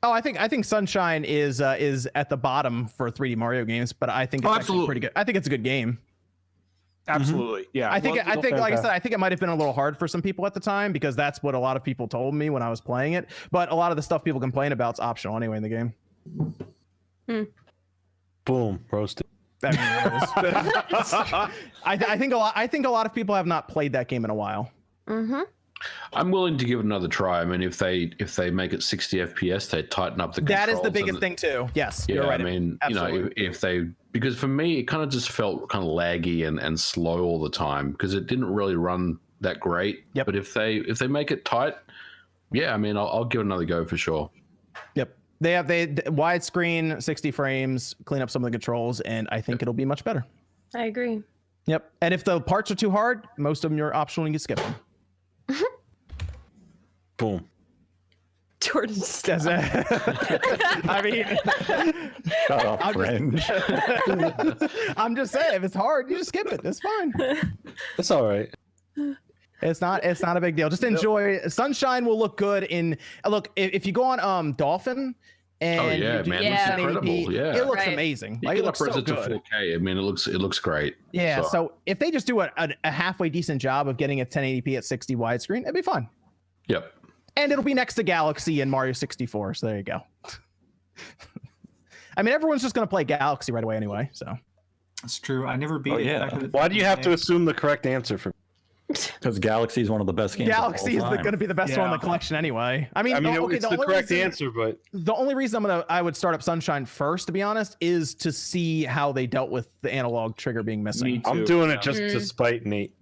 Oh, I think Sunshine is at the bottom for 3D Mario games, but I think it's actually pretty good. I think it's a good game. Absolutely. Yeah. I think like I said, I think it might have been a little hard for some people at the time because that's what a lot of people told me when I was playing it. But a lot of the stuff people complain about is optional anyway in the game. Boom, roasted. I mean, it is. I think a lot of people have not played that game in a while. Mm-hmm. I'm willing to give it another try. I mean, if they make it 60 FPS, they tighten up the controls. That is the biggest thing too. Yes, you're right. I mean, Absolutely. if they, because for me, it kind of just felt kind of laggy and slow all the time because it didn't really run that great. Yep. But if they make it tight, yeah, I mean, I'll give it another go for sure. Yep. They widescreen, 60 frames, clean up some of the controls, and I think it'll be much better. I agree. Yep. And if the parts are too hard, most of them you're optional and you skip them. Boom. Jordan, I mean, Shut up, friend. I'm just saying, if it's hard, you just skip it. It's fine. It's all right. It's not a big deal. Just enjoy. Sunshine will look good in. Look, if you go on Dolphin. And Oh yeah, man, it looks 1080p, incredible. Yeah, it looks Right. amazing. you Like, can it looks upres so it to good. 4K. I mean, it looks great. Yeah. So if they just do a halfway decent job of getting a 1080p at 60 widescreen, it'd be fun. Yep. And it'll be next to Galaxy and Mario 64. So there you go. I mean, everyone's just gonna play Galaxy right away anyway. So That's true. I never beat Oh, it. yeah. back in the Why do you have to day. assume the correct answer for? Because Galaxy is one of the best games. Galaxy is going to be the best one in the Yeah. collection anyway. I mean, okay, it's the only correct reason- answer, but The only reason I would start up Sunshine first, to be honest, is to see how they dealt with the analog trigger being missing. Me I'm too. doing it just to spite Nate.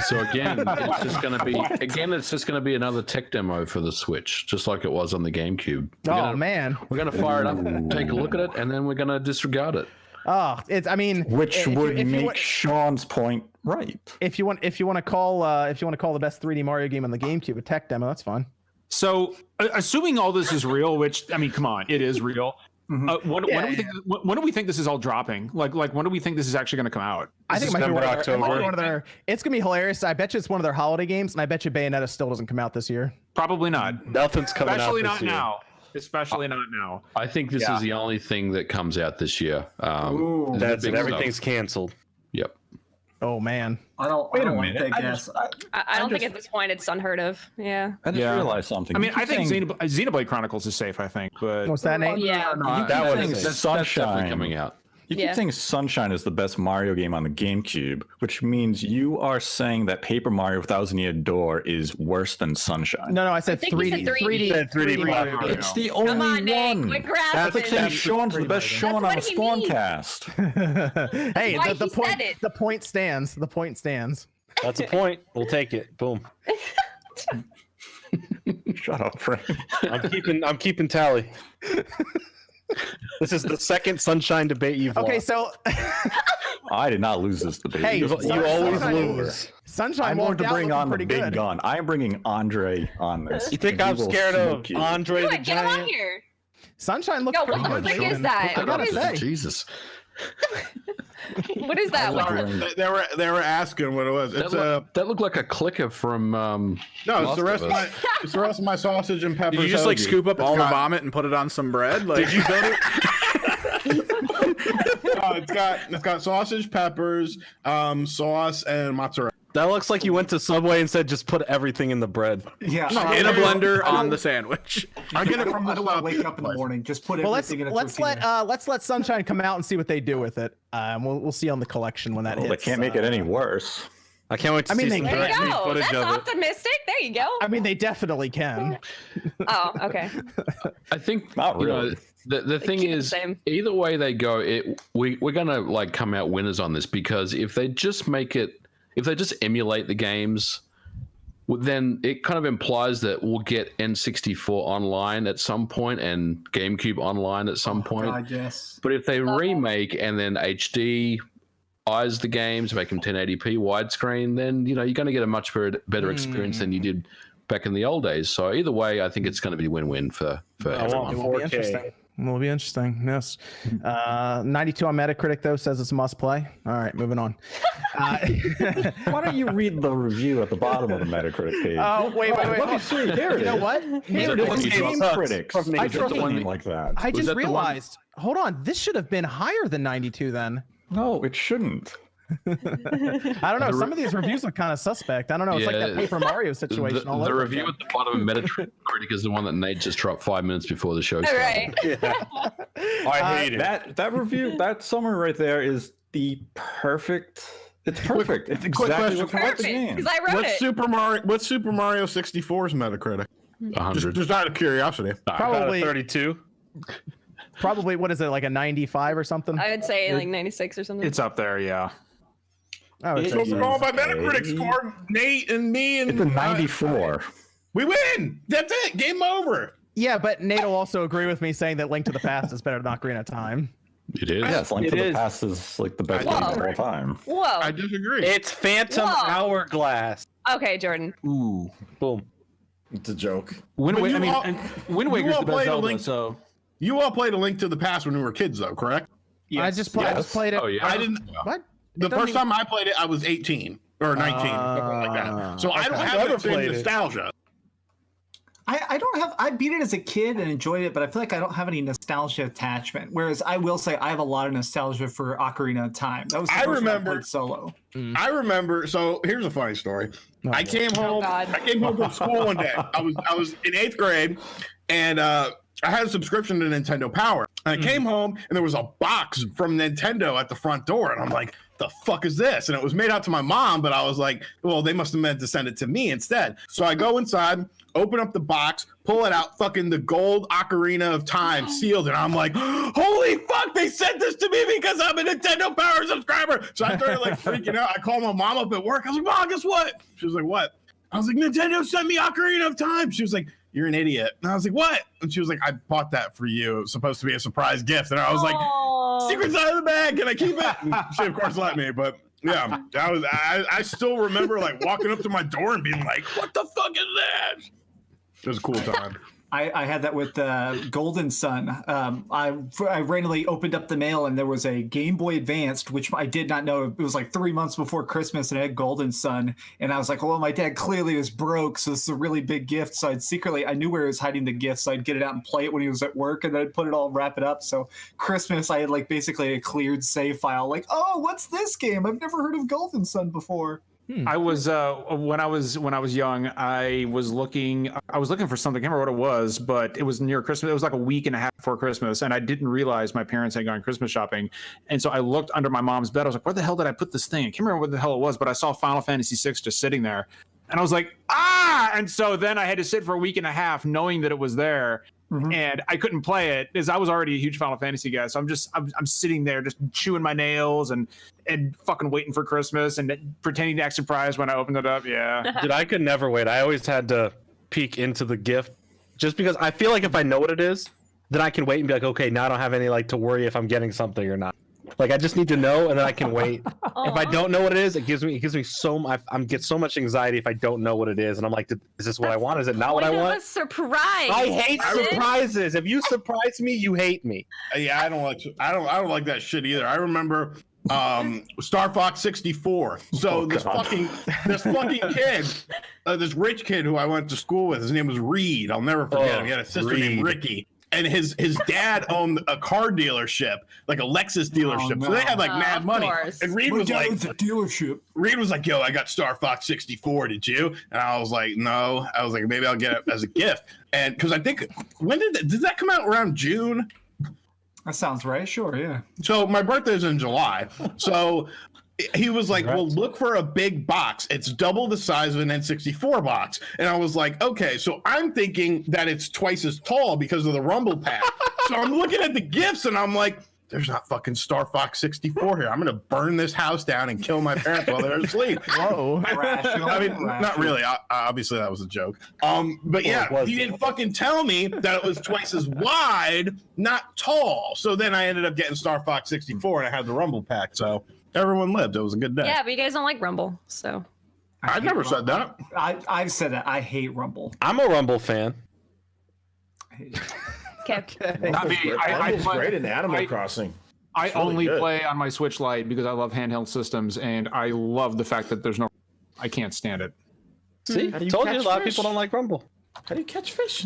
So again, it's just going to be another tech demo for the Switch, just like it was on the GameCube. Man. We're going to fire it up, take a look at it, and then we're going to disregard it. Oh, it's. I mean, Which if you- would if you make want- Sean's point right. If you want to call the best 3D Mario game on the GameCube a tech demo, that's fine. So, assuming all this is real, which I mean, come on, it is real. When do we think this is all dropping? Like when do we think this is actually going to come out? I think it might be September, one of their. It's gonna be hilarious. I bet you it's one of their holiday games, and I bet you Bayonetta still doesn't come out this year. Probably not. Nothing's coming Especially out not this year. now. Especially not now. I think this is the only thing that comes out this year. That's it. big Everything's stuff. canceled. Yep. Oh man. I don't want that guess. I don't think at this point it's unheard of. Yeah. I just Yeah. realized something. I mean, You keep I think saying- Xenoblade Chronicles is safe. I think, but What's that name? Yeah. That one was is- That's definitely Sunshine. coming out. You keep Yeah. saying Sunshine is the best Mario game on the GameCube, which means you are saying that Paper Mario Thousand Year Door is worse than Sunshine. No, I said think you 3D. said 3D. 3D Mario. Mario. It's the Come only on, Nate. one. Quit grasping. That's like saying Sean's the best Sean on the what he means. SpawnCast. Hey, why the he point. said it. The point stands. The point stands. That's a point. We'll take it. Boom. Shut up, Frank. I'm keeping tally. This is the second Sunshine debate you've Okay, lost. so I did not lose this debate. Hey, You Sun- always Sunshine- lose. Sunshine I'm going walked to out bring looking on the pretty big good. gun. I am bringing Andre on this. You think and he I'm will scared of smoke you. Andre Do the it. Get him on Giant? here. Sunshine looks Yo, pretty what good. click man. is that? I gotta What is say. Jesus. What is that? What's the, They were asking what it was. It's That looked like a clicker from. no, it's the rest of my it's the rest of my sausage and peppers. Did you just like hoagie. scoop up It's all the got- vomit and put it on some bread? Like, Did you go to? It's got sausage, peppers, sauce, and mozzarella. That looks like you went to Subway and said just put everything in the bread. Yeah. in a blender on the sandwich? I get it from I the don't want to wake up in the morning. Just put Well, everything in a tortilla. let's let Sunshine come out and see what they do with it. We'll see on the collection when that Well, hits. they can't make it any worse. I can't wait to I mean, see some they- there direct you go. footage That's of it. optimistic. There you go. I mean, they definitely can. Oh, okay. I think Not you know, really. the thing keep it the is, same. either way they go, we're gonna like come out winners on this, because if they just emulate the games, well, then it kind of implies that we'll get N64 online at some point and GameCube online at some point. I guess. But if they remake and then HD eyes the games, make them 1080p widescreen, then you're going to get a much better experience than you did back in the old days. So either way, I think it's going to be win-win for I everyone. want It will be 4K. interesting. It will be interesting. Yes. 92 on Metacritic though says it's a must play. All right, moving on. Why don't you read the review at the bottom of the Metacritic page? Oh, wait. Let me see. There it is. You know what? Here it is. Game Game sucks. critics. From I Nate. trust the a one name that- like that. I just that the one- realized. Hold on, this should have been higher than 92 then. No, it shouldn't. I don't know. Some of these reviews look kind of suspect. I don't know. It's like that Yeah, Paper Mario situation. all The over review again. at the bottom of Metacritic is the one that Nate just dropped 5 minutes before the show All started. right. I hate it. That review, that summary right there is the perfect. It's perfect. It's quick exactly question. what's the Perfect. game. Because I wrote it. What's Super Mario 64's Metacritic? 100. Just out of curiosity. About Probably, a 32. probably. What is it, like a 95 or something? I would say like 96 or something. it's up there. Yeah. Oh, it's It Supposed to go is by Metacritic a- score. Nate and me and It's a 94. we win. That's it. Game over. yeah, but Nate will also agree with me saying that Link to the Past is better than Ocarina of Time. It is. Yes, Link It to the is. Past is like the best Whoa. game of all time. Whoa. I disagree. It's Phantom Whoa. Hourglass. Okay, Jordan. Ooh. Boom. It's a joke. Wind But Waker. you I mean, all- and Wind Waker's all the best played a Zelda. Link- So You all played A Link to the Past when we were kids, though, correct? I just played it. Oh yeah. I didn't. What? The doesn't first time I played it, I was 18 or 19, something like that. So I don't Okay. have Never that same played it. nostalgia. I don't have. I beat it as a kid and enjoyed it, but I feel like I don't have any nostalgia attachment. Whereas I will say I have a lot of nostalgia for Ocarina of Time. That was the I first one remember- played solo. I remember. So here's a funny story. I came home. God. I came home from school one day. I was in 8th grade, and I had a subscription to Nintendo Power. And I came home, and there was a box from Nintendo at the front door, and I'm like, "The fuck is this?" And it was made out to my mom, but I was like, "Well, they must have meant to send it to me instead." So I go inside, open up the box, pull it out, fucking the gold Ocarina of Time sealed, and I'm like, "Holy fuck! They sent this to me because I'm a Nintendo Power subscriber." So I started like freaking out. I called my mom up at work. I was like, "Mom, guess what?" She was like, "What?" I was like, "Nintendo sent me Ocarina of Time." She was like, "You're an idiot." And I was like, "What?" And she was like, "I bought that for you. It was supposed to be a surprise gift." And I was like, Aw. "Secret's out of the bag. Can I keep it?" And she of course let me, but yeah, I still remember like walking up to my door and being like, "What the fuck is that?" It was a cool time. I had that with Golden Sun. I randomly opened up the mail and there was a Game Boy Advanced, which I did not know. It was like 3 months before Christmas, and it had Golden Sun. And I was like, well, my dad clearly was broke, so this is a really big gift. So I knew where he was hiding the gift, so I'd get it out and play it when he was at work, and then I'd put it all, wrap it up. So Christmas, I had like basically a cleared save file. Like, oh, what's this game? I've never heard of Golden Sun before. I was when I was young, I was looking for something. I can't remember what it was, but it was near Christmas. It was like a week and a half before Christmas, and I didn't realize my parents had gone Christmas shopping. And so I looked under my mom's bed. I was like, "Where the hell did I put this thing?" I can't remember what the hell it was, but I saw Final Fantasy VI just sitting there, and I was like, "Ah!" And so then I had to sit for a week and a half, knowing that it was there. And I couldn't play it because I was already a huge Final Fantasy guy. So I'm sitting there just chewing my nails and fucking waiting for Christmas and pretending to act surprised when I opened it up. Yeah. Dude, I could never wait. I always had to peek into the gift just because I feel like if I know what it is, then I can wait and be like, okay, now I don't have any like to worry if I'm getting something or not. Like I just need to know, and then I can wait. If I don't know what it is, it gives me so I get so much anxiety if I don't know what it is, and I'm like, is this what I want? Is it not what I want? A surprise. I hate surprises. If you surprise me, you hate me. Yeah, I don't like that shit either. I remember Star Fox 64. So this fucking kid, this rich kid who I went to school with, his name was Reed. I'll never forget him. He had a sister named Ricky. And his dad owned a car dealership, like a Lexus dealership. So they had like mad money. course. And Reed was like, a dealership. Reed was like, "Yo, I got Star Fox 64. Did you?" And I was like, "No." I was like, "Maybe I'll get it as a gift." And because I think when did that come out? Around June. That sounds right. Sure, yeah. So my birthday's in July. So he was like, "Well, look for a big box. It's double the size of an N64 box." And I was like, "Okay." So I'm thinking that it's twice as tall because of the rumble pack. So I'm looking at the gifts and I'm like, there's not fucking Star Fox 64 here. I'm gonna burn this house down and kill my parents while they're asleep. Whoa. Rational. I mean, not really. Obviously, that was a joke. But yeah, he didn't fucking tell me that it was twice as wide, not tall. So then I ended up getting Star Fox 64, and I had the rumble pack. So everyone lived. It was a good day. Yeah, but you guys don't like Rumble, so. I never said that. I've said that. I hate Rumble. I'm a Rumble fan. Okay. Not me. Rumble's play- great in Animal Crossing. I It's really only good. play on my Switch Lite because I love handheld systems, and I love the fact that there's no. I can't stand it. See, How do you told you a catch lot of fish? people don't like Rumble. How do you catch fish?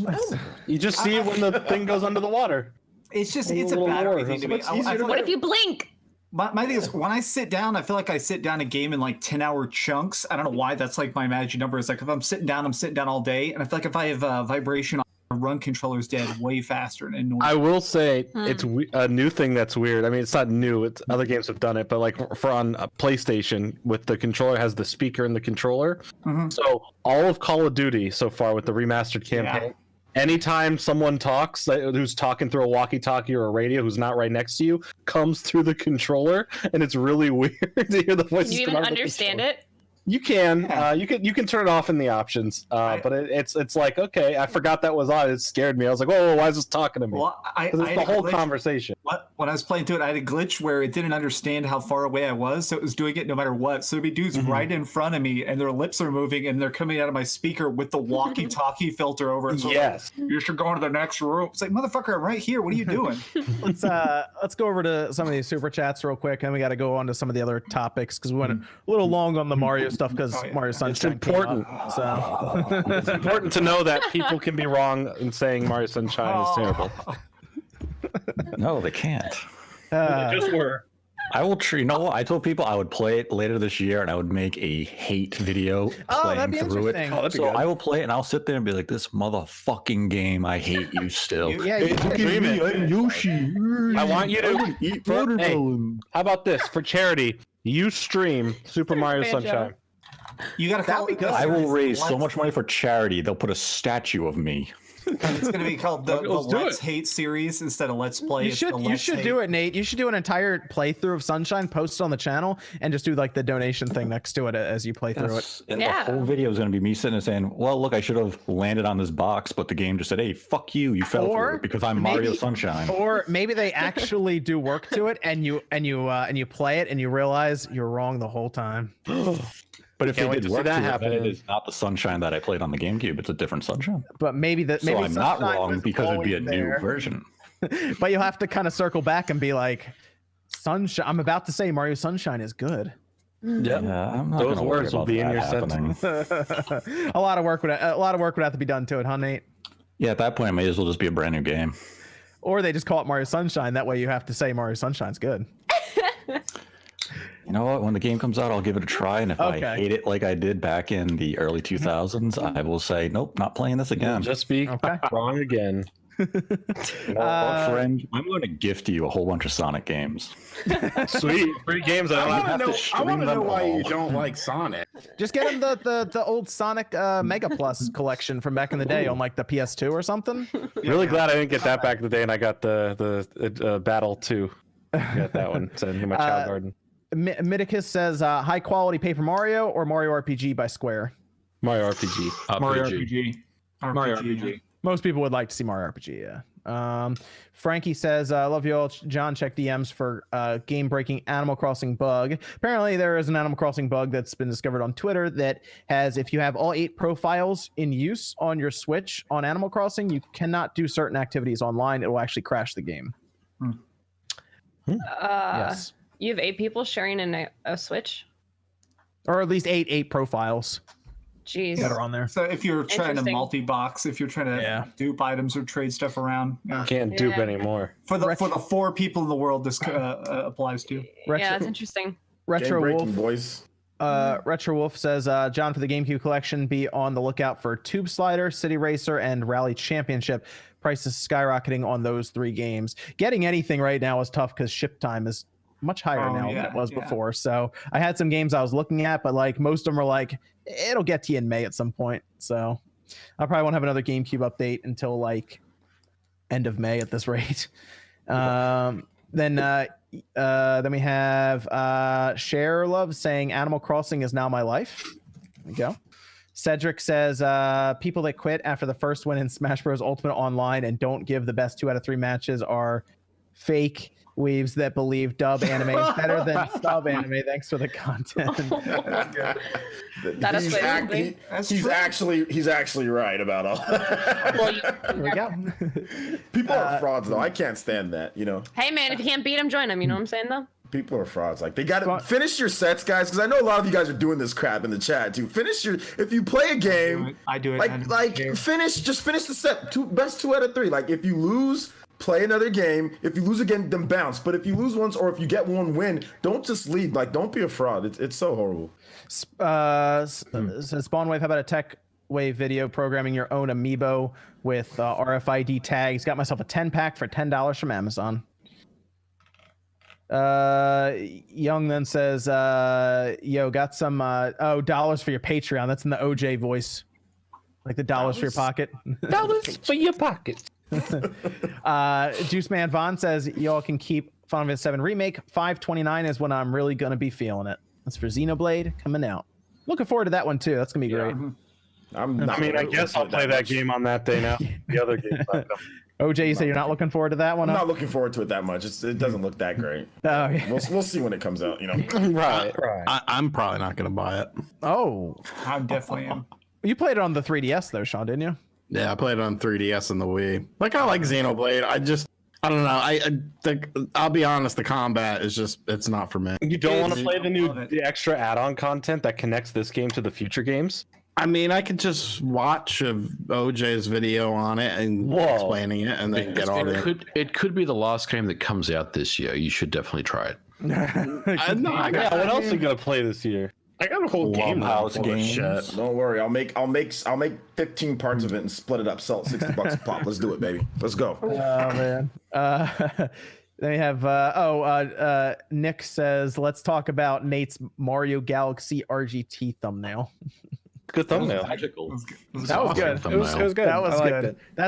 You just see it when the thing goes under the water. It's just A it's a little battery more. thing to me. It's easier to What if you blink? My thing is, when I sit down, I feel like I sit down a game in like 10-hour chunks. I don't know why that's like my magic number. It's like if I'm sitting down all day. And I feel like if I have vibration on, the run controller's dead way faster and annoying. I will say it's a new thing that's weird. I mean, it's not new. It's other games have done it, but like for on a PlayStation, with the controller has the speaker in the controller. So all of Call of Duty so far with the remastered campaign, anytime someone talks who's talking through a walkie-talkie or a radio who's not right next to you comes through the controller, and it's really weird to hear the voices. Can you even come out of the understand controller. it? You can you can turn it off in the options, but it's like, okay, I forgot that was on. It scared me. I was like, whoa, why is this talking to me? Well, It's the whole conversation. When I was playing through it, I had a glitch where it didn't understand how far away I was, so it was doing it no matter what. So there'd be dudes right in front of me, and their lips are moving, and they're coming out of my speaker with the walkie-talkie filter over it. So Yes. like, you should go into the next room. It's like, motherfucker, I'm right here. What are you doing? Let's go over to some of these super chats real quick, and we got to go on to some of the other topics because we went a little long on the Mario stuff because Mario Sunshine. It's important. So It's important to know that people can be wrong in saying Mario Sunshine is terrible. No, they can't. They just were. I will. You know what? I told people I would play it later this year, and I would make a hate video that'd playing be through it. interesting. that'd be So good. I will play it, and I'll sit there and be like, "This motherfucking game, I hate you still." Yeah, you can Stream it. I'm Yoshi. I want you to eat for- watermelon. How about this for charity? You stream Super Mario Banjo. Sunshine. You got to call it. I will raise so much money for charity. They'll put a statue of me. It's going to be called the Let's do Let's it. Hate series instead of Let's Play. You should do it, Nate. You should do an entire playthrough of Sunshine, post it on the channel, and just do like the donation thing next to it as you play through it. And Yeah. the whole video is going to be me sitting there saying, "Well, look, I should have landed on this box, but the game just said, hey, fuck you, you fell Or through it because I'm Mario Sunshine." Or maybe they actually do work to it, and you play it, and you realize you're wrong the whole time. But if Can't they wait did to see work that to it, then happen. it is not the Sunshine that I played on the GameCube. It's a different Sunshine. But maybe So I'm not Sunshine wrong was because it'd be a always new there. version. But you'll have to kind of circle back and be like, Sunshine. I'm about to say Mario Sunshine is good. Yeah, I'm not Those gonna worry words will about be in that your happening. sentence. a lot of work would have to be done to it, huh, Nate? Yeah, at that point, it may as well just be a brand new game. Or they just call it Mario Sunshine. That way, you have to say Mario Sunshine's good. You know what? When the game comes out, I'll give it a try. And if Okay. I hate it like I did back in the early 2000s, I will say, nope, not playing this again. Just be Okay. wrong again. You know what, friend, I'm going to gift you a whole bunch of Sonic games. Sweet. Free games. I don't have to I stream want to know them why you all. don't like Sonic. Just get him the old Sonic Mega Plus collection from back in the day on like the PS2 or something. Really glad I didn't get that back in the day, and I got the Battle 2. Got that one. It's in my child garden. Midicus says high quality Paper Mario or Mario RPG by Square. Mario RPG. Mario RPG. Mario RPG. Most people would like to see Mario RPG, yeah. Frankie says, I love you all. John, check DMs for game-breaking Animal Crossing bug. Apparently, there is an Animal Crossing bug that's been discovered on Twitter that has, if you have all 8 profiles in use on your Switch on Animal Crossing, you cannot do certain activities online. It will actually crash the game. Yes. You have 8 people sharing a Switch? Or at least 8 profiles Jeez. that are on there. So if you're trying to Interesting. multi-box, if you're trying to dupe items or trade stuff around, Can't dupe Yeah. anymore. for the 4 people in the world, this applies to. Retro- Yeah, that's interesting. Retro Game Wolf. breaking, boys. Retro Wolf says, John, for the GameCube collection, be on the lookout for Tube Slider, City Racer, and Rally Championship. Prices skyrocketing on those 3 games. Getting anything right now is tough because ship time is much higher now than it was before. So I had some games I was looking at, but like most of them are like, it'll get to you in May at some point. So I probably won't have another GameCube update until like end of May at this rate. Then we have Share Love saying Animal Crossing is now my life. There we go. Cedric says people that quit after the first win in Smash Bros. Ultimate Online and don't give the best 2 out of 3 matches are fake weebs that believe dub anime is better than sub anime. Thanks for the content. That is He's actually right about all that. There we go. People are frauds though. I can't stand that, you know. Hey man, if you can't beat them, join them. You know what I'm saying though? People are frauds. Like they gotta finish your sets, guys, because I know a lot of you guys are doing this crap in the chat too. Finish your if you play a game, I do it. like finish the set. Best 2 out of 3. Like if you lose, play another game. If you lose again, then bounce. But if you lose once or if you get one win, don't just leave. Like don't be a fraud. It's so horrible. Says Spawnwave, how about a tech wave video programming your own amiibo with RFID tags? Got myself a 10-pack for $10 from Amazon. Young then says, yo, got some dollars for your Patreon. That's in the OJ voice. Like the dollars for your pocket. Dollars for your pocket. Juice Man Vaughn says, y'all can keep Final Fantasy VII Remake. $5.29 is when I'm really gonna be feeling it. That's for Xenoblade coming out. looking forward to that one too. That's gonna be great. I guess I'll play that game on that day now. The other game. OJ, you said you're not looking forward to that one? I'm huh? not looking forward to it that much. It doesn't look that great. Oh, yeah. We'll see when it comes out. Right. I'm probably not gonna buy it. Oh, I definitely am. you played it on the 3DS though, Sean, didn't you? Yeah, I played it on 3DS and the Wii. Like I like Xenoblade. I don't know. I think I'll be honest. The combat is it's not for me. You don't want to play Love it. the extra add-on content that connects this game to the future games? I mean, I could just watch OJ's video on it and explaining it, and then get all the. It could be the last game that comes out this year. You should definitely try it. What else are you gonna play this year? I got a whole game House full of games. shit. Don't worry. I'll make 15 parts of it and split it up. Sell it $60 a pop. Let's do it, baby. Let's go. Oh man. They have Nick says, let's talk about Nate's Mario Galaxy RGT thumbnail. Good thumbnail. Magical. That was good. It was good. That was I liked good.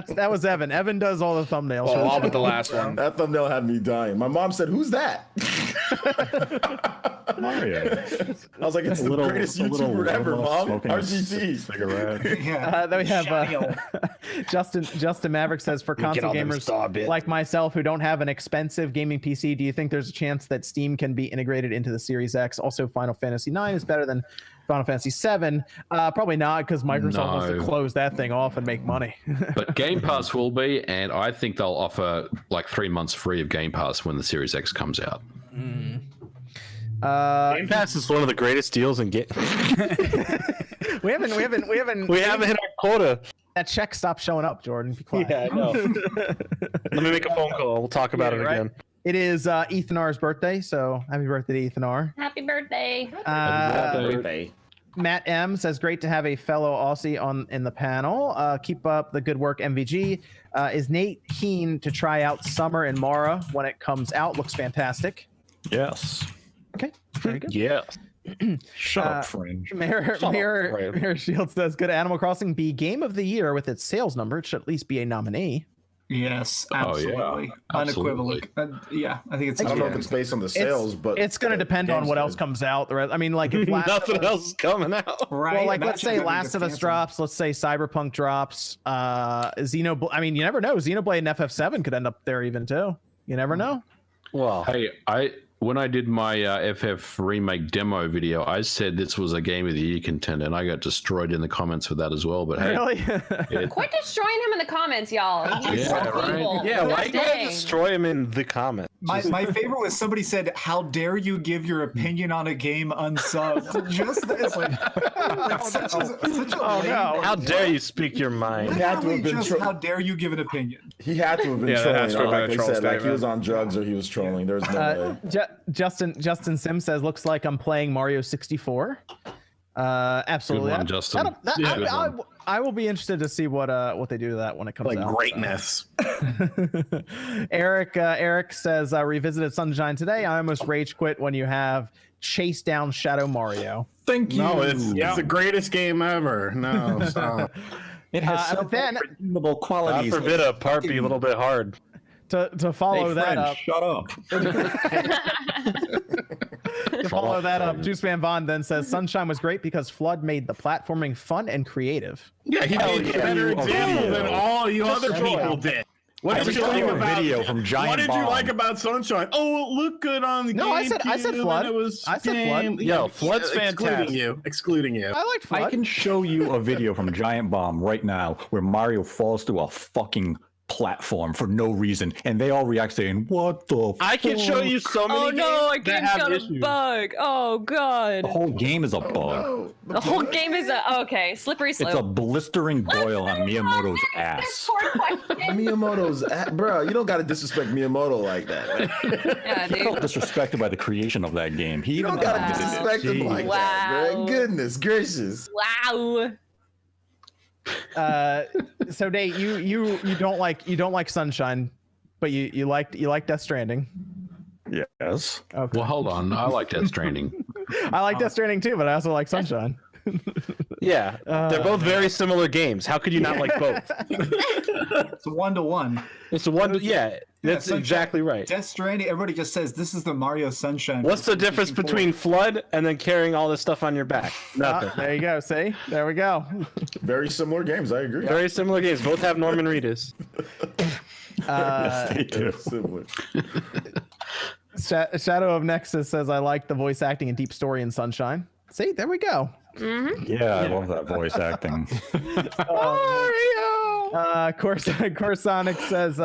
it. That was Evan. Evan does all the thumbnails. Oh, all but the last one. That thumbnail had me dying. My mom said, "Who's that?" Mario. I was like, "It's the greatest YouTuber ever, Mom." RGT. Cigarette. Yeah. Then we have Justin Maverick says, for console gamers like myself who don't have an expensive gaming PC, do you think there's a chance that Steam can be integrated into the Series X? Also, Final Fantasy IX is better than Final Fantasy VII. Probably not, because Microsoft wants to close that thing off and make money. But Game Pass will be, and I think they'll offer like 3 months free of Game Pass when the Series X comes out. Game Pass is one of the greatest deals in game. we haven't hit our quota. That check stopped showing up, Jordan. Be quiet. Yeah, I know. Let me make a phone call. We'll talk about it again. It is Ethan R's birthday, so happy birthday to Ethan R. Happy birthday. Matt M says, great to have a fellow Aussie in the panel. Keep up the good work, MVG. Is Nate keen to try out Summer in Mara when it comes out? Looks fantastic. Yes. Okay, very good. Yeah. Shut up, Fringe. Mirror Shield says, could Animal Crossing be Game of the Year with its sales number? It should at least be a nominee. Yes, Oh, yeah. absolutely. Absolutely. Unequivocal. Yeah, I think it's. I don't know if it's based on the sales, but it's going to depend on what else comes out. The rest, I mean, like if Nothing else is coming out. Right. well, like let's Imagine say Last of Us drops, let's say Cyberpunk drops, Xenoblade. I mean, you never know. Xenoblade and FF7 could end up there even too. You never know. Well, Hey, when I did my FF remake demo video, I said this was a Game of the Year contender, and I got destroyed in the comments for that as well. But hey, Really? Quit destroying him in the comments, y'all. He's Yeah, so right. evil. yeah, why you gotta Dang. destroy him in the comments? My favorite was somebody said, "How dare you give your opinion on a game unsubbed?" Just as like such a lame- no. How dare you speak your mind? He had to Literally have been just, how dare you give an opinion? He had to have been Yeah, that has to trolling. have been Like a they troll said, like he statement. was on drugs or he was trolling. There's no way. Justin Sim says, looks like I'm playing Mario 64. Absolutely. Good one, Justin. I will be interested to see what they do to that when it comes Like out. greatness. Eric says, revisited Sunshine today. I almost rage quit when you have chase down Shadow Mario. Thank you. No, it's the greatest game ever. No, stop. It has so then- many redeemable God qualities. forbid a part be a little bit hard. To follow Hey, that Fringe, up. shut up. To follow that up, Juice Van Von then says Sunshine was great because Flood made the platforming fun and creative. Yeah, he made a better example than all you other people did. What did you like about video from Giant What did you Bomb. like about Sunshine? Oh, it looked good on the No, I said GameCube, Flood. and it was I said Flood. Yo, Flood's fantastic. Excluding you. I liked Flood. I can show you a video from Giant Bomb right now where Mario falls through a fucking platform for no reason, and they all react saying, "What the?" I can show you so many Oh no, our games that game's have got a issues. bug. Oh god. The whole game is a bug. The whole game is okay. Slippery slope. It's a blistering boil on Miyamoto's ass. Miyamoto's bro, you don't gotta disrespect Miyamoto like that. Man. Yeah, He felt dude. disrespected by the creation of that game. He You even don't gotta disrespect him like that, Wow. bro. Goodness gracious. Wow. So Nate, you don't like Sunshine, but you like Death Stranding. Yes. Okay. well, hold on. I like Death Stranding. I like Death Stranding too, but I also like Sunshine. Yeah, they're both very similar games. How could you not like both? It's 1-to-1. It's a one. Yeah, that's Sunshine- exactly right. Death Stranding. Everybody just says this is the Mario Sunshine. What's the difference between Flood and then carrying all this stuff on your back? Nothing. There you go. See, there we go. Very similar games. I agree. Very similar games. Both have Norman Reedus. They do. Similar. Shadow of Nexus says, "I like the voice acting and deep story in Sunshine." See, there we go. Yeah, I love that voice acting. Corsonic says,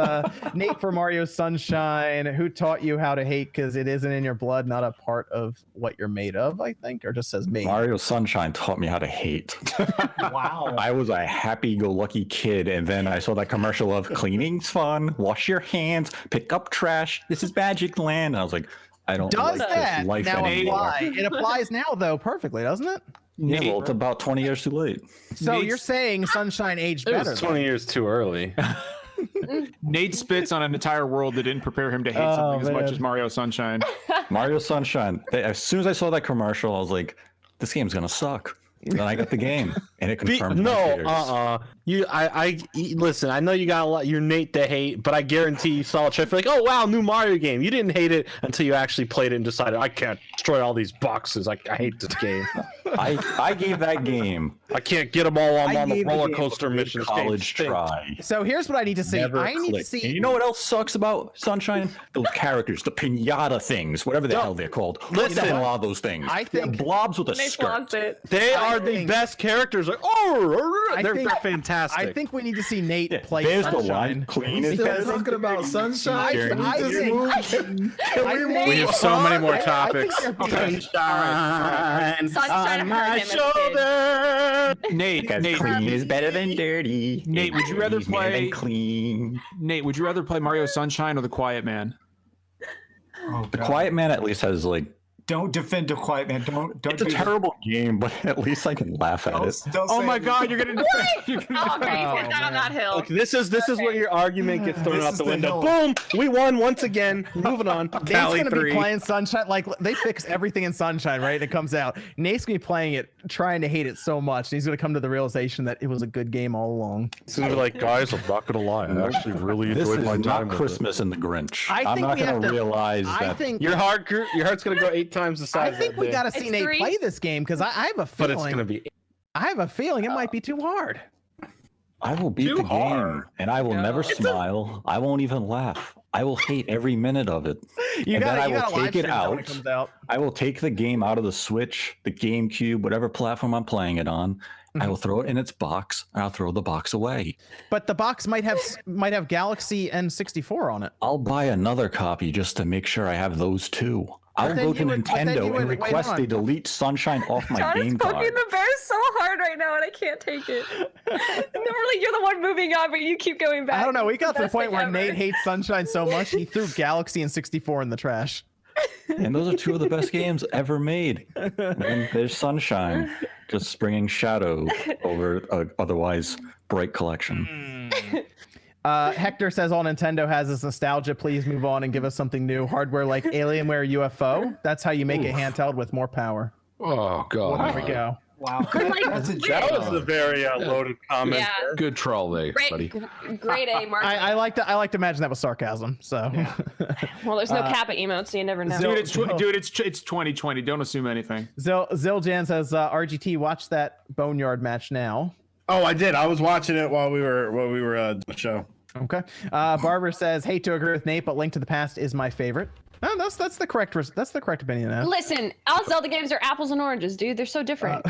Nate for Mario Sunshine, who taught you how to hate because it isn't in your blood, not a part of what you're made of, I think, or just says me. Mario Sunshine taught me how to hate. Wow. I was a happy-go-lucky kid, and then I saw that commercial of cleaning's fun, wash your hands, pick up trash, this is Magic Land. And I was like, I don't Does like that this life now anymore. apply? It applies now, though, perfectly, doesn't it? Yeah, well, it's about 20 years too late. So Nate's- you're saying Sunshine aged It better? was 20 years too early. Nate spits on an entire world that didn't prepare him to hate Oh, something as much man. as Mario Sunshine. Mario Sunshine, as soon as I saw that commercial, I was like, this game's going to suck. Then I got the game, and it confirmed my fears. Listen, I know you got a lot. You're Nate to hate, but I guarantee you saw a trailer like, oh wow, new Mario game. You didn't hate it until you actually played it and decided I can't destroy all these boxes. I hate this game. I gave that game I can't get them all on the gave the roller game coaster missions. college Stink. try. So here's what I need to see. Never I need to clicked. see. And you know what else sucks about Sunshine? Those characters, the pinata things, whatever the hell they're called. listen, Listen, a lot of those things. I think- They're blobs with a Nate skirt. wants it. They I are the think- best characters. Like, they're fantastic. I think we need to see Nate play There's the Sunshine. one. Clean Still as talking about Sunshine. I Can we think- just move? Can we We have so many more topics. Sunshine hurt him as a kid. Nate, clean is better than dirty. Nate, would you rather Dirty's better than play- clean? Nate, would you rather play Mario Sunshine or The Quiet Man? Oh, The God. Quiet Man at least has like Don't defend the Quiet Man. Don't. it's a do that. terrible game, but at least I can laugh at it. Don't Oh say my it. God, you're gonna defend. You're gonna Oh, okay, you went down on that hill. Look, this is where your argument gets thrown This out is the the window. hill. Boom! We won once again. Moving on. Nate's Tally gonna be 3. playing Sunshine. Like they fix everything in Sunshine, right? It comes out. Nate's gonna be playing it, trying to hate it so much, and he's gonna come to the realization that it was a good game all along. It's gonna be like, guys, I'm not gonna lie. I actually really This enjoyed is my not time with it. Christmas in the Grinch. I I'm think not we have going to to realize I that. think. Your heart's gonna go 8 times the I size. think that we day. gotta see It's Nate 3. play this game because I have a But feeling. it's gonna be. I have a feeling it might be too hard. I will beat the game, and I will never smile. I won't even laugh. I will hate every minute of it. You And then gotta, I you will gotta live take it stream it when it out. comes out. I will take the game out of the Switch, the GameCube, whatever platform I'm playing it on. I will throw it in its box, and I'll throw the box away. But the box might have Galaxy N64 on it. I'll buy another copy just to make sure I have those two. I'll then go to you would- but then you Nintendo would- and wait, request hold they on. delete Sunshine off my John is game poking card. the bear so hard right now, and I can't take it. Normally, you're the one moving on, but you keep going back. I don't know. We It's the got to the best point thing where ever. Nate hates Sunshine so much he threw Galaxy N64 in the trash. And those are two of the best games ever made. And there's Sunshine, just bringing shadow over a otherwise bright collection. Hector says all Nintendo has is nostalgia. Please move on and give us something new. Hardware like Alienware UFO. That's how you make a handheld with more power. Oh God. There we go. Wow. Like, That's a wait. joke. That was a very loaded comment. Yeah. Good troll there, buddy. Great A, Mark. I like to imagine that was sarcasm. So Well, there's no Kappa emotes, so you never know. Dude, it's 2020. Don't assume anything. Ziljan says RGT, watch that Boneyard match now. Oh, I did. I was watching it while we were doing the show. Okay. Barbara says, hate to agree with Nate, but Link to the Past is my favorite. No, that's the correct opinion. Now. Listen, all Zelda games are apples and oranges, dude. They're so different.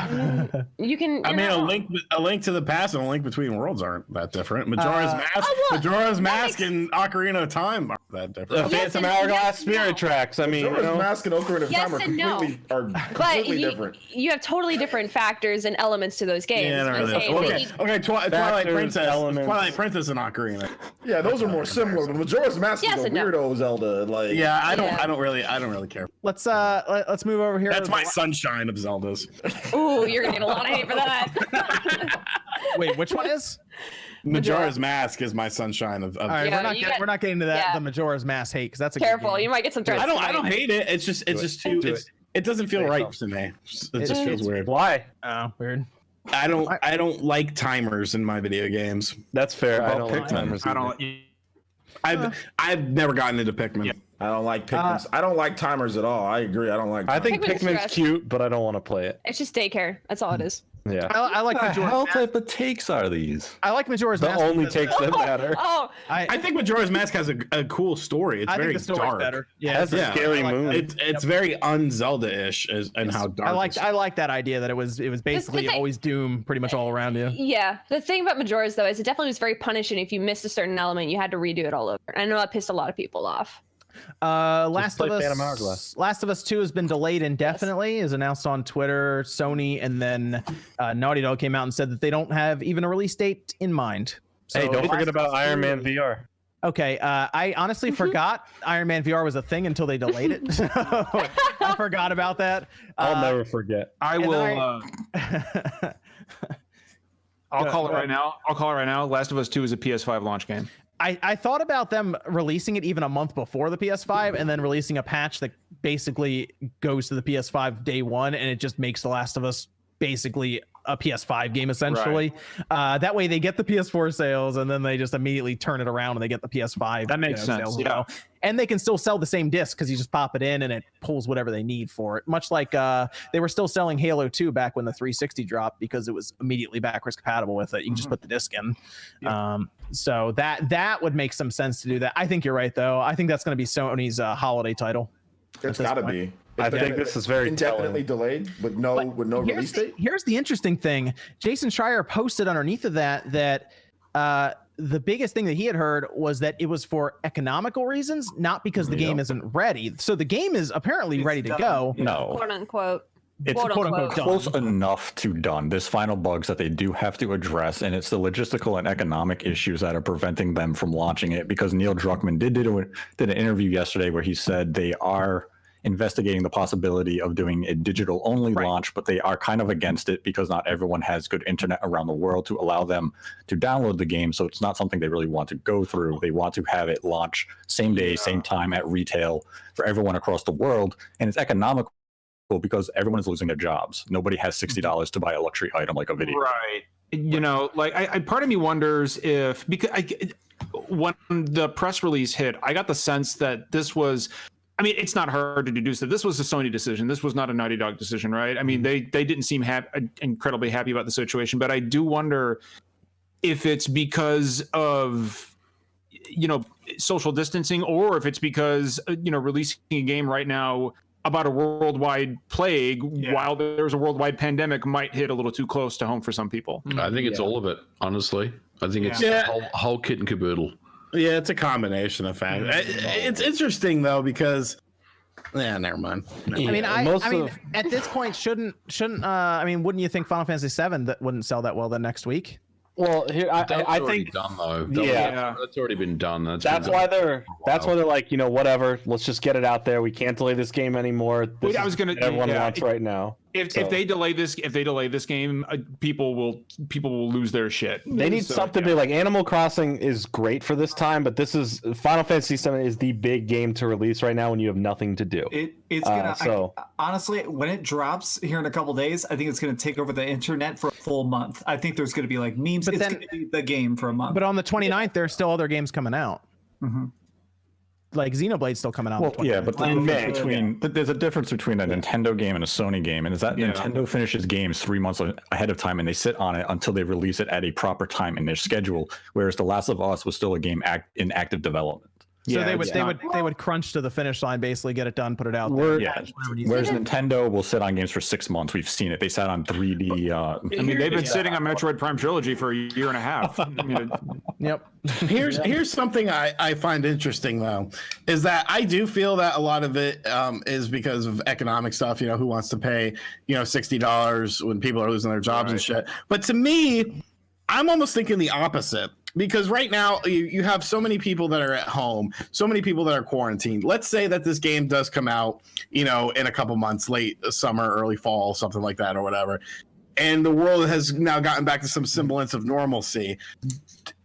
You can. I you're mean, not a link to the past and a link between worlds aren't that different. Majora's Mask, well, Majora's Mask, makes- and Ocarina of Time aren't that different. The Phantom Hourglass Spirit Tracks. I mean, you Majora's know, Mask and Ocarina of Yes Time and no. are But completely different. you have totally different factors and elements to those games. Yeah, not I'm really. saying Okay, each- okay. Twilight Factors, Princess, elements. Twilight Princess, and Ocarina. Yeah, those are more similar. But Majora's Mask Yes is a and no. weirdo Zelda. Like, Yeah, I Yeah. don't really care. Let's move over here. That's my sunshine of Zeldas. Ooh, you're gonna get a lot of hate for that. Wait, which one is? Majora's Mask is my sunshine of. All right, Yeah, we're not getting to that. yeah. The Majora's Mask hate because that's a Careful, Good game. you might get some threats. I don't tonight. hate it. It's just too. It doesn't feel right to me. It just feels weird. why? Oh, weird. I don't like timers in my video games. That's fair. I About don't like Pikmin. timers. I either. don't. I've never gotten into Pikmin. Yeah. I don't like Pikmin. I don't like timers at all. I agree. I don't like. I think Pikmin's Pikmin's trash. cute, but I don't want to play it. It's just daycare. That's all it is. Yeah. I like What the hell Majora's type of takes are these? I like Majora's The Mask only because, takes that matter. Oh, I think Majora's Mask has a cool story. It's I very think the story's dark. better. Yeah, Has a Yeah. scary I like moon. that. It's very un-Zelda-ish and how dark. I like that idea that it was basically thing- always Doom pretty much all around you. yeah. The thing about Majora's though is it definitely was very punishing. If you missed a certain element, you had to redo it all over. I know that pissed a lot of people off. Last of play Phantom Hourglass. Us. Last of Us 2 has been delayed indefinitely, is announced on Twitter. Sony and then Naughty Dog came out and said that they don't have even a release date in mind. So Hey, don't Last forget of about Us Iron 2 Man VR. Okay, I honestly forgot Iron Man VR was a thing until they delayed it. So I forgot about that. I'll never forget. I And will. then I'll call it right now. I'll call it right now. Last of Us 2 is a PS5 launch game. I thought about them releasing it even a month before the PS5 and then releasing a patch that basically goes to the PS5 day one, and it just makes The Last of Us basically a PS5 game essentially. That way they get the PS4 sales and then they just immediately turn it around and they get the PS5. That makes sense, sales as yeah. well. And they can still sell the same disc because you just pop it in and it pulls whatever they need for it. Much like they were still selling Halo 2 back when the 360 dropped because it was immediately backwards compatible with it. You can just put the disc in. So that would make some sense to do that. I think you're right though. I think that's going to be Sony's holiday title. It's got to be. I think this is very indefinitely telling. delayed with no release date. Here's the interesting thing. Jason Schreier posted underneath of that the biggest thing that he had heard was that it was for economical reasons, not because the game isn't ready. So the game is apparently ready to go. No. Quote unquote. It's Quote, unquote. close enough to done. There's final bugs that they do have to address, and it's the logistical and economic issues that are preventing them from launching it. Because Neil Druckmann did an interview yesterday where he said they are investigating the possibility of doing a digital only launch, but they are kind of against it because not everyone has good internet around the world to allow them to download the game. So it's not something they really want to go through. They want to have it launch same day, same time at retail for everyone across the world. And it's economical because everyone is losing their jobs. Nobody has $60 to buy a luxury item like a video. Right. You know, like I part of me wonders if, because when the press release hit, I got the sense that this was, I mean, it's not hard to deduce that this was a Sony decision. This was not a Naughty Dog decision, right? I mean, they didn't seem incredibly happy about the situation, but I do wonder if it's because of, you know, social distancing, or if it's because, you know, releasing a game right now about a worldwide plague while there's a worldwide pandemic might hit a little too close to home for some people. I think it's all of it, honestly. I think it's the whole kit and caboodle. Yeah, it's a combination of factors. It's interesting though because, never mind. I mean, at this point, shouldn't I mean, wouldn't you think Final Fantasy VII that wouldn't sell that well the next week? Well, here I think done though. That's already been done. That's why they're like, you know, whatever. Let's just get it out there. We can't delay this game anymore. I was gonna. Everyone wants right now. If they delay this game, people will lose their shit. They need something to like. Animal Crossing is great for this time, but this is Final Fantasy VII is the big game to release right now when you have nothing to do. It's gonna. Honestly, when it drops here in a couple days, I think it's gonna take over the internet for a full month. I think there's gonna be like memes. But it's gonna be the game for a month. But on the 29th, there's still other games coming out. Mm-hmm. Like Xenoblade's still coming out. Well, yeah, but there's a difference between a Nintendo game and a Sony game, and is that Nintendo finishes games 3 months ahead of time, and they sit on it until they release it at a proper time in their schedule. Whereas The Last of Us was still a game in active development. So they would crunch to the finish line, basically get it done, put it out there. Whereas Nintendo will sit on games for 6 months. We've seen it. They sat on 3D. I mean, they've been sitting on Metroid Prime Trilogy for a year and a half. I mean, yep. Here's something I find interesting though, is that I do feel that a lot of it is because of economic stuff. You know, who wants to pay $60 when people are losing their jobs and shit. But to me, I'm almost thinking the opposite. Because right now you have so many people that are at home, so many people that are quarantined. Let's say that this game does come out, in a couple months, late summer, early fall, something like that or whatever. And the world has now gotten back to some semblance of normalcy.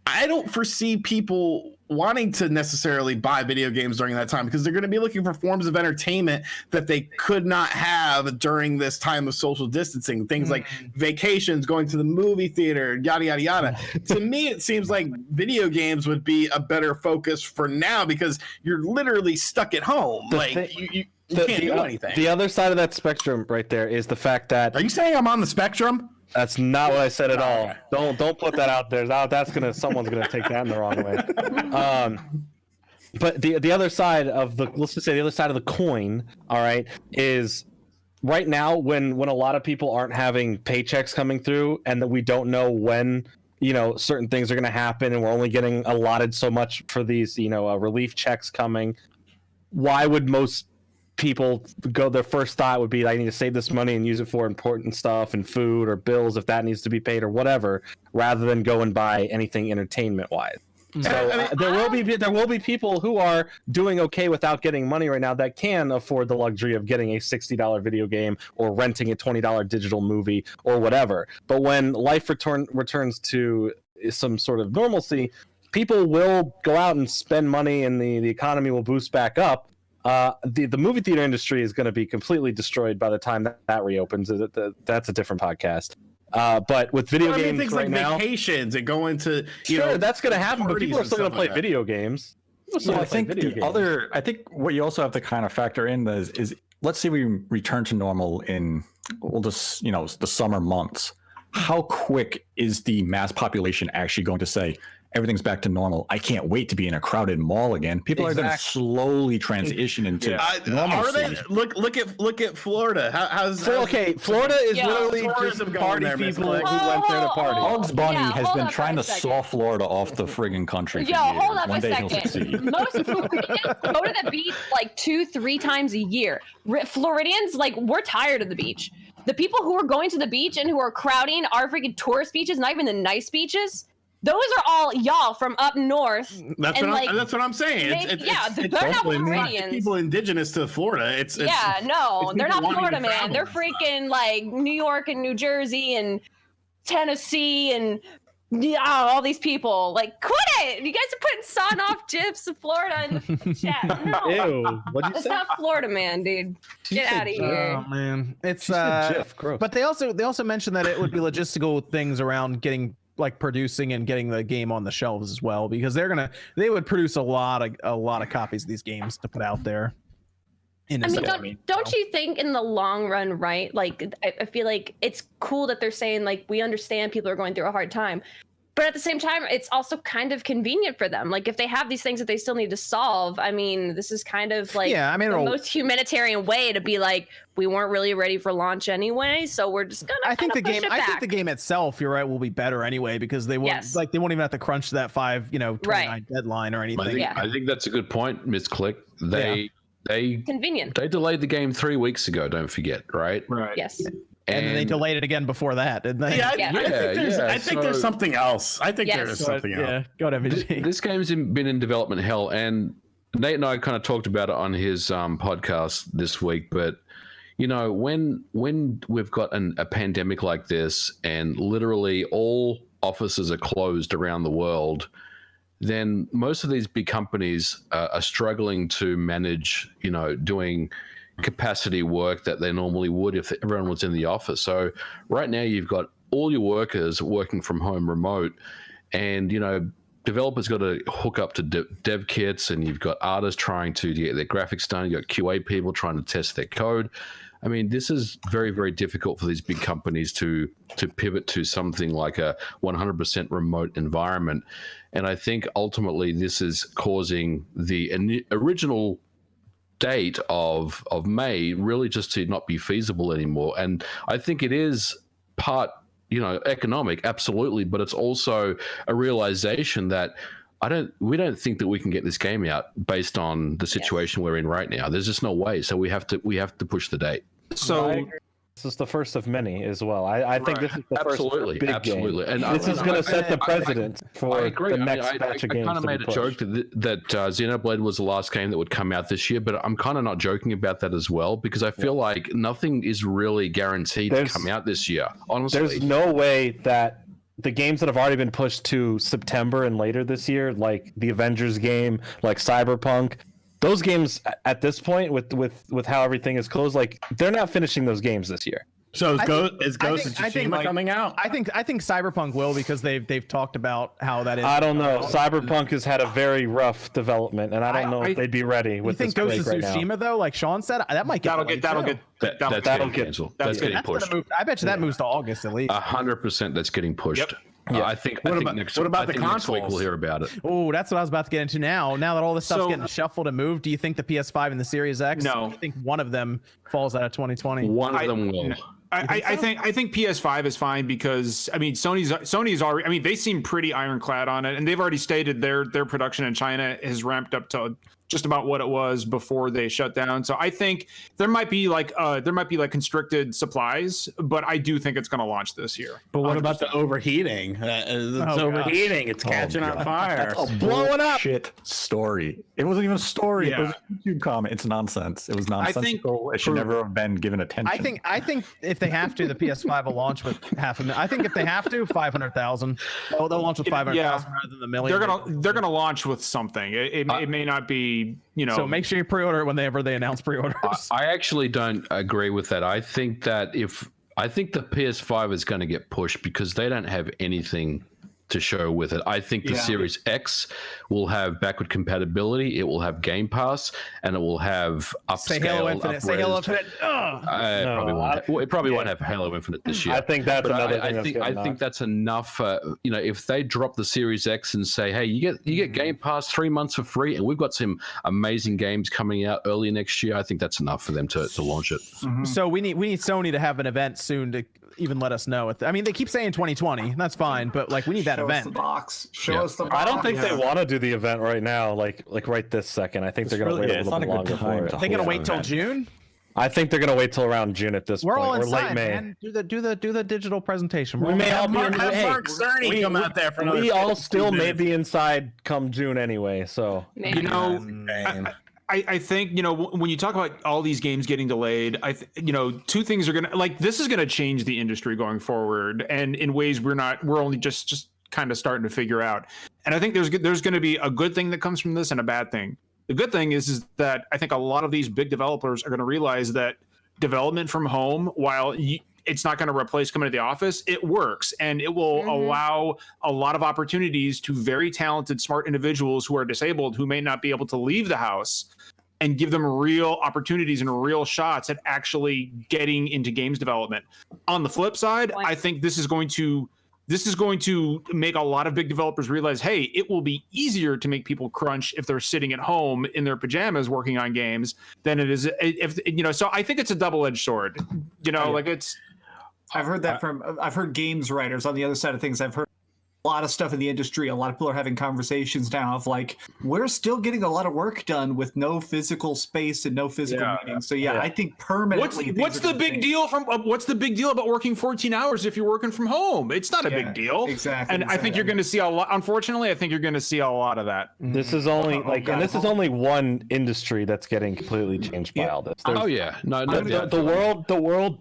I don't foresee people wanting to necessarily buy video games during that time because they're going to be looking for forms of entertainment that they could not have during this time of social distancing. Things like vacations, going to the movie theater, yada, yada, yada. To me, it seems like video games would be a better focus for now because you're literally stuck at home. You can't do anything. The other side of that spectrum right there is the fact that... Are you saying I'm on the spectrum? That's not what I said at all. Don't put that out there. Someone's gonna take that in the wrong way. But the other side of let's just say the other side of the coin, all right, is right now when a lot of people aren't having paychecks coming through and that we don't know when certain things are gonna happen and we're only getting allotted so much for these relief checks coming. Why would most people their first thought would be I need to save this money and use it for important stuff and food or bills if that needs to be paid or whatever, rather than go and buy anything entertainment wise? So there will be people who are doing okay without getting money right now that can afford the luxury of getting a $60 video game or renting a $20 digital movie or whatever. But when life returns to some sort of normalcy, people will go out and spend money and the economy will boost back up. The movie theater industry is going to be completely destroyed by the time that reopens. That's a different podcast. But with video games things right like now, vacations and going to that's going to happen. But people are still going to play video games. I think I think what you also have to kind of factor in is let's say we return to normal in the summer months. How quick is the mass population actually going to say everything's back to normal? I can't wait to be in a crowded mall again. People are going to slowly transition into normalcy. Are they? Look at Florida. Florida is literally just party people who went there to party. Bugs Bunny has been trying to saw Florida off the friggin' country for years. Hold up One a day he'll second. succeed. Most Floridians go to the beach like 2-3 times a year. Floridians, we're tired of the beach. The people who are going to the beach and who are crowding our freaking tourist beaches, not even the nice beaches. Those are all y'all from up north. That's what I'm saying. They're not Floridians. People indigenous to Florida. They're not Florida, man. They're freaking New York and New Jersey and Tennessee and all these people. Quit it! You guys are putting sawn off gifs of Florida in the chat. No, ew. What'd you it's say? not Florida, man, dude. Get out of here. Oh man, it's gross. But they also mentioned that it would be logistical things around getting producing and getting the game on the shelves as well, because they would produce a lot of copies of these games to put out there. Don't you think in the long run, right? I feel like it's cool that they're saying we understand people are going through a hard time, but at the same time, it's also kind of convenient for them. If they have these things that they still need to solve, this is kind of the most humanitarian way to be we weren't really ready for launch anyway, so we're just gonna. I think the game itself, you're right, will be better anyway because they won't they won't even have to crunch that 5/29 deadline or anything. I think that's a good point, Miss Click. They convenient. They delayed the game 3 weeks ago. Don't forget, right? Right. Yes. And then they delayed it again before that, didn't they? I think there's something else. I think there is something else. Yeah, go ahead, MG. This game's been in development hell, and Nate and I kind of talked about it on his podcast this week. But when we've got a pandemic like this, and literally all offices are closed around the world, then most of these big companies are struggling to manage, doing capacity work that they normally would if everyone was in the office. So right now you've got all your workers working from home remote, and developers got to hook up to dev kits, and you've got artists trying to get their graphics done. You got QA people trying to test their code. This is very, very difficult for these big companies to pivot to something like a 100% remote environment. And I think ultimately this is causing the original date of May really just to not be feasible anymore. And I think it is part, economic, absolutely, but it's also a realization that we don't think that we can get this game out based on the situation we're in right now. There's just no way. So we have to push the date. So this is the first of many as well. I think this is the first big game. And this is going to set the precedent for the next batch of games. I kind of made a joke that Xenoblade was the last game that would come out this year, but I'm kind of not joking about that as well, because I feel like nothing is really guaranteed to come out this year. Honestly, there's no way that the games that have already been pushed to September and later this year, like the Avengers game, like Cyberpunk, those games at this point, with how everything is closed, like they're not finishing those games this year. So is Ghost of Tsushima coming out? I think Cyberpunk will, because they've talked about how that is. I don't know. Cyberpunk has had a very rough development, and I don't know if they'd be ready with you this think Ghost of break right Tsushima now. though, like Sean said, that might get That's getting canceled. That's getting pushed. I bet you that moves to August at least. 100% that's getting pushed. I think next week we'll hear about it. Oh, that's what I was about to get into now. Now that all this stuff's getting shuffled and moved, do you think the PS5 and the Series X? No. I think one of them falls out of 2020. One of them will. I think PS5 is fine because I mean Sony's already, I mean, they seem pretty ironclad on it, and they've already stated their production in China has ramped up to just about what it was before they shut down. So I think there might be like constricted supplies, but I do think it's going to launch this year. But what about the overheating? It's overheating. It's catching on fire. That's blowing up. Shit story. It wasn't even a story. It was a YouTube comment. It's nonsense. It was nonsensical. It should never have been given attention. I think if they have to, the PS5 will launch with 500,000. I think if they have to, 500,000. They'll launch with 500,000 rather than the million. They're gonna launch with something. It may not be. So make sure you pre-order it whenever they announce pre-orders. I actually don't agree with that. I think that the PS5 is going to get pushed because they don't have anything to show with it. I think the Series X will have backward compatibility. It will have Game Pass, and it will have upscale. Halo Infinite. Say Halo Infinite. It probably won't have Halo Infinite this year. I think that's another thing. I think that's enough. If they drop the Series X and say, "Hey, you get Game Pass 3 months for free," and we've got some amazing games coming out early next year, I think that's enough for them to launch it. Mm-hmm. So we need Sony to have an event soon to even let us know. I mean, they keep saying 2020. That's fine, but like we need that event. Show us the box. Show us the box. I don't think they want to do the event right now, like right this second. I think they're going to wait a little bit longer for it. They're going to wait till June. I think they're going to wait till around June at this point. We're all inside, late May. man. Do the digital presentation. We may all be in Mark Cerny come out there for another. We all still may be inside come June anyway. So I think, when you talk about all these games getting delayed, two things are this is gonna change the industry going forward, and in ways we're only just kind of starting to figure out. And I think there's going to be a good thing that comes from this and a bad thing. The good thing is that I think a lot of these big developers are going to realize that development from home, while it's not going to replace coming to the office, it works, and it will allow a lot of opportunities to very talented, smart individuals who are disabled, who may not be able to leave the house, and give them real opportunities and real shots at actually getting into games development. On the flip side, I think this is going to make a lot of big developers realize, hey, it will be easier to make people crunch if they're sitting at home in their pajamas working on games than it is if so I think it's a double-edged sword. I've heard games writers on the other side of things. I've heard a lot of stuff in the industry. A lot of people are having conversations now of like, we're still getting a lot of work done with no physical space and no physical meetings. So I think permanently. What's the big deal about working 14 hours if you're working from home? It's not a big deal. Exactly. And I think you're going to see a lot. Unfortunately, I think you're going to see a lot of that. This is only this is only one industry that's getting completely changed by all this. The world.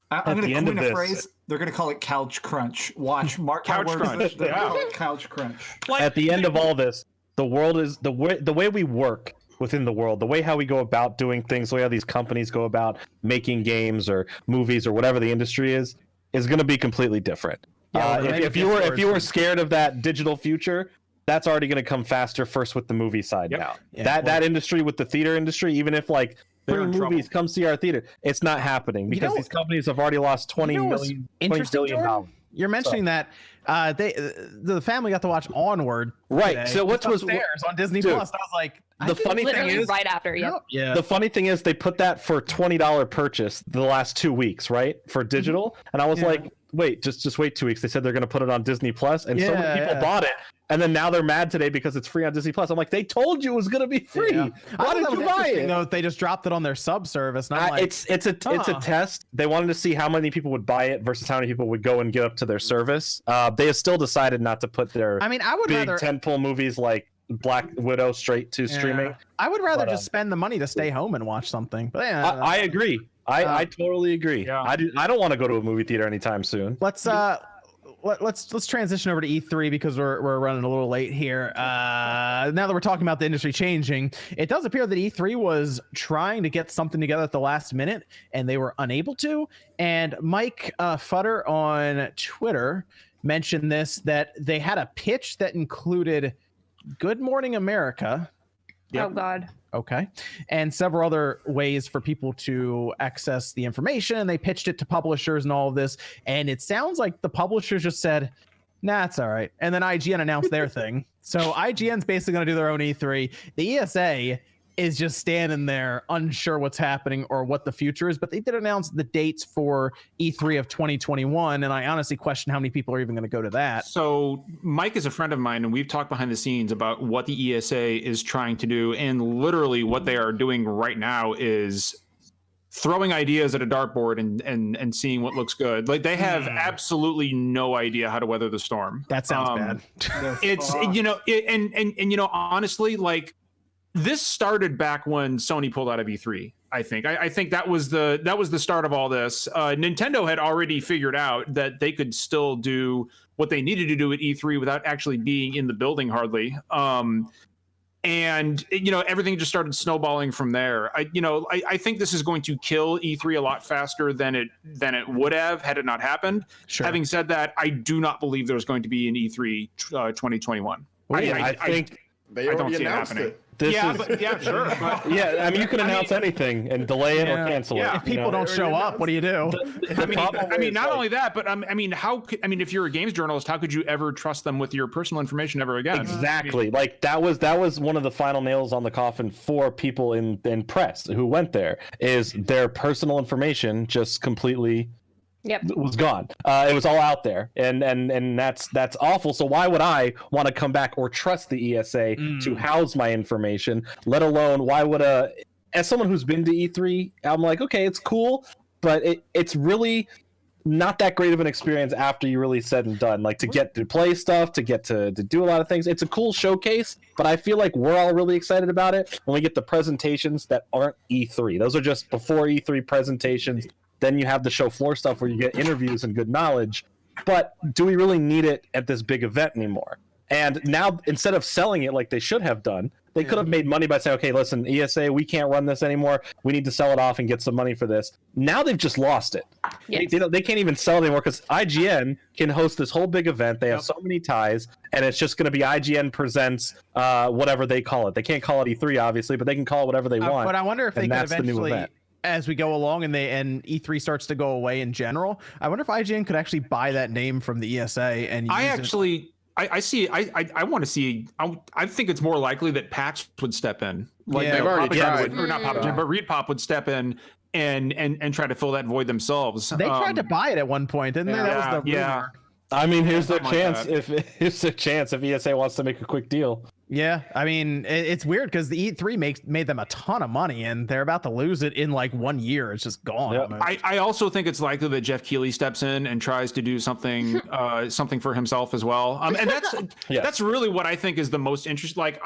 I'm going to coin a phrase. They're going to call it couch crunch. Watch, mark couch crunch. They're going to call it couch crunch. At the end of all this, the world is the way we work within the world, the way how we go about doing things, the way how these companies go about making games or movies or whatever the industry is going to be completely different. If you were scared of that digital future, that's already going to come faster first with the movie side now. Yeah, that industry with the theater industry, even if like movies come see our theater, it's not happening because these companies have already lost $20 billion. You're mentioning that the family got to watch Onward, right? Today. So what was on Disney Plus? I was like, the funny thing is, right after, the funny thing is they put that for $20 purchase the last 2 weeks, right, for digital, and I was like, wait, just wait 2 weeks. They said they're going to put it on Disney Plus, and so many people bought it. And then now they're mad today because it's free on Disney Plus. I'm like, they told you it was going to be free. Yeah. Why did you buy it? Though, they just dropped it on their sub service. It's a test. They wanted to see how many people would buy it versus how many people would go and get up to their service. They have still decided not to put their I would big rather tentpole movies like Black Widow straight to streaming. I would rather just spend the money to stay home and watch something. But I agree. I totally agree. Yeah. I don't want to go to a movie theater anytime soon. Let's let's transition over to E3 because we're running a little late here. Now that we're talking about the industry changing, it does appear that E3 was trying to get something together at the last minute and they were unable to. And Mike Futter on Twitter mentioned this, that they had a pitch that included Good Morning America. Oh God. Okay. And several other ways for people to access the information. And they pitched it to publishers and all of this. And it sounds like the publishers just said, nah, it's all right. And then IGN announced their thing. So IGN's basically going to do their own E3. The ESA is just standing there unsure what's happening or what the future is. But they did announce the dates for E3 of 2021. And I honestly question how many people are even going to go to that. So Mike is a friend of mine, and we've talked behind the scenes about what the ESA is trying to do. And literally what they are doing right now is throwing ideas at a dartboard and seeing what looks good. Like, they have absolutely no idea how to weather the storm. That sounds bad. It's, honestly, like, this started back when Sony pulled out of E3. I think that was the start of all this. Nintendo had already figured out that they could still do what they needed to do at E3 without actually being in the building hardly. And everything just started snowballing from there. I think this is going to kill E3 a lot faster than it would have had it not happened. Sure. Having said that, I do not believe there's going to be an E3 2021. Well, I think they already announced it. Sure. But, I mean, you can announce anything and delay it or cancel it. If people don't show up, what do you do? Not only that, but if you're a games journalist, how could you ever trust them with your personal information ever again? Exactly. Like that was one of the final nails on the coffin for people in press who went there, is their personal information just completely was gone. It was all out there, and that's awful. So why would I want to come back or trust the ESA to house my information? Let alone, why would as someone who's been to E3, I'm like, okay, it's cool, but it's really not that great of an experience after you really said and done. Like, to get to play stuff, to get to do a lot of things. It's a cool showcase, but I feel like we're all really excited about it when we get the presentations that aren't E3. Those are just before E3 presentations. Then you have the show floor stuff where you get interviews and good knowledge. But do we really need it at this big event anymore? And now, instead of selling it like they should have done, they could have made money by saying, okay, listen, ESA, we can't run this anymore. We need to sell it off and get some money for this. Now they've just lost it. Yes. They can't even sell it anymore because IGN can host this whole big event. They have so many ties, and it's just going to be IGN presents whatever they call it. They can't call it E3, obviously, but they can call it whatever they want. But I wonder if they could eventually, as we go along and E3 starts to go away in general, I wonder if IGN could actually buy that name from the ESA and use it. I want to see. I think it's more likely that PAX would step in, like they've already tried, or not PopGen, but ReadPop would step in and try to fill that void themselves. They tried to buy it at one point, didn't they? That was the rumor. I mean, here's the chance. Here's a chance if ESA wants to make a quick deal. Yeah, I mean, it's weird because the E3 made them a ton of money, and they're about to lose it in like 1 year. It's just gone. Yep. I also think it's likely that Jeff Keighley steps in and tries to do something for himself as well. And that's really what I think is the most interesting. Like,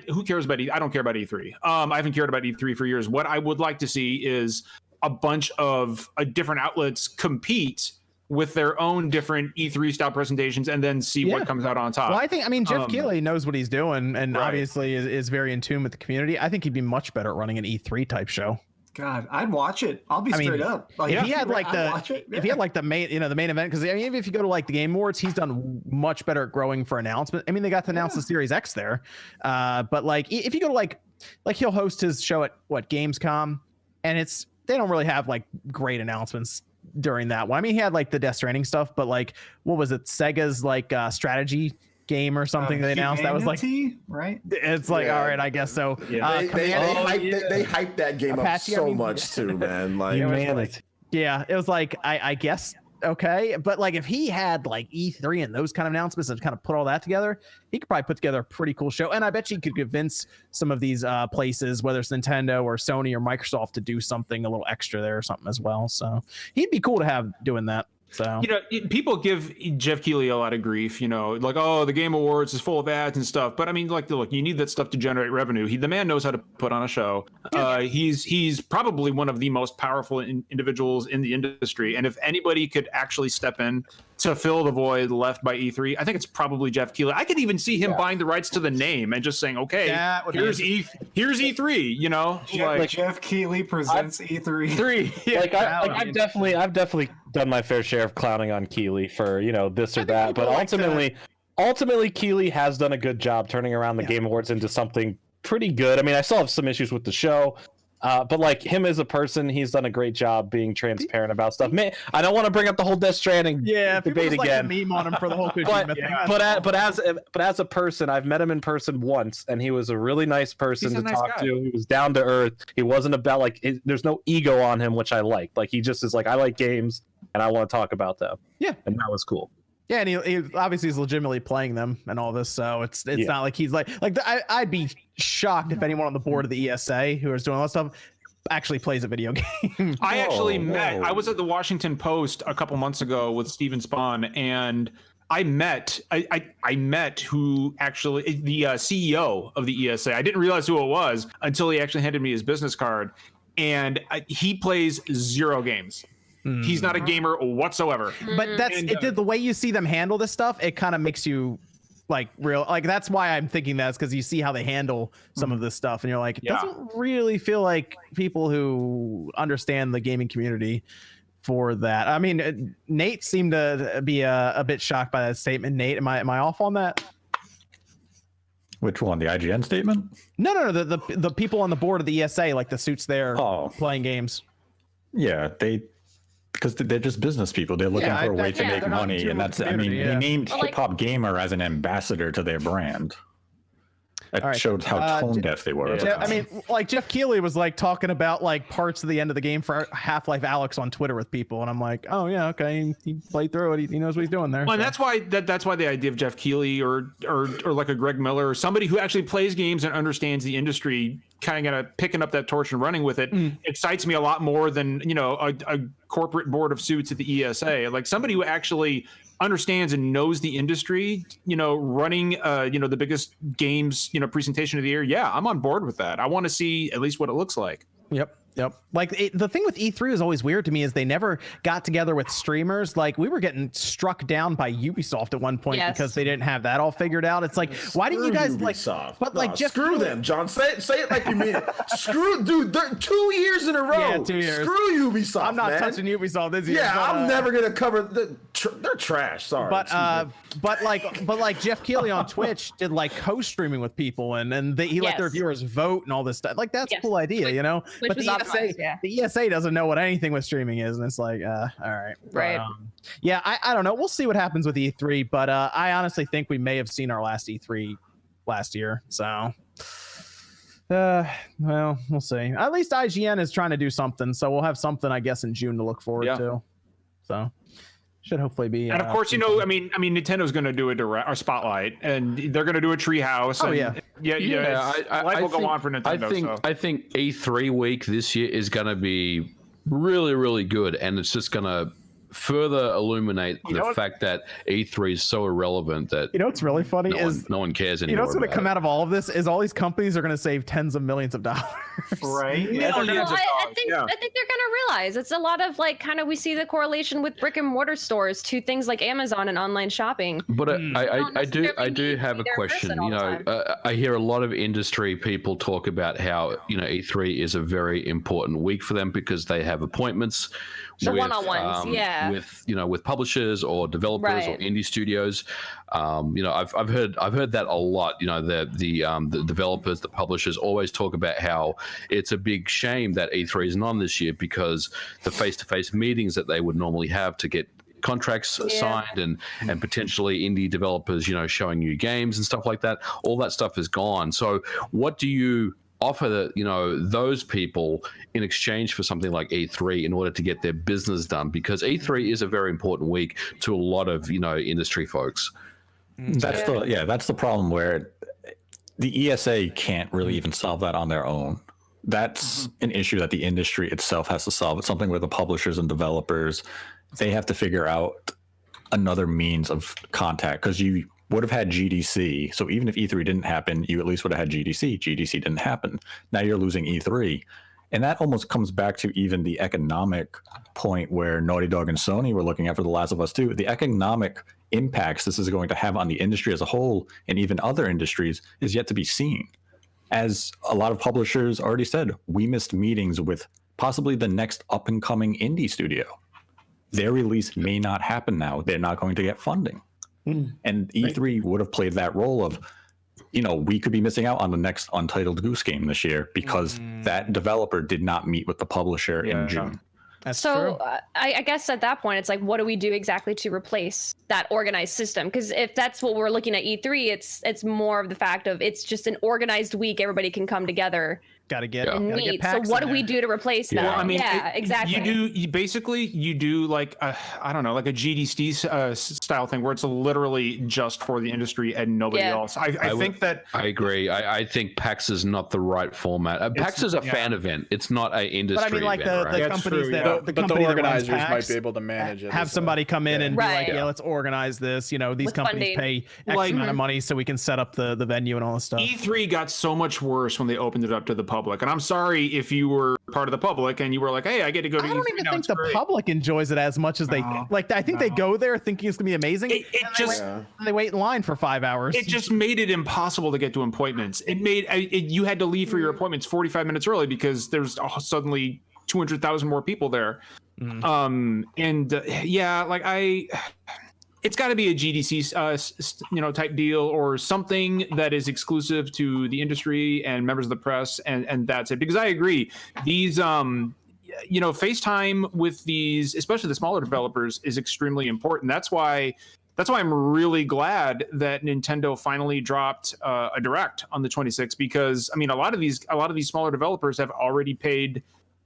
who cares about I don't care about E3. I haven't cared about E3 for years. What I would like to see is a bunch of different outlets compete with their own different E3 style presentations and then see what comes out on top. Well, I mean, Jeff Keighley knows what he's doing and obviously is very in tune with the community. I think he'd be much better at running an E3 type show. God, I'd watch it. I'll be straight up. Like, if he had the main event, because I mean, if you go to like the Game Awards, he's done much better at growing for announcement. I mean, they got to announce the Series X there, but like if you go to like he'll host his show at Gamescom, and they don't really have like great announcements during that one. I mean, he had like the Death Stranding stuff, but like, what was it? Sega's like strategy game or something they announced that was like, right? It's like, all right, I guess so. Yeah. They hyped that game up so much too, man. Like, it was like, I guess, okay, but like if he had like E3 and those kind of announcements and kind of put all that together, he could probably put together a pretty cool show. And I bet you could convince some of these places, whether it's Nintendo or Sony or Microsoft, to do something a little extra there or something as well. So he'd be cool to have doing that. So, people give Jeff Keighley a lot of grief, like, oh, the Game Awards is full of ads and stuff. But I mean, like, look, you need that stuff to generate revenue. The man knows how to put on a show. He's probably one of the most powerful individuals in the industry. And if anybody could actually step in to fill the void left by E3. I think it's probably Jeff Keighley. I could even see him buying the rights to the name and just saying, "Okay, here's E3." You know, Jeff Keighley presents E3. Yeah. I've definitely done my fair share of clowning on Keighley for this or that, but ultimately Keighley has done a good job turning around the Game Awards into something pretty good. I mean, I still have some issues with the show. But like him as a person, he's done a great job being transparent about stuff. Man, I don't want to bring up the whole Death Stranding debate again. Like meme on him for the whole but as a person, I've met him in person once, and he was a really nice person to talk to. He was down to earth. He wasn't about there's no ego on him, which I like. Like he just is like, I like games and I want to talk about them. Yeah, and that was cool. Yeah, and he obviously is legitimately playing them and all this, so it's not like he's like I'd be shocked if anyone on the board of the ESA who is doing all that stuff actually plays a video game. I actually met. I was at the Washington Post a couple months ago with Steven Spahn, and I met who actually the CEO of the ESA. I didn't realize who it was until he actually handed me his business card, and he plays 0 games. He's not a gamer whatsoever. But the way you see them handle this stuff, it kind of makes you that's why I'm thinking that's because you see how they handle some of this stuff, and you're like, it doesn't really feel like people who understand the gaming community for that. I mean, Nate seemed to be a bit shocked by that statement. Nate, am I off on that? Which one? The IGN statement? No. The people on the board of the ESA, like the suits there playing games. Yeah, because they're just business people. They're looking for a way to make money, and that's. I mean, he named Hip Hop Gamer as an ambassador to their brand. That showed how tone deaf they were. I mean, like Jeff Keighley was like talking about like parts of the end of the game for Half-Life Alyx on Twitter with people, and I'm like, oh yeah, okay, he played through it. He knows what he's doing there. Well, and that's why the idea of Jeff Keighley or like a Greg Miller or somebody who actually plays games and understands the industry, kind of picking up that torch and running with it, excites me a lot more than a corporate board of suits at the ESA. Like somebody who actually understands and knows the industry, running the biggest games presentation of the year. Yeah, I'm on board with that. I want to see at least what it looks like. Yep. Like the thing with E3 is always weird to me is they never got together with streamers. Like we were getting struck down by Ubisoft at one point because they didn't have that all figured out. It's like, why didn't you guys Ubisoft. But like, just screw them, John. Say it like you mean it. Screw, dude. They're 2 years in a row. Yeah, 2 years. Screw Ubisoft. I'm not man. touching Ubisoft this year. Yeah, but, I'm never gonna cover they're trash. Sorry. But like Jeff Keighley on Twitch did like co-streaming with people, and he let their viewers vote and all this stuff. Like that's a cool idea, Which but was the ESA doesn't know what anything with streaming is, and it's like, all right, right. I don't know. We'll see what happens with E3, but I honestly think we may have seen our last E3 last year. So, well, we'll see. At least IGN is trying to do something, so we'll have something, I guess, in June to look forward to. So. Should hopefully be. And of course, I mean, Nintendo's going to do a spotlight, and they're going to do a treehouse. Life will go on for Nintendo. I think E3 week this year is going to be really, really good, and it's just going to further illuminate the fact that E3 is so irrelevant that what's really funny no one cares anymore. What's going to come out of all of this is all these companies are going to save tens of millions of dollars. Right? I think they're going to realize it's a lot of we see the correlation with brick and mortar stores to things like Amazon and online shopping. But I do have a question. I hear a lot of industry people talk about how E3 is a very important week for them because they have appointments. The one-on-ones, with publishers or developers or indie studios. I've heard that a lot. The developers, the publishers always talk about how it's a big shame that E3 isn't on this year because the face-to-face meetings that they would normally have to get contracts signed and potentially indie developers, showing new games and stuff like that. All that stuff is gone. So what do you offer those people in exchange for something like E3 in order to get their business done? Because E3 is a very important week to a lot of industry folks. That's the problem where the ESA can't really even solve that on their own. That's an issue that the industry itself has to solve. It's something where the publishers and developers, they have to figure out another means of contact, because you would have had GDC. So even if E3 didn't happen, you at least would have had GDC. GDC didn't happen. Now you're losing E3. And that almost comes back to even the economic point where Naughty Dog and Sony were looking at for The Last of Us 2. The economic impacts this is going to have on the industry as a whole and even other industries is yet to be seen. As a lot of publishers already said, we missed meetings with possibly the next up-and-coming indie studio. Their release may not happen now. They're not going to get funding. And E3 would have played that role of, we could be missing out on the next Untitled Goose Game this year because that developer did not meet with the publisher in June. That's so true. I guess at that point, it's like, what do we do exactly to replace that organized system? Because if that's what we're looking at E3, it's more of the fact of it's just an organized week. Everybody can come together. Got to get and meet. So what do we do to replace that? Well, I mean, exactly. You do like I don't know, like a GDC style thing where it's literally just for the industry and nobody else. I think that I agree. I think PAX is not the right format. PAX is a fan event. It's not an industry But I mean, like event. the right? companies that But the the company that runs organizers PAX might be able to manage it. have somebody come in and be like, Right. yeah, let's organize this. These With companies funding. pay X amount of money so we can set up the venue and all this stuff. E3 got so much worse when they opened it up to the public. And I'm sorry if you were part of the public and you were like, hey, I get to go to E3. I don't even now, think it's the great. public enjoys it as much as they like. I think they go there thinking it's gonna be amazing. They wait in line for 5 hours. It just made it impossible to get to appointments. It made you had to leave for your appointments 45 minutes early because there's suddenly 200,000 more people there. It's got to be a GDC type deal or something that is exclusive to the industry and members of the press, and that's it. Because I agree, these FaceTime with these, especially the smaller developers, is extremely important. That's why I'm really glad that Nintendo finally dropped a Direct on the 26th, because I mean a lot of these smaller developers have already paid.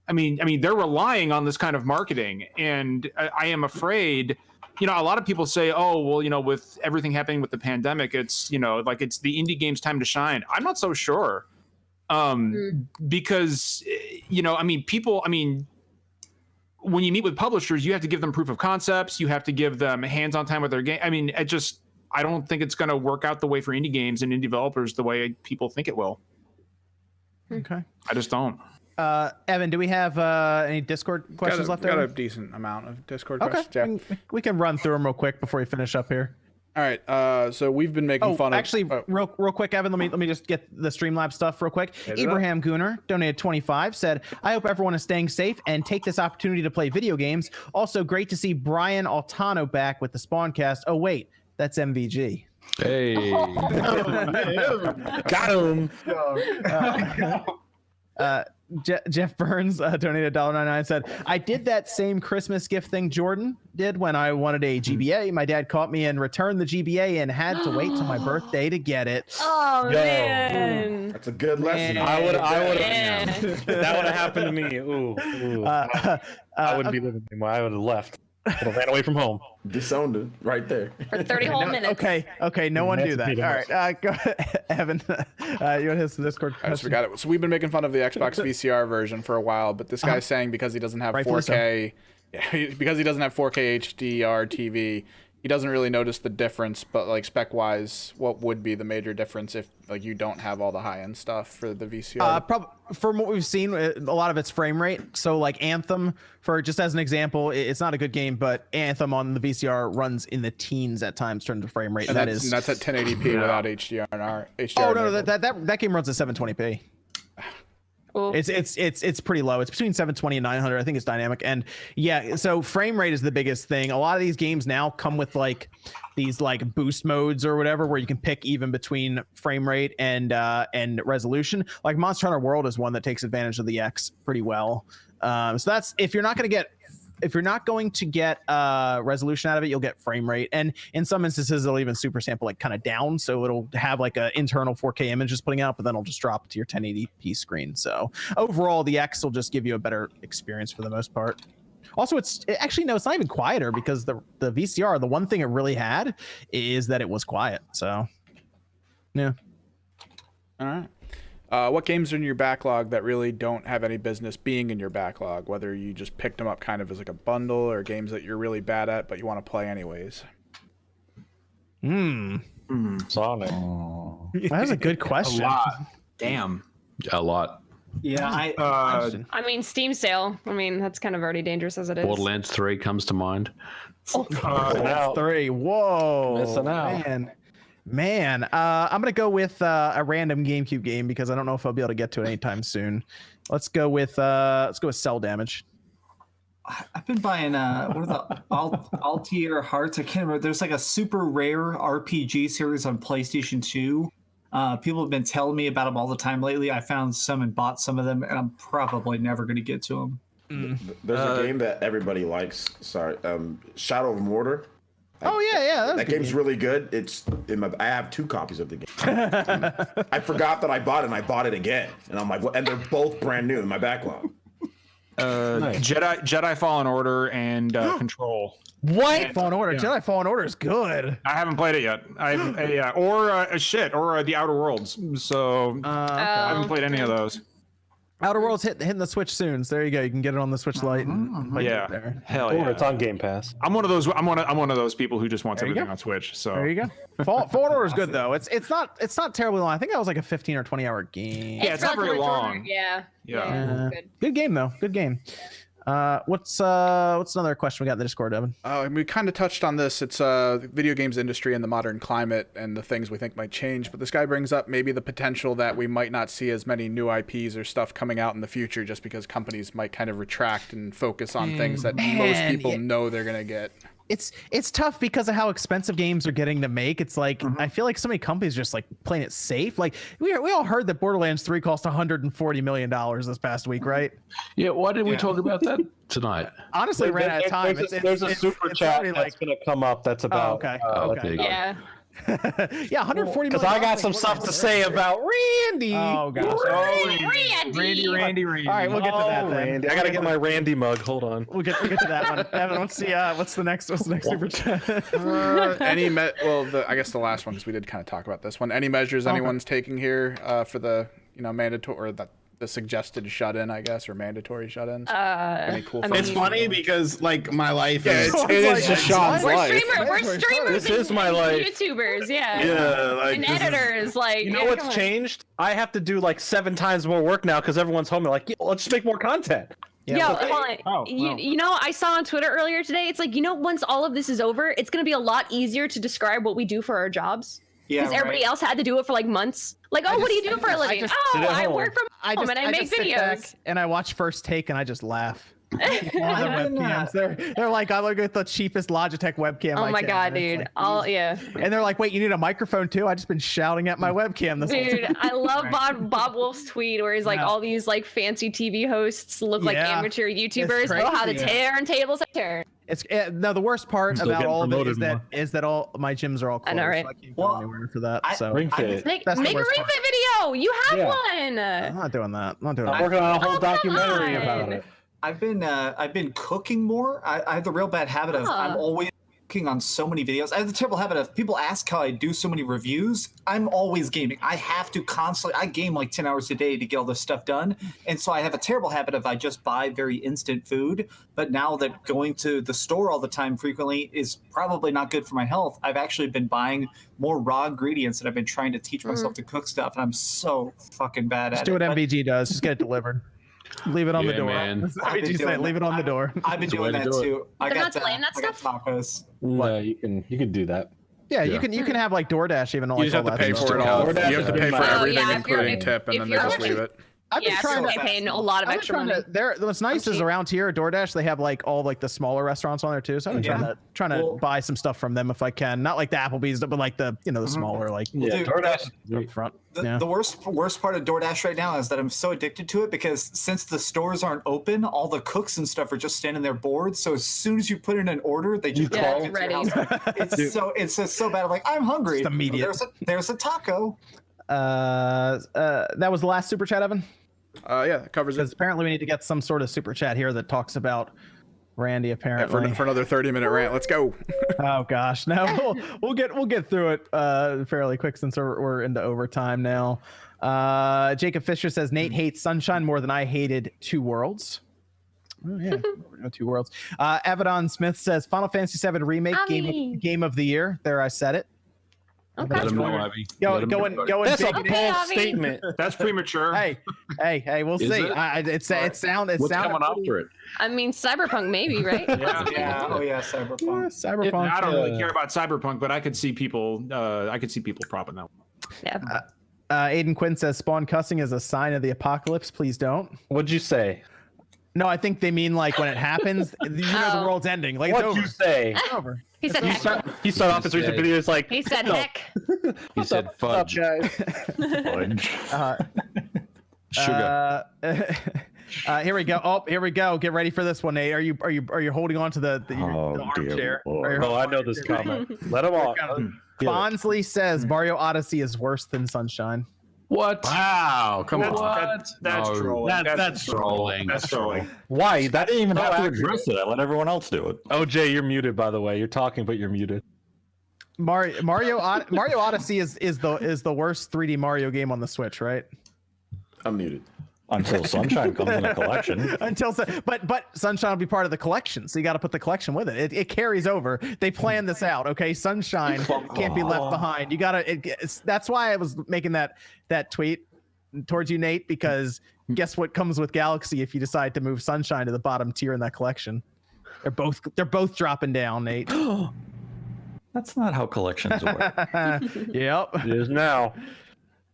I mean they're relying on this kind of marketing, and I am afraid. A lot of people say, oh, well, with everything happening with the pandemic, it's it's the indie game's time to shine. I'm not so sure, because when you meet with publishers, you have to give them proof of concepts. You have to give them hands-on time with their game. I mean, I don't think it's going to work out the way for indie games and indie developers the way people think it will. Okay. I just don't. Evan, do we have any Discord questions left Got over? a decent amount of Discord Okay, questions. Yeah. we can run through them real quick before we finish up here. All right. So we've been making fun of. Actually, real quick, Evan. Let me just get the Streamlabs stuff real quick. Ibrahim Gunner donated 25. Said, "I hope everyone is staying safe and take this opportunity to play video games. Also, great to see Brian Altano back with the SpawnCast. Oh wait, that's MVG." Hey, Got him. Jeff Burns donated $1.99. Said, "I did that same Christmas gift thing Jordan did when I wanted a GBA. My dad caught me and returned the GBA and had to wait till my birthday to get it." Oh man, That's a good lesson. I would Man. have. That would have happened to me. Ooh. I wouldn't be living anymore. I would have left. I would have ran away from home. Disowned it right there. for 30 whole minutes. Okay, no one do that. All right, go ahead, Evan. You want to hit some Discord All right, so we got it. So we've been making fun of the Xbox VCR version for a while, but this guy's saying because he doesn't have Rightfully 4K, because he doesn't have 4K HDR TV, he doesn't really notice the difference. But like spec wise, what would be the major difference if like you don't have all the high end stuff for the VCR? From what we've seen, a lot of it's frame rate. So like Anthem, for just as an example, it's not a good game, but Anthem on the VCR runs in the teens at times in terms of frame rate. and And that's at 1080p without HDR and HDR. oh no, that game runs at 720p. Ooh. It's pretty low. It's between 720 and 900. I think it's dynamic. And yeah, so frame rate is the biggest thing. A lot of these games now come with like these like boost modes or whatever, where you can pick even between frame rate and resolution. Like Monster Hunter World is one that takes advantage of the X pretty well. So that's if you're not going to get resolution out of it, you'll get frame rate, and in some instances they'll even super sample like kind of down, so it'll have like a internal 4K image just putting out, but then it'll just drop to your 1080p screen. So overall, the X will just give you a better experience for the most part. Also, it's not even quieter, because the VCR, the one thing it really had is that it was quiet. So yeah. All right. What games are in your backlog that really don't have any business being in your backlog? Whether you just picked them up kind of as like a bundle, or games that you're really bad at but you want to play anyways. Sonic. That was a good question. A lot. Damn. a lot. Yeah, I mean, Steam sale. I mean, that's kind of already dangerous as it is. Borderlands 3 comes to mind. That's 3. Whoa. Missing out. Man. I'm gonna go with a random GameCube game because I don't know if I'll be able to get to it anytime soon. Let's go with Cell Damage. I've been buying what are the Altier Hearts? I can't remember. There's like a super rare RPG series on PlayStation 2. People have been telling me about them all the time lately. I found some and bought some of them, and I'm probably never going to get to them. There's a game that everybody likes. Sorry, Shadow of Mordor. That game's really good. It's I have 2 copies of the game. I forgot that I bought it, and I bought it again, and I'm like, and they're both brand new in my backlog. Nice. Jedi Fallen Order and Control. What? Fallen Order. Jedi Fallen Order is good. I haven't played it yet. Or The Outer Worlds. So I haven't played any of those. Outer Worlds hitting the Switch soon, so there you go. You can get it on the Switch Lite. Yeah, hell yeah. Or it's on Game Pass. I'm one of those people who just wants everything on Switch. So there you go. Fallen Order is good though. It's not terribly long. I think that was like a 15 or 20 hour game. Yeah, it's not very long. Yeah. Good game though. Good game. What's another question we got in the Discord, Evan? We kind of touched on this. It's video games industry and the modern climate and the things we think might change. But this guy brings up maybe the potential that we might not see as many new IPs or stuff coming out in the future just because companies might kind of retract and focus on things that most people know they're going to get. It's tough because of how expensive games are getting to make. It's like I feel like so many companies just like playing it safe. Like we all heard that Borderlands 3 cost $140 million this past week, right? Yeah, why did we talk about that tonight? Honestly, ran out of time. There's a super chat that's going to come up that's about. Okay. Yeah. Yeah, $140 million. Because I got some stuff to say about Randy. Oh gosh. Randy. All right, we'll get to that then. Randy. I gotta get my Randy mug. Hold on. We'll get to that one. Evan, what's the next super chat? I guess the last one because we did kind of talk about this one. Any measures anyone's taking here for the mandatory or the suggested shut-in, I guess, or mandatory shut-ins? Any cool It's funny because like my life is it is just Sean's life. We're streamers. This is my life. YouTubers, yeah. Yeah, like And editors, like. You know what's changed? I have to do like 7 times more work now because everyone's home. They're like, let's just make more content. Yeah, you know, I saw on Twitter earlier today. It's like, once all of this is over, it's going to be a lot easier to describe what we do for our jobs. Because everybody else had to do it for like months. Like, what do you do for a living? I work from home and I make videos. And I watch First Take and I just laugh. They're like, I look at the cheapest Logitech webcam. Oh my god, dude! And they're like, wait, you need a microphone too? I just been shouting at my webcam this whole time. Dude, I love Bob Wolf's tweet where he's like, all these like fancy TV hosts look like amateur YouTubers. Know how to turn tables. No, the worst part about all of it is that all my gyms are all closed. I know, right? So I can't go anywhere for that. So make a Ring Fit video. You have one. I'm not doing that. I'm working on a whole documentary about it. I've been cooking more. I have the real bad habit of I'm always cooking on so many videos. I have the terrible habit of people ask how I do so many reviews. I'm always gaming. I have to constantly. I game like 10 hours a day to get all this stuff done, and so I have a terrible habit of I just buy very instant food. But now that going to the store all the time frequently is probably not good for my health, I've actually been buying more raw ingredients and I've been trying to teach myself to cook stuff, and I'm so fucking bad at it. Just do what MVG does. Just get it delivered. Leave it on the door. Man. Leave it on the door. I've been doing that too. I got tacos. No, you can do that. Yeah, you can have like DoorDash even. You just have to pay for it all. You have to pay for everything, including tip, and then they just leave it. I've been trying to pay a lot of extra money. What's nice is around here at DoorDash they have like all like the smaller restaurants on there too. So I've been trying to buy some stuff from them if I can. Not like the Applebee's, but like the the smaller like DoorDash up front. The worst part of DoorDash right now is that I'm so addicted to it because since the stores aren't open, all the cooks and stuff are just standing there bored. So as soon as you put in an order, they just call it ready. It's just so bad. I'm like, I'm hungry. It's immediate. There's a taco. That was the last super chat, Evan. Yeah, that covers it. Apparently we need to get some sort of super chat here that talks about Randy. Apparently, for another 30-minute rant. Let's go. Oh gosh, no, we'll get through it fairly quick since we're into overtime now. Jacob Fisher says Nate hates Sunshine more than I hated Two Worlds. Oh yeah, Two Worlds. Avedon Smith says Final Fantasy VII Remake game of the year. There, I said it. Okay. Let him know, Ivy. Going That's a big. bold Ivy. statement. That's premature. Hey, we'll Is see. it? It sounded What's coming after it? I mean, Cyberpunk maybe, right? Yeah. Oh yeah, Cyberpunk. Cyberpunk. I don't really care about Cyberpunk, but I could see people. Propping that one. Yeah. Aiden Quinn says spawn cussing is a sign of the apocalypse. Please don't. What'd you say? No, I think they mean like when it happens, the world's ending. Like it's What'd over. you say? Ah. It's over. He said heck. He started off his recent said- videos like He said "No, heck. He said fudge. Sugar. Here we go. Oh, here we go. Get ready for this one, Nate. Are you holding on to the armchair? Oh, I know this comment. Let him on. Bonsley says Mario Odyssey is worse than Sunshine. What? Wow, come on. That's No. trolling. That's trolling. That's trolling. Why? That I didn't even have to accurate. address it. I let everyone else do it. Oh, Jay, you're muted, by the way. You're talking, but you're muted. Mario Odyssey is the worst 3D Mario game on the Switch, right? I'm muted. Until Sunshine comes in a collection. But Sunshine will be part of the collection, so you got to put the collection with it. It carries over. They planned this out, okay? Sunshine can't be left behind. You got to. That's why I was making that tweet towards you, Nate, because guess what comes with Galaxy if you decide to move Sunshine to the bottom tier in that collection? They're both dropping down, Nate. That's not how collections work. Yep. It is now.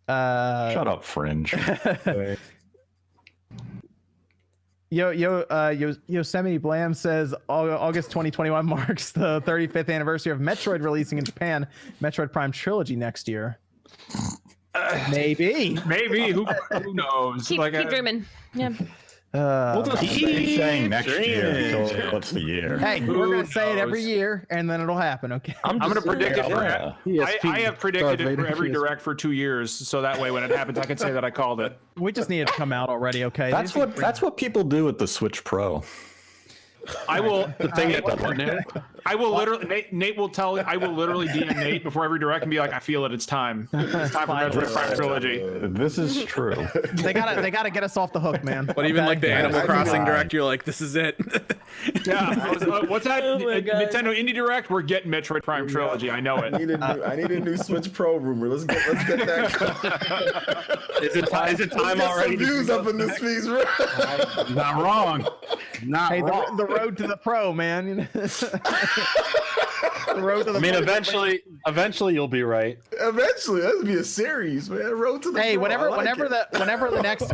Shut up, Fringe. Yosemite Blam says August 2021 marks the 35th anniversary of Metroid releasing in Japan. Metroid Prime Trilogy next year. Maybe. Who knows? Keep dreaming. Yeah. We'll just keep saying next year until what's the year. Hey, we're gonna say it every knows? year, and then it'll happen. Okay. I'm going to predict it. I have predicted it for Vader, every PS4. direct for 2 years, so that way when it happens, I can say that I called it. We just need it to come out already. Okay. That's what people do with the Switch Pro. I will. The thing that I will literally. Nate will tell. I will literally DM Nate before every direct and be like, "I feel it. It's time. It's time for Metroid Prime Trilogy." This is true. They gotta get us off the hook, man. But even like the Animal Crossing Direct, you're like, this is it. Yeah. What's that? Nintendo Indie Direct. We're getting Metroid Prime Trilogy. I know it. I need a new Switch Pro rumor. Let's get that. Is it time Let's already? get some views up in this piece, bro. Not wrong. Not Hey, wrong. the road to the pro, man. The road to the I mean, pro. eventually you'll be right. Eventually, that'll be a series, man. Road to the Hey, Pro. whenever I like it.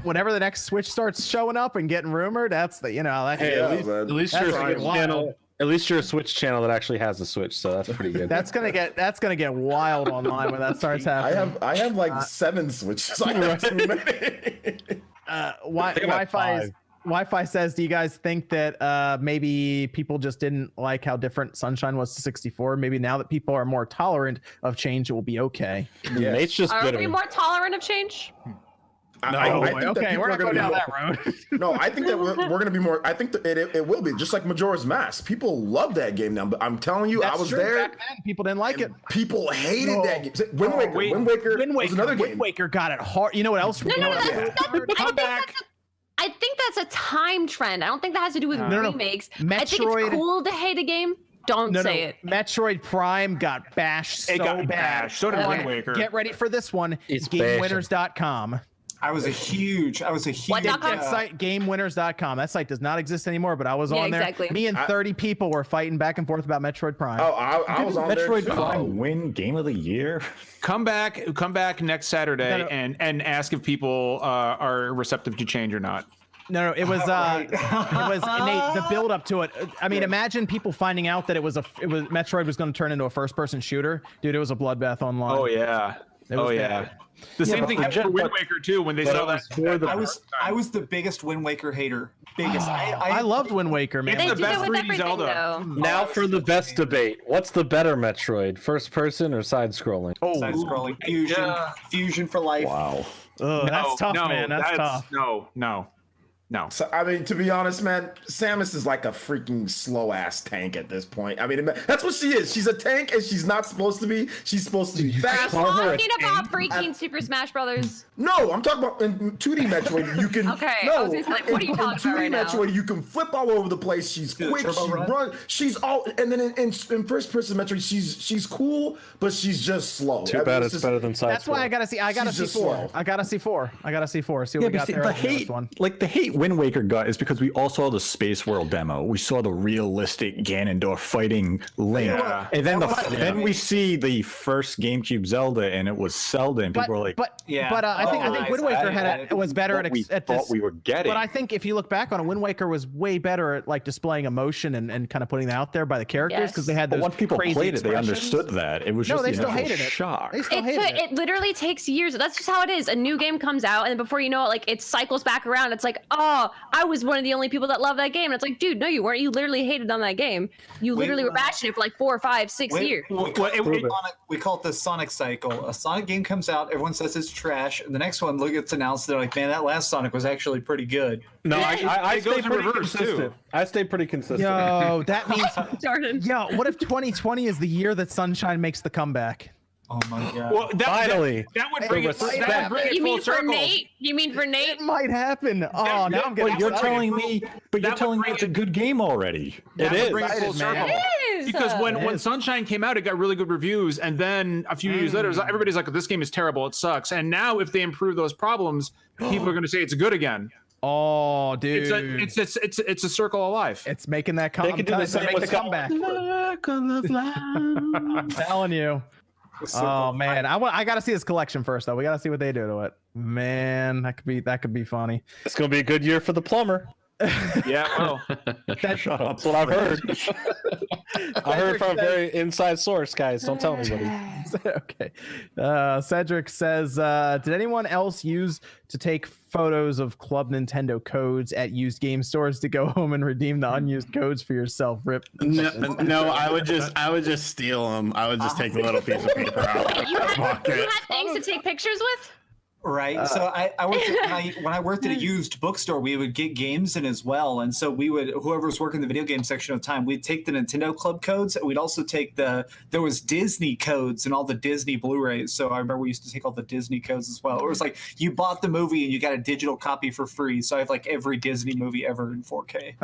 whenever the next Switch starts showing up and getting rumored, that's the Hey, Yeah, at least, man. at least That's you're a gonna get Switch wild. channel. At least you're a Switch channel that actually has a Switch, so that's pretty good. that's gonna get wild online when that starts happening. I have like 7 Switches. I have too many. Wi-Fi says, do you guys think that maybe people just didn't like how different Sunshine was to 64? Maybe now that people are more tolerant of change, it will be okay. Nate's just Are bitter. we more tolerant of change? I think that Okay, people we're are not going gonna down be that road. No, I think that we're going to be more. I think that it will be just like Majora's Mask. People love that game now, but I'm telling you, I was true. there. Back then, people didn't like it. People hated that game. Wind Waker. wait. Wind Waker Wind was another Waker, game. Wind Waker got it hard. You know what else? No, you know no, what that's, else? I think that's a time trend. I don't think that has to do with no. remakes. I think Metroid- it's cool to hate a game. Don't say it. Metroid Prime got bashed so It got bad. bashed. So did Wind Waker. Get ready for this one. It's GameWinners.com. I was a huge. What That .com? site, GameWinners.com. That site does not exist anymore, but I was Yeah, on there. exactly. Me and 30 people were fighting back and forth about Metroid Prime. Oh, I was on there Metroid too. Prime win Game of the Year. Come back next Saturday No. and ask if people are receptive to change or not. No, it was Nate, the build up to it. I mean, imagine people finding out that it was Metroid was going to turn into a first person shooter. Dude, it was a bloodbath online. Oh yeah. It was Oh bad. yeah. The same thing happened for Wind Waker too when they saw that. I was the biggest Wind Waker hater. Biggest. I loved Wind Waker, man. They the do best that with 3D everything, Zelda. though. Now for the best debate. What's the better Metroid? First person or side scrolling? Side scrolling fusion, fusion for life. Wow. Ugh, that's tough, man. That's tough. No. No. So, I mean, to be honest, man, Samus is like a freaking slow ass tank at this point. I mean, that's what she is. She's a tank, and she's not supposed to be. She's supposed to be fast. Talking about freaking Super Smash Brothers. No, I'm talking about in 2D Metroid. You can Okay, I No, was gonna say, like, what are you talking about right now? Metroid, you can flip all over the place. She's quick. She runs. She's all. And then in first person Metroid, she's cool, but she's just slow. Too bad it's better than Side That's why I gotta see. I gotta see 4. I gotta see 4. I gotta see 4. See what we got there. The on the hate, next one. like the hate Wind Waker got is because we all saw the Space World demo. We saw the realistic Ganondorf fighting Link, and then then we see the first GameCube Zelda, and it was Zelda, and people were like, I think Wind Waker was better at thought we were getting. But I think if you look back on it, Wind Waker was way better at like displaying emotion and kind of putting that out there by the characters because they had those. But once people crazy played it, they expressions. understood that. It was No, just they the still initial hated it. shock. They still hated it. It literally takes years. That's just how it is. A new game comes out, and before you know it, like it cycles back around. It's like, oh, I was one of the only people that love that game. And it's like, dude, no, you weren't. You literally hated on that game. You literally were bashing it for like 4 or 5, 6 years. We call it the Sonic cycle. A Sonic game comes out, everyone says it's trash, and the next one gets announced. They're like, man, that last Sonic was actually pretty good. No, I It goes stay in pretty reverse, consistent. too. I stay pretty consistent. Yo, that means. Jordan. Yo, what if 2020 is the year that Sunshine makes the comeback? Oh my god. Well, Finally. that would bring it. That would bring it You full mean for circle. Nate? You mean for Nate? It might happen. Oh, now I'm getting But you're excited. telling me, it's a good game already. That would bring it full Excited, man. circle. It is. Because when Sunshine came out, it got really good reviews, and then a few years later, everybody's like, "This game is terrible. It sucks." And now, if they improve those problems, people are going to say it's good again. Oh, dude. It's a circle of life. It's making that They can do the same make the with comeback. I'm telling you. Oh man, I gotta see this collection first though. We gotta see what they do to it. Man, that could be funny. It's gonna be a good year for the plumber. Yeah, well, That's what I've heard. I heard from a very inside source, guys. Don't tell anybody. Okay. Cedric says, did anyone else use to take photos of Club Nintendo codes at used game stores to go home and redeem the unused codes for yourself? Rip. No, I would just steal them. I would just take a little piece of paper out. You had Pocket. things to take pictures with? Right. So I worked when I worked at a used bookstore, we would get games in as well. And so we would, whoever was working the video game section at the time, we'd take the Nintendo Club codes. And we'd also take there was Disney codes and all the Disney Blu-rays. So I remember we used to take all the Disney codes as well. It was like you bought the movie and you got a digital copy for free. So I have like every Disney movie ever in 4K.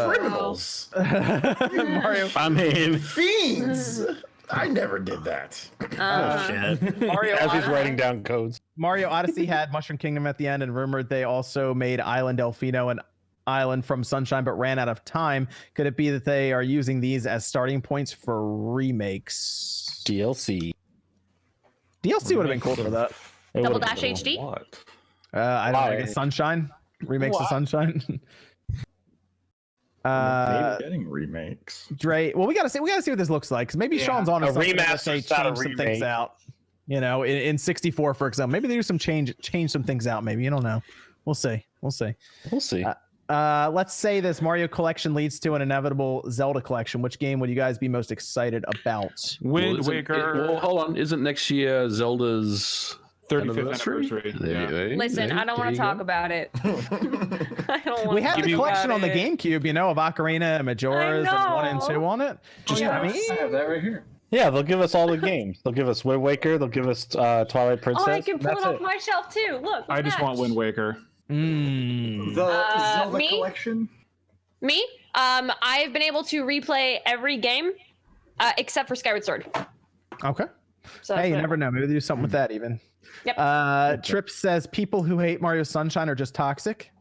Criminals. Mario. I mean, Fiends. I never did that. oh shit. Mario As he's Odyssey, writing down codes. Mario Odyssey had Mushroom Kingdom at the end, and rumored they also made Island Delfino and Island from Sunshine, but ran out of time. Could it be that they are using these as starting points for remakes? DLC. DLC would have been cool for that. It Double would've Dash been- HD? What? I don't know. I Why? guess Sunshine remakes of Sunshine. Maybe getting remakes. Dre, well, we gotta see what this looks like, because maybe Sean's on A to something that remaster's they not a change some things remake. out. You know, in 64, for example, maybe they do some change some things out. Maybe, you don't know. We'll see. We'll see. Let's say this Mario collection leads to an inevitable Zelda collection. Which game would you guys be most excited about? Wind isn't- Waker. well, hold on. Isn't next year Zelda's 35th anniversary? anniversary. There you go. Listen, I don't want to talk about it. I don't want We had the collection on the game. GameCube, you know, of Ocarina and Majora's and 1 and 2 on it. Just I me. have that right here. Yeah, they'll give us all the games. They'll give us Wind Waker. They'll give us Twilight Princess. Oh, I can pull That's it off my shelf too. Look. I just want Wind Waker. Mm. The Zelda me? collection. Me? I've been able to replay every game except for Skyward Sword. Okay. So Hey, you that's never know. Maybe they do something with that even. Yep. Trip says people who hate Mario Sunshine are just toxic.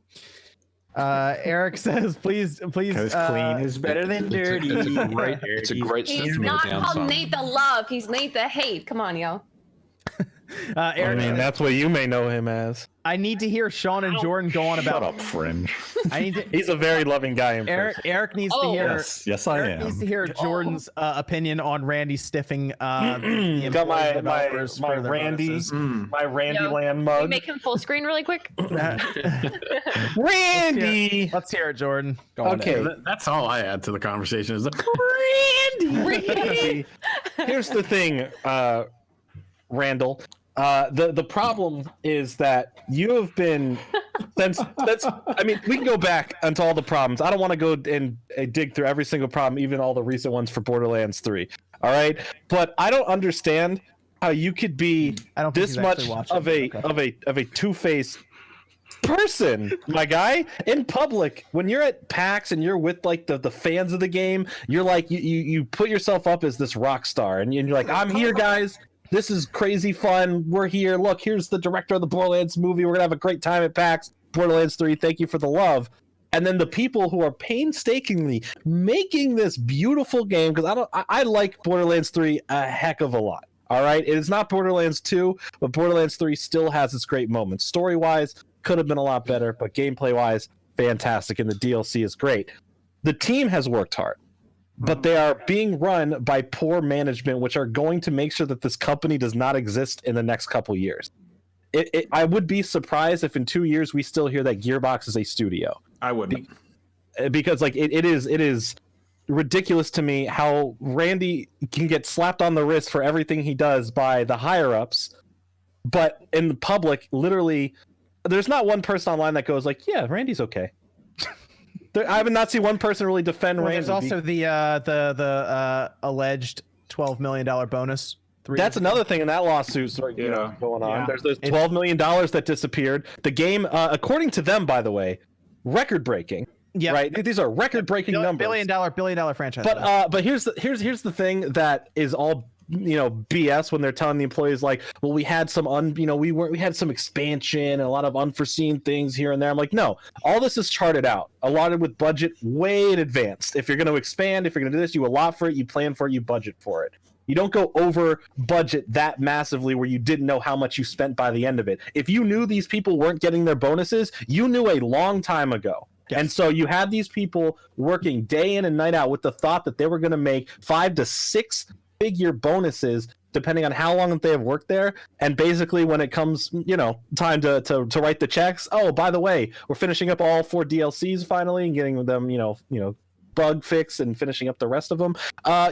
Eric says, please. Because clean is better than dirty. It's a great He's sentiment not down called some. Nate the Love. He's Nate the Hate. Come on, yo. I Eric mean, says, that's what you may know him as. I need to hear Sean and Jordan go on Shut about. up, Fringe. I need to. He's a very loving guy in person. Eric needs to Oh. hear. Yes, I Eric needs am. to hear Jordan's opinion on Randy stiffing the Got my developers my for their Randy bonuses. my Randy Yo, Land Can we mug. make him full screen really quick? Randy. Let's hear it, Jordan. Go on, Okay. Eric. That's all I add to the conversation. Is Randy. Here's the thing, Randall. The problem is that you have been since I mean, we can go back into all the problems. I don't want to go and dig through every single problem, even all the recent ones for Borderlands 3. All right, but I don't understand how you could be this much of a two-faced person, my guy, in public. When you're at PAX and you're with like the fans of the game, you're like you put yourself up as this rock star, and you're like, I'm here, guys. This is crazy fun. We're here. Look, here's the director of the Borderlands movie. We're gonna have a great time at PAX. Borderlands 3. Thank you for the love. And then the people who are painstakingly making this beautiful game, because I like Borderlands 3 a heck of a lot. All right, it is not Borderlands 2, but Borderlands 3 still has its great moments. Story-wise, could have been a lot better, but gameplay-wise, fantastic, and the DLC is great. The team has worked hard, but they are being run by poor management, which are going to make sure that this company does not exist in the next couple years. I would be surprised if in 2 years we still hear that Gearbox is a studio. I wouldn't. Because like it is ridiculous to me how Randy can get slapped on the wrist for everything he does by the higher-ups, but in the public, literally, there's not one person online that goes like, yeah, Randy's okay. I have not seen one person really defend Randy. There's also the alleged $12 million bonus. That's another thing in that lawsuit going on. Yeah. There's those $12 million that disappeared. The game, according to them, by the way, record-breaking. Yeah, right. These are record-breaking numbers. Billion dollar franchise. But here's the thing that is all BS when they're telling the employees like, well, we had some we had some expansion and a lot of unforeseen things here and there. I'm like, no, all this is charted out, allotted with budget way in advance. If you're going to expand, if you're going to do this, you allot for it, you plan for it, you budget for it. You don't go over budget that massively where you didn't know how much you spent by the end of it. If you knew these people weren't getting their bonuses, you knew a long time ago. Yes. And so you had these people working day in and night out with the thought that they were going to make 5 to 6 figure bonuses depending on how long they have worked there. And basically when it comes, time to write the checks, oh, by the way, we're finishing up all 4 DLCs finally and getting them, bug fix and finishing up the rest of them.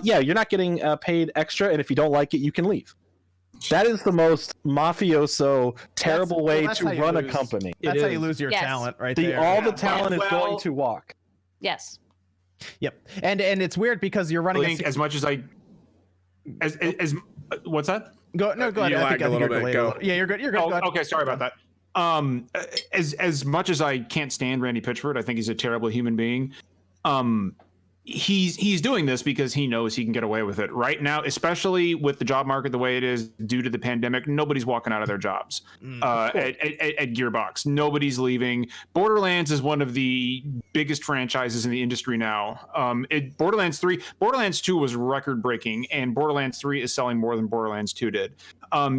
You're not getting paid extra, and if you don't like it, you can leave. That is the most mafioso, terrible way to run a company. That's how you lose your talent, right there. All the talent is going to walk. Yes. Yep. And it's weird because you're running. I think as much as as what's that? Go ahead. You lagged a little bit. Go. Yeah, you're good. You're good. Oh, go ahead. okay, sorry about that. As much as I can't stand Randy Pitchford, I think he's a terrible human being. He's doing this because he knows he can get away with it right now, especially with the job market the way it is due to the pandemic. Nobody's walking out of their jobs at Gearbox. Nobody's leaving. Borderlands is one of the biggest franchises in the industry now. Borderlands 3, Borderlands 2 was record breaking, and Borderlands 3 is selling more than Borderlands 2 did.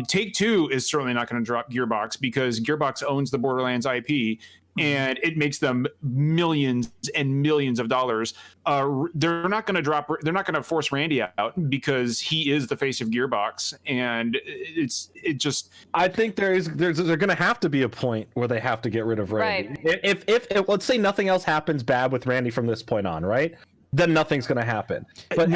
Take-Two is certainly not going to drop Gearbox because Gearbox owns the Borderlands IP. And it makes them millions and millions of dollars. They're not going to force Randy out because he is the face of Gearbox, and I think there's going to have to be a point where they have to get rid of Randy. Right. If let's say nothing else happens bad with Randy from this point on, right? Then nothing's going to happen. But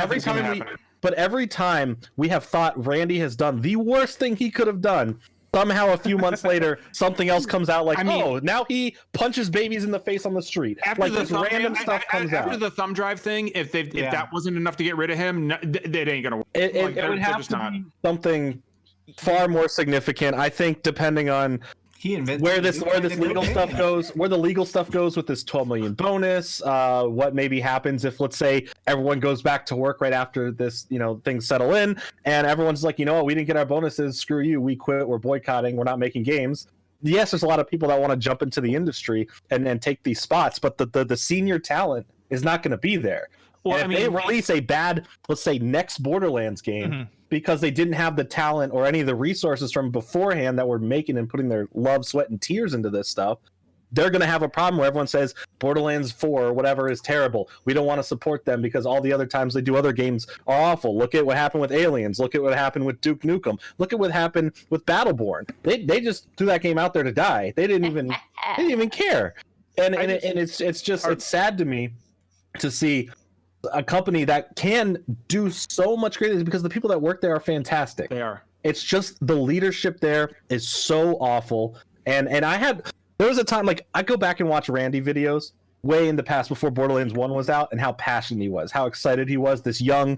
every time we have thought Randy has done the worst thing he could have done. Somehow, a few months later, something else comes out now he punches babies in the face on the street. After Random stuff comes out. After the thumb drive thing, if that wasn't enough to get rid of him, that ain't going to work. It would have to be something far more significant, I think, depending on where this legal stuff goes, where the legal stuff goes with this 12 million bonus, what maybe happens if, let's say, everyone goes back to work right after this, things settle in, and everyone's like, we didn't get our bonuses, screw you, we quit, we're boycotting, we're not making games. Yes, there's a lot of people that want to jump into the industry and take these spots, but the senior talent is not going to be there. Well, if they release a bad, let's say, next Borderlands game, because they didn't have the talent or any of the resources from beforehand that were making and putting their love, sweat, and tears into this stuff, they're going to have a problem where everyone says Borderlands 4 or whatever is terrible. We don't want to support them because all the other times they do other games are awful. Look at what happened with Aliens. Look at what happened with Duke Nukem. Look at what happened with Battleborn. They just threw that game out there to die. They didn't even care. And it's sad to me to see a company that can do so much great because the people that work there are fantastic. They are. It's just the leadership there is so awful. And there was a time, like, I go back and watch Randy videos way in the past before Borderlands 1 was out, and how passionate he was, how excited he was, this young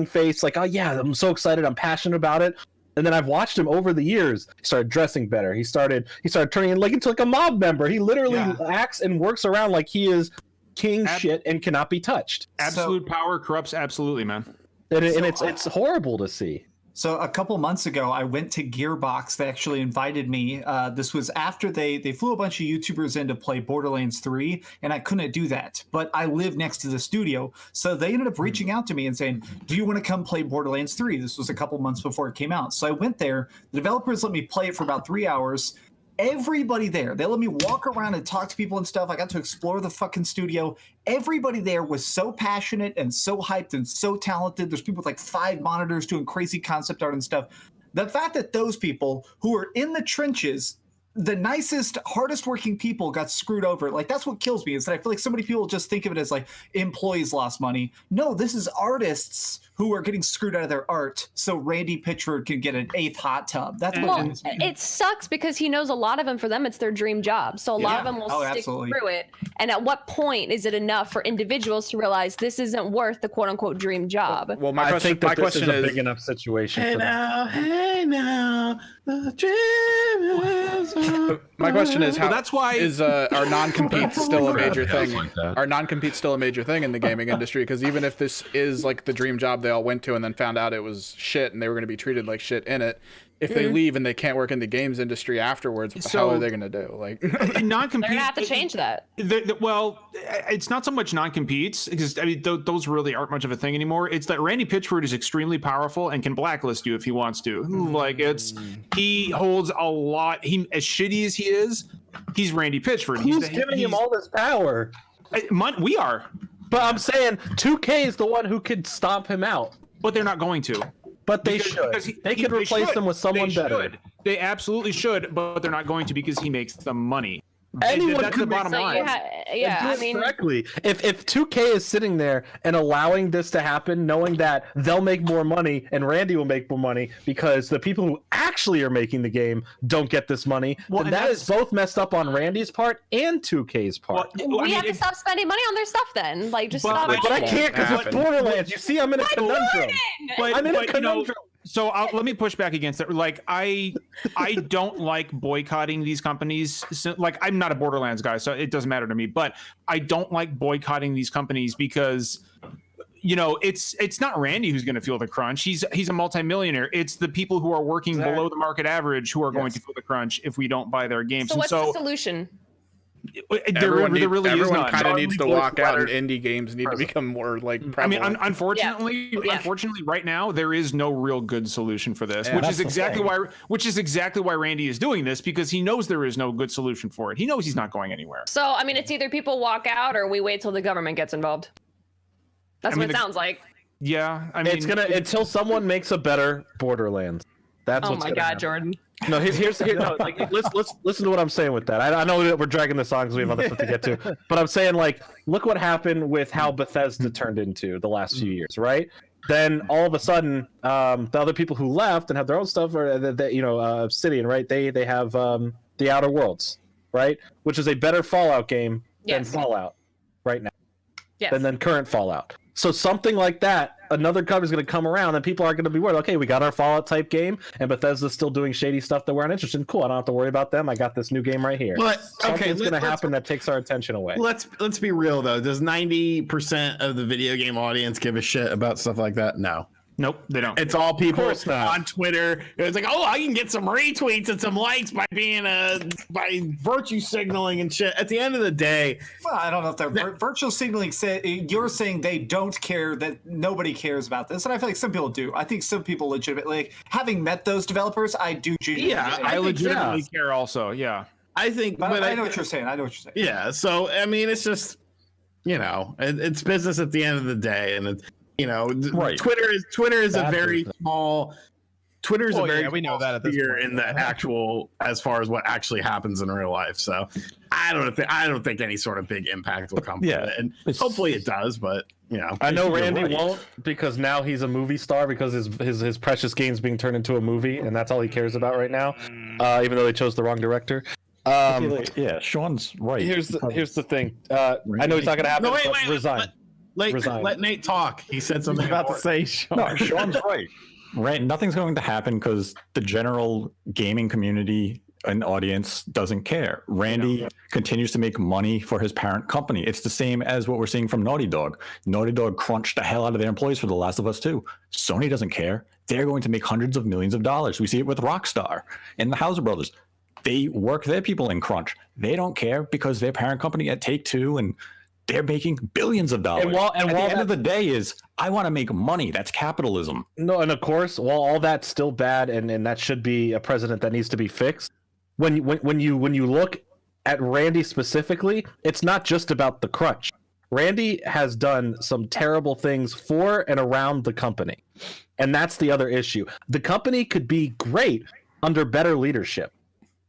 face, like, oh yeah, I'm so excited, I'm passionate about it. And then I've watched him over the years. He started dressing better. He started turning into like a mob member. He literally acts and works around like he is king shit and cannot be touched. Absolute power corrupts absolutely, man. And it's horrible to see. So a couple months ago, I went to Gearbox. They actually invited me. This was after they flew a bunch of YouTubers in to play Borderlands 3, and I couldn't do that. But I live next to the studio, so they ended up reaching out to me and saying, do you want to come play Borderlands 3? This was a couple months before it came out. So I went there. The developers let me play it for about 3 hours. Everybody there, they let me walk around and talk to people and stuff. I got to explore the fucking studio. Everybody there was so passionate and so hyped and so talented. There's people with like 5 monitors doing crazy concept art and stuff. The fact that those people who are in the trenches, the nicest, hardest working people, got screwed over. Like, that's what kills me, is that I feel like so many people just think of it as like employees lost money. No, this is artists who are getting screwed out of their art so Randy Pitchford can get an 8th hot tub. That's what it sucks, because he knows a lot of them, for them, it's their dream job. So a lot of them will stick through it. And at what point is it enough for individuals to realize this isn't worth the quote unquote dream job? Well, my question is a big enough situation. Hey now, the dream is my question is, how that's why is are non-competes still a major thing? Are non-competes still a major thing in the gaming industry? Because even if this is like the dream job they all went to and then found out it was shit and they were going to be treated like shit in it, if they leave and they can't work in the games industry afterwards, what the hell are they going to do? Like, non-compete, they're going to have to change that. Well, it's not so much non-competes, because I mean those really aren't much of a thing anymore. It's that Randy Pitchford is extremely powerful and can blacklist you if he wants to. Like, he holds a lot. He, as shitty as he is, he's Randy Pitchford. Who's giving him all this power? We are. But I'm saying 2K is the one who could stomp him out. But they're not going to. But they should. They could replace him with someone better. They absolutely should, but they're not going to, because he makes the money. Anyone that's the bottom line. I mean, correctly. If 2K is sitting there and allowing this to happen, knowing that they'll make more money and Randy will make more money because the people who actually are making the game don't get this money, then that is both messed up on Randy's part and 2K's part. We have to stop spending money on their stuff then. Like, just stop. But I can't, because it's Borderlands. You see, I'm in a conundrum. I'm in a conundrum. So let me push back against it. Like, I don't like boycotting these companies. So, like, I'm not a Borderlands guy, so it doesn't matter to me. But I don't like boycotting these companies because, you know, it's not Randy who's going to feel the crunch. He's a multimillionaire. It's the people who are working below the market average who are going to feel the crunch if we don't buy their games. So what's the solution? Everyone is kind of needs to walk out, and indie games need to become more like prevalent. I mean, unfortunately, right now there is no real good solution for this, which is exactly why Randy is doing this, because he knows there is no good solution for it. He knows he's not going anywhere. So I mean, it's either people walk out or we wait till the government gets involved. That's what it sounds like. Yeah, I mean, it's gonna until someone makes a better Borderlands. That's oh my god, happen. Jordan. No, here's no, like, let's listen to what I'm saying with that. I know that we're dragging this on because we have other stuff to get to, but I'm saying, like, look what happened with how Bethesda turned into the last few years, right? Then all of a sudden, the other people who left and have their own stuff, or Obsidian, right? They have the Outer Worlds, right, which is a better Fallout game than Fallout right now, than current Fallout. So something like that, another company's going to come around, and people are going to be worried. Okay, we got our Fallout type game, and Bethesda's still doing shady stuff that we're not interested in. Cool, I don't have to worry about them. I got this new game right here. But something's going to happen that takes our attention away. Let's be real though. Does 90% of the video game audience give a shit about stuff like that? No. Nope, they don't. It's all people on Twitter. It's like, oh, I can get some retweets and some likes by being by virtue signaling and shit. At the end of the day, well, I don't know if they're virtual signaling. You're saying they don't care, that nobody cares about this, and I feel like some people do. I think some people legitimately, like, having met those developers, I do. I legitimately care. Also, I think, but I know what you're saying. Yeah. So I mean, it's just, you know, it's business at the end of the day, and it's. You know, Twitter is a very small. Twitter is a very we know that at this point. in the actual, as far as what actually happens in real life. So, I don't think any sort of big impact will come from it, and hopefully it does. But I know Randy won't, because now he's a movie star because his precious game's being turned into a movie, and that's all he cares about right now. Even though they chose the wrong director. Sean's right. Here's the thing. I know he's not going to happen. No, wait, resign. Let Nate talk. He said something about to say, Sean. No, Sean's right. Right, nothing's going to happen because the general gaming community and audience doesn't care. Randy continues to make money for his parent company. It's the same as what we're seeing from Naughty Dog. Naughty Dog crunched the hell out of their employees for The Last of Us 2. Sony doesn't care. They're going to make hundreds of millions of dollars. We see it with Rockstar and the Hauser brothers. They work their people in crunch. They don't care because their parent company at Take-Two, and they're making billions of dollars. And at the end of the day is, I want to make money. That's capitalism. No, and of course, while all that's still bad, and that should be a precedent that needs to be fixed, when you look at Randy specifically, it's not just about the crunch. Randy has done some terrible things for and around the company, and that's the other issue. The company could be great under better leadership,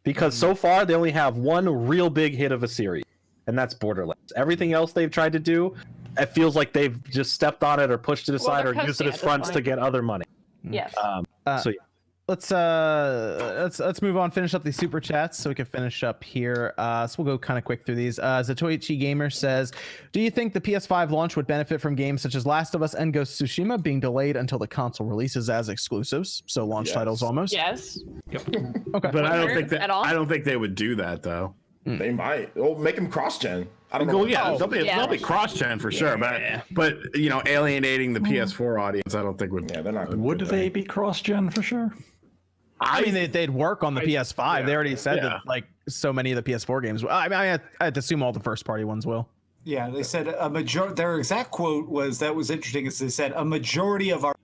because so far they only have one real big hit of a series, and that's Borderlands. Everything else they've tried to do, it feels like they've just stepped on it or pushed it aside or used it as fronts to get other money. Yes. Let's move on, finish up these super chats so we can finish up here. So we'll go kind of quick through these. Zatoichi Gamer says, do you think the PS5 launch would benefit from games such as Last of Us and Ghost of Tsushima being delayed until the console releases as exclusives? So launch titles almost. Yes. Okay. But I don't think that at all? I don't think they would do that though. They might. Oh, make them cross-gen. I don't know. Well, yeah, they'll be cross-gen for sure, but alienating the PS4 audience, I don't think would. Yeah, they're not. Would they be cross-gen for sure? I mean, they'd work on the PS5. They already said that, like, so many of the PS4 games. I had to assume all the first-party ones will. Yeah, they said a majority. Their exact quote was, that was interesting, is they said a majority of our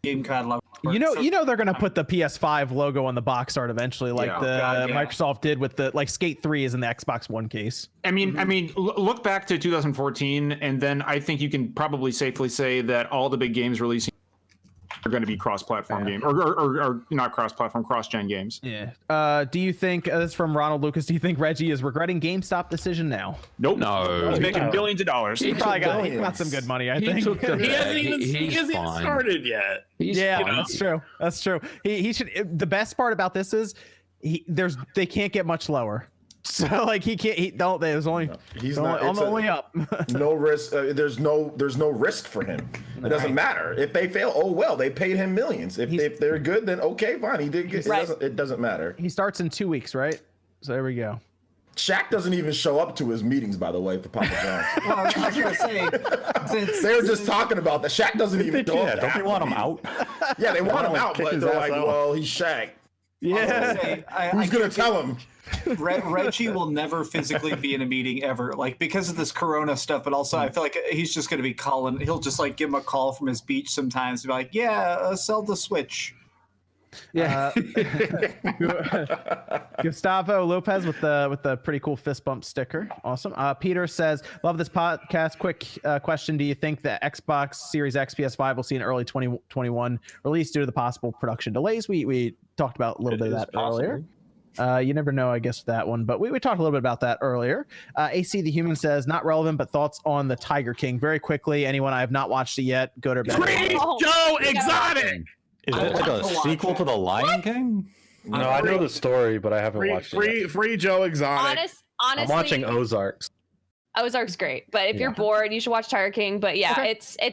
game catalog. You know they're gonna put the PS5 logo on the box art eventually, like Microsoft did with the Skate 3 is in the Xbox One case. I mean, look back to 2014, and then I think you can probably safely say that all the big games releasing are going to be cross-platform games, or not cross-platform, cross-gen games. Yeah. Do you think this is from Ronald Lucas? Do you think Reggie is regretting GameStop decision now? Nope. No. He's making billions of dollars. He probably got some good money, I think. He hasn't even started yet. That's true. That's true. He should. The best part about this is they can't get much lower. So like he can't. There's only he's not only up. No risk. There's no risk for him. It doesn't matter if they fail. Oh well, they paid him millions. If they're good, then okay, fine. He did good. It doesn't matter. He starts in 2 weeks, right? So there we go. Shaq doesn't even show up to his meetings, by the way, for Papa John's. Well, I was gonna say, they were just talking about that. Shaq doesn't even know. Yeah, don't they want him out? Yeah, they want him out, but they're like, well, he's Shaq. Yeah. Who's gonna tell him? Reggie will never physically be in a meeting ever, like because of this Corona stuff. But also, I feel like he's just going to be calling. He'll just like give him a call from his beach sometimes, and be like, "Yeah, sell the Switch." Yeah. Gustavo Lopez with the pretty cool fist bump sticker. Awesome. Peter says, "Love this podcast. Quick question: do you think the Xbox Series X PS5 will see an early 2021 release due to the possible production delays?" We talked about a little bit of that earlier. You never know, I guess, that one, but we talked a little bit about that earlier. AC the Human says, not relevant, but thoughts on the Tiger King. Very quickly, anyone I have not watched it yet, good or bad? Joe Exotic! Is it like a sequel to The Lion King? No, I know the story, but I haven't watched it. Free Joe Exotic. Honestly, I'm watching Ozarks. Ozark's great, but if you're bored, you should watch Tiger King. But yeah, it's a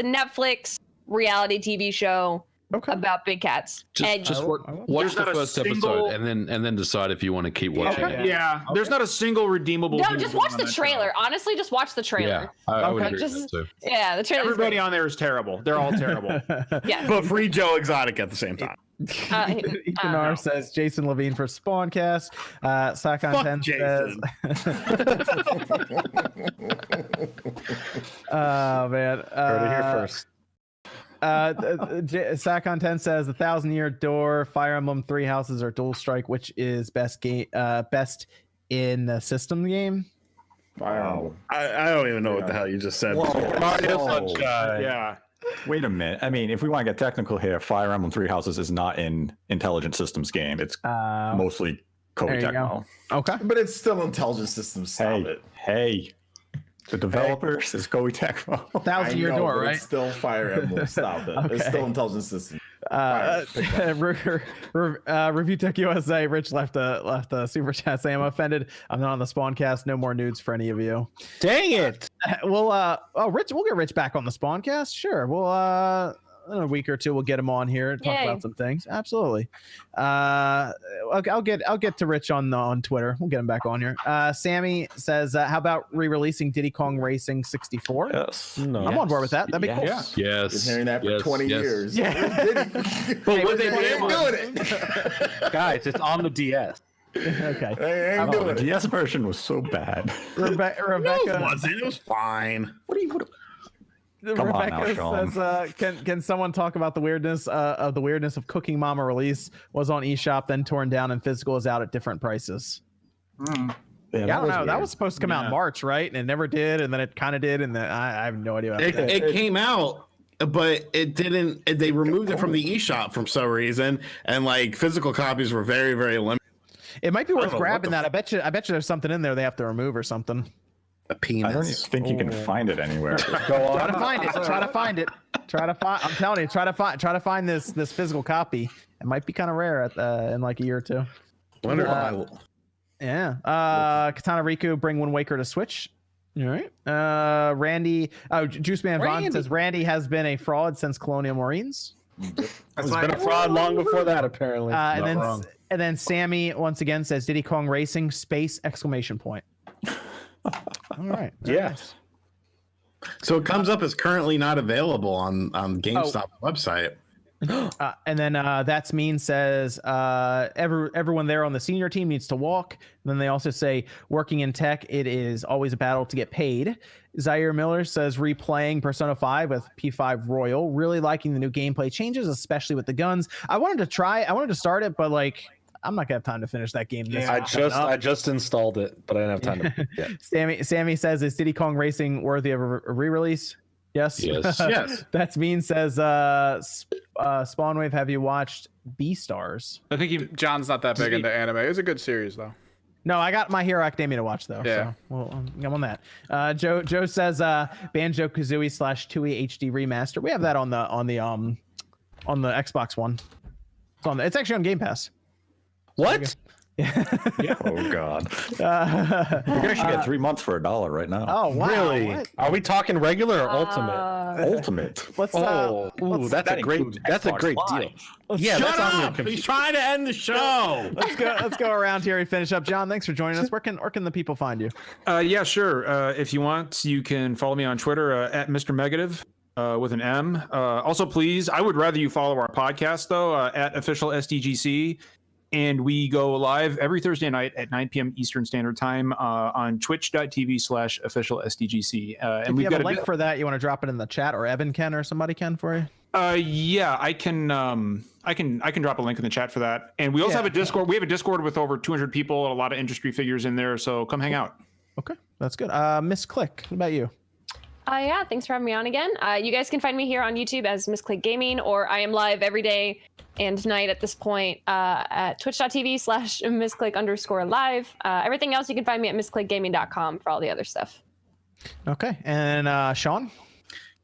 Netflix reality TV show. About big cats. Just watch the first episode and then decide if you want to keep watching it. Yeah, there's not a single redeemable. No, just watch the trailer. Honestly, just watch the trailer. Yeah, I would agree with that too. Yeah, the trailer. Everybody on there is terrible. They're all terrible. Yeah, but free Joe Exotic at the same time. Ethan R says Jason Levine for SpawnCast. Sakon 10 says. Oh man, heard it here first. Sakon 10 says the 1,000-Year Door, Fire Emblem, Three Houses, or Dual Strike. Which is best in the system game? Fire Emblem. I don't even know what the hell you just said. Mario Sunshine. Yeah. Wait a minute. I mean, if we want to get technical here, Fire Emblem Three Houses is not in Intelligent Systems game. It's mostly Koei There you go. Tecmo. Okay. But it's still Intelligent Systems. Stop it. Hey, the developers is Koei Tecmo. I 1,000-year know, door, but right? It's still Fire Emblem. Stop it. It's still Intelligent Systems. Review Tech USA. Rich left a super chat saying, "I'm offended. I'm not on the SpawnCast. No more nudes for any of you." Dang it! Rich, we'll get Rich back on the SpawnCast. Sure, we'll in a week or two we'll get him on here and talk Yay. about some things. Absolutely. I'll get to Rich on Twitter. We'll get him back on here. Sammy says, "How about re-releasing Diddy Kong Racing 64?" Yes. No. I'm on board with that. That'd be cool. Yeah. Yes. Been hearing that for 20 years. Yeah. But what they they did ain't doing it. Guys, it's on the DS. Okay. They ain't Oh, the doing it. DS version was so bad. Rebecca. It wasn't. It was fine. Come on now, Rebecca Sean. says, "Can someone talk about the weirdness of Cooking Mama release was on eShop, then torn down, and physical is out at different prices?" Yeah, I don't know. That was supposed to come out in March, right? And it never did, and then it kind of did, and then I have no idea. About that. It came out, but it didn't. They removed it from the eShop for some reason, and like physical copies were very, very limited. It might be I worth don't know what grabbing the that. I bet you there's something in there they have to remove or something. A penis. I don't even think you can find it anywhere. Try to find it. Try to find it. I'm telling you, try to find this physical copy. It might be kind of rare in like a year or two. Wonder if I will. Yeah. Katana Riku bring Wind Waker to Switch. All right. Randy. Oh, Juice Man Vaughn says Randy has been a fraud since Colonial Marines. It's been a fraud long before that, apparently. And then Sammy once again says Diddy Kong Racing space ! All right. Yes. So it comes up as currently not available on GameStop website. And then That's Mean says everyone there on the senior team needs to walk. And then they also say working in tech, it is always a battle to get paid. Zaire Miller says replaying Persona 5 with P5 Royal, really liking the new gameplay changes, especially with the guns. I wanted to start it, but like I'm not gonna have time to finish that game. I just installed it, but I didn't have time to. Sammy says, is Diddy Kong Racing worthy of a re-release? Yes. Yes. That's Mean says Spawnwave, have you watched Beastars? I think John's not that big into anime. It was a good series though. No, I got My Hero Academia to watch though. Yeah. So well, I'm on that. Joe says Banjo Kazooie / Tui HD remaster. We have that on the Xbox One. It's actually on Game Pass. What? Oh God! You can actually get 3 months for $1 right now. Oh wow! Really? What? Are we talking regular or ultimate? Ultimate. Let's That's a great deal. Yeah, Shut that's on your up! computer. He's trying to end the show. let's go around here and finish up. John, thanks for joining us. Where can the people find you? Yeah, sure. If you want, you can follow me on Twitter at Mr. Megative with an M. Also, please, I would rather you follow our podcast though at Official SDGC. And we go live every Thursday night at 9 p.m. Eastern Standard Time on twitch.tv/official SDGC. And If we've you have got a link for that, you want to drop it in the chat, or Evan can, or somebody can for you. Yeah, I can drop a link in the chat for that. And we also have a Discord. We have a Discord with over 200 people, a lot of industry figures in there. So come hang out. Okay, that's good. Miss Click, what about you? Yeah, thanks for having me on again. You guys can find me here on YouTube as Miss Click Gaming, or I am live every day and night at this point at twitch.tv/missclick_live. Everything else you can find me at missclickgaming.com for all the other stuff. Okay, and Sean?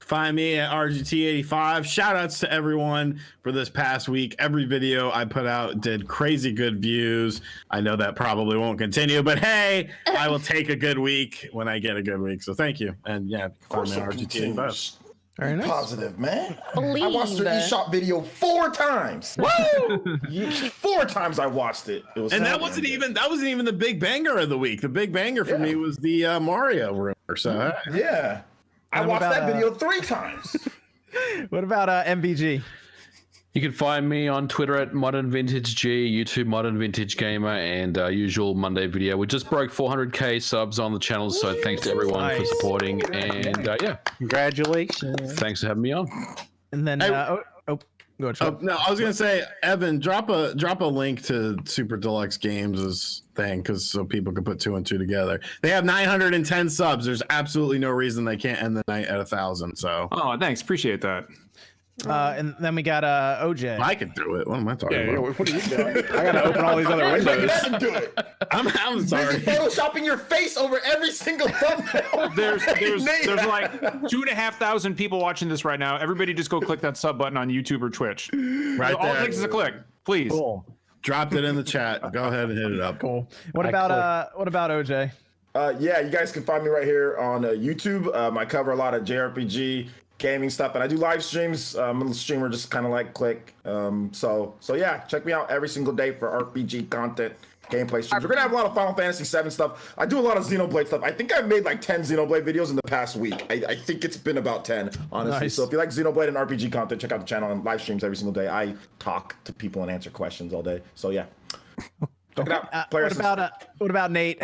Find me at RGT85. Shout outs to everyone for this past week. Every video I put out did crazy good views. I know that probably won't continue, but hey, I will take a good week when I get a good week. So thank you. And yeah, find me at RGT85. Very nice. Positive, man. Believe. I watched your eShop video 4 times. Woo! 4 times I watched it. It was And that so wasn't damn even the big banger of the week. The big banger for me was the Mario rumor. So good. Yeah. I And watched what that about, video 3 times. What about MVG? You can find me on Twitter at Modern Vintage G, YouTube Modern Vintage Gamer, and usual Monday video. We just broke 400k subs on the channel, so thanks to everyone for supporting. And yeah, Congratulations. thanks for having me on. And then go ahead, Sean. no, I was gonna say, Evan, drop a link to Super Deluxe Games' thing, because so people can put 2 and 2 together. They have 910 subs. There's absolutely no reason they can't end the night at 1,000. So Oh, thanks. Appreciate that. And then we got OJ. I can do it. What am I talking Yeah, about? what are you doing? I gotta open all these other Let windows. Evan do it. I'm sorry. Busy photoshopping your face over every single thumbnail. There's like 2,500 people watching this right now. Everybody just go click that sub button on YouTube or Twitch. Right All it there. takes is a click, please. Cool. Dropped it in the chat. Go ahead and hit it up. Cool. What about OJ? Yeah, you guys can find me right here on YouTube. I cover a lot of JRPG gaming stuff, and I do live streams. I'm a streamer, just kind of like Click. So yeah, check me out every single day for RPG content, gameplay streams. We're gonna have a lot of Final Fantasy VII stuff. I do a lot of Xenoblade stuff. I think I've made like 10 Xenoblade videos in the past week. I think it's been about 10, honestly. Nice. So if you like Xenoblade and RPG content, check out the channel and live streams every single day. I talk to people and answer questions all day. So yeah, check it out. What about Nate?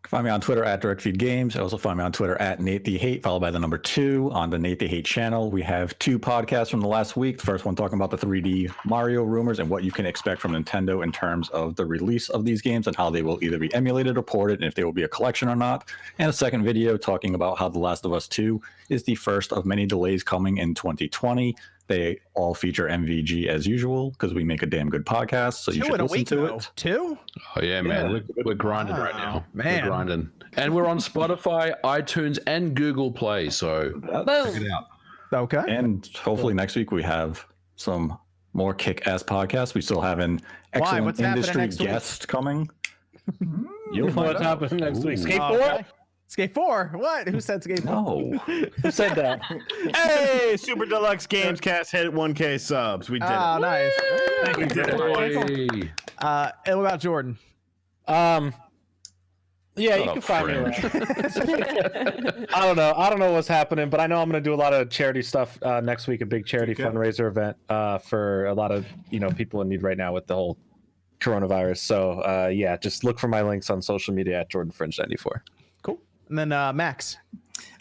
Find me on Twitter at DirectFeedGames. Also find me on Twitter at Nate the Hate, followed by the number 2 on the Nate the Hate channel. We have 2 podcasts from the last week. The first one talking about the 3D Mario rumors and what you can expect from Nintendo in terms of the release of these games and how they will either be emulated or ported and if they will be a collection or not. And a second video talking about how The Last of Us 2 is the first of many delays coming in 2020. They all feature MVG as usual because we make a damn good podcast, so you should listen to it. 2? Oh yeah, man, we're grinding right now. Man. We're grinding, and we're on Spotify, iTunes, and Google Play. So check it out. Okay. And hopefully next week we have some more kick-ass podcasts. We still have an excellent What's happening industry next week? guest coming. You'll find What's out. happening next week? Skate Oh, 4? okay. Skate 4? What? Who said Skate 4? No. Who said that? Hey, Super Deluxe Games Cast hit 1K subs. We did Oh, it. nice. Boy. And what about Jordan? Yeah, you Shut can up, find me Fringe. around. I don't know what's happening, but I know I'm going to do a lot of charity stuff next week. A big charity fundraiser event for a lot of people in need right now with the whole coronavirus. So yeah, just look for my links on social media at JordanFringe94. Cool. And then Max.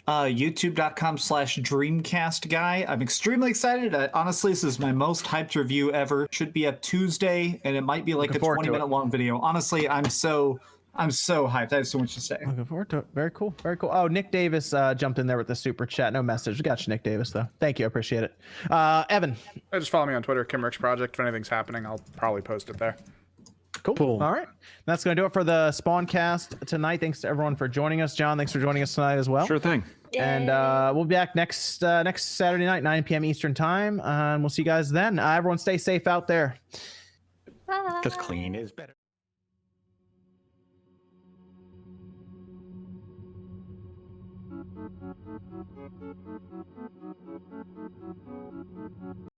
YouTube.com/Dreamcast guy. I'm extremely excited. Honestly, this is my most hyped review ever. Should be up Tuesday, and it might be like Looking a forward to 20-minute long video. Honestly, I'm so hyped. I have so much to say. Looking forward to it. Very cool. Very cool. Oh, Nick Davis jumped in there with the super chat. No message. We got you, Nick Davis, though. Thank you. I appreciate it. Evan. Just follow me on Twitter, KimRick's Project. If anything's happening, I'll probably post it there. Cool. All right. That's going to do it for the SpawnCast tonight. Thanks to everyone for joining us. John, thanks for joining us tonight as well. Sure thing. And we'll be back next Saturday night, 9 p.m. Eastern time. And we'll see you guys then. Everyone stay safe out there. Because clean is better.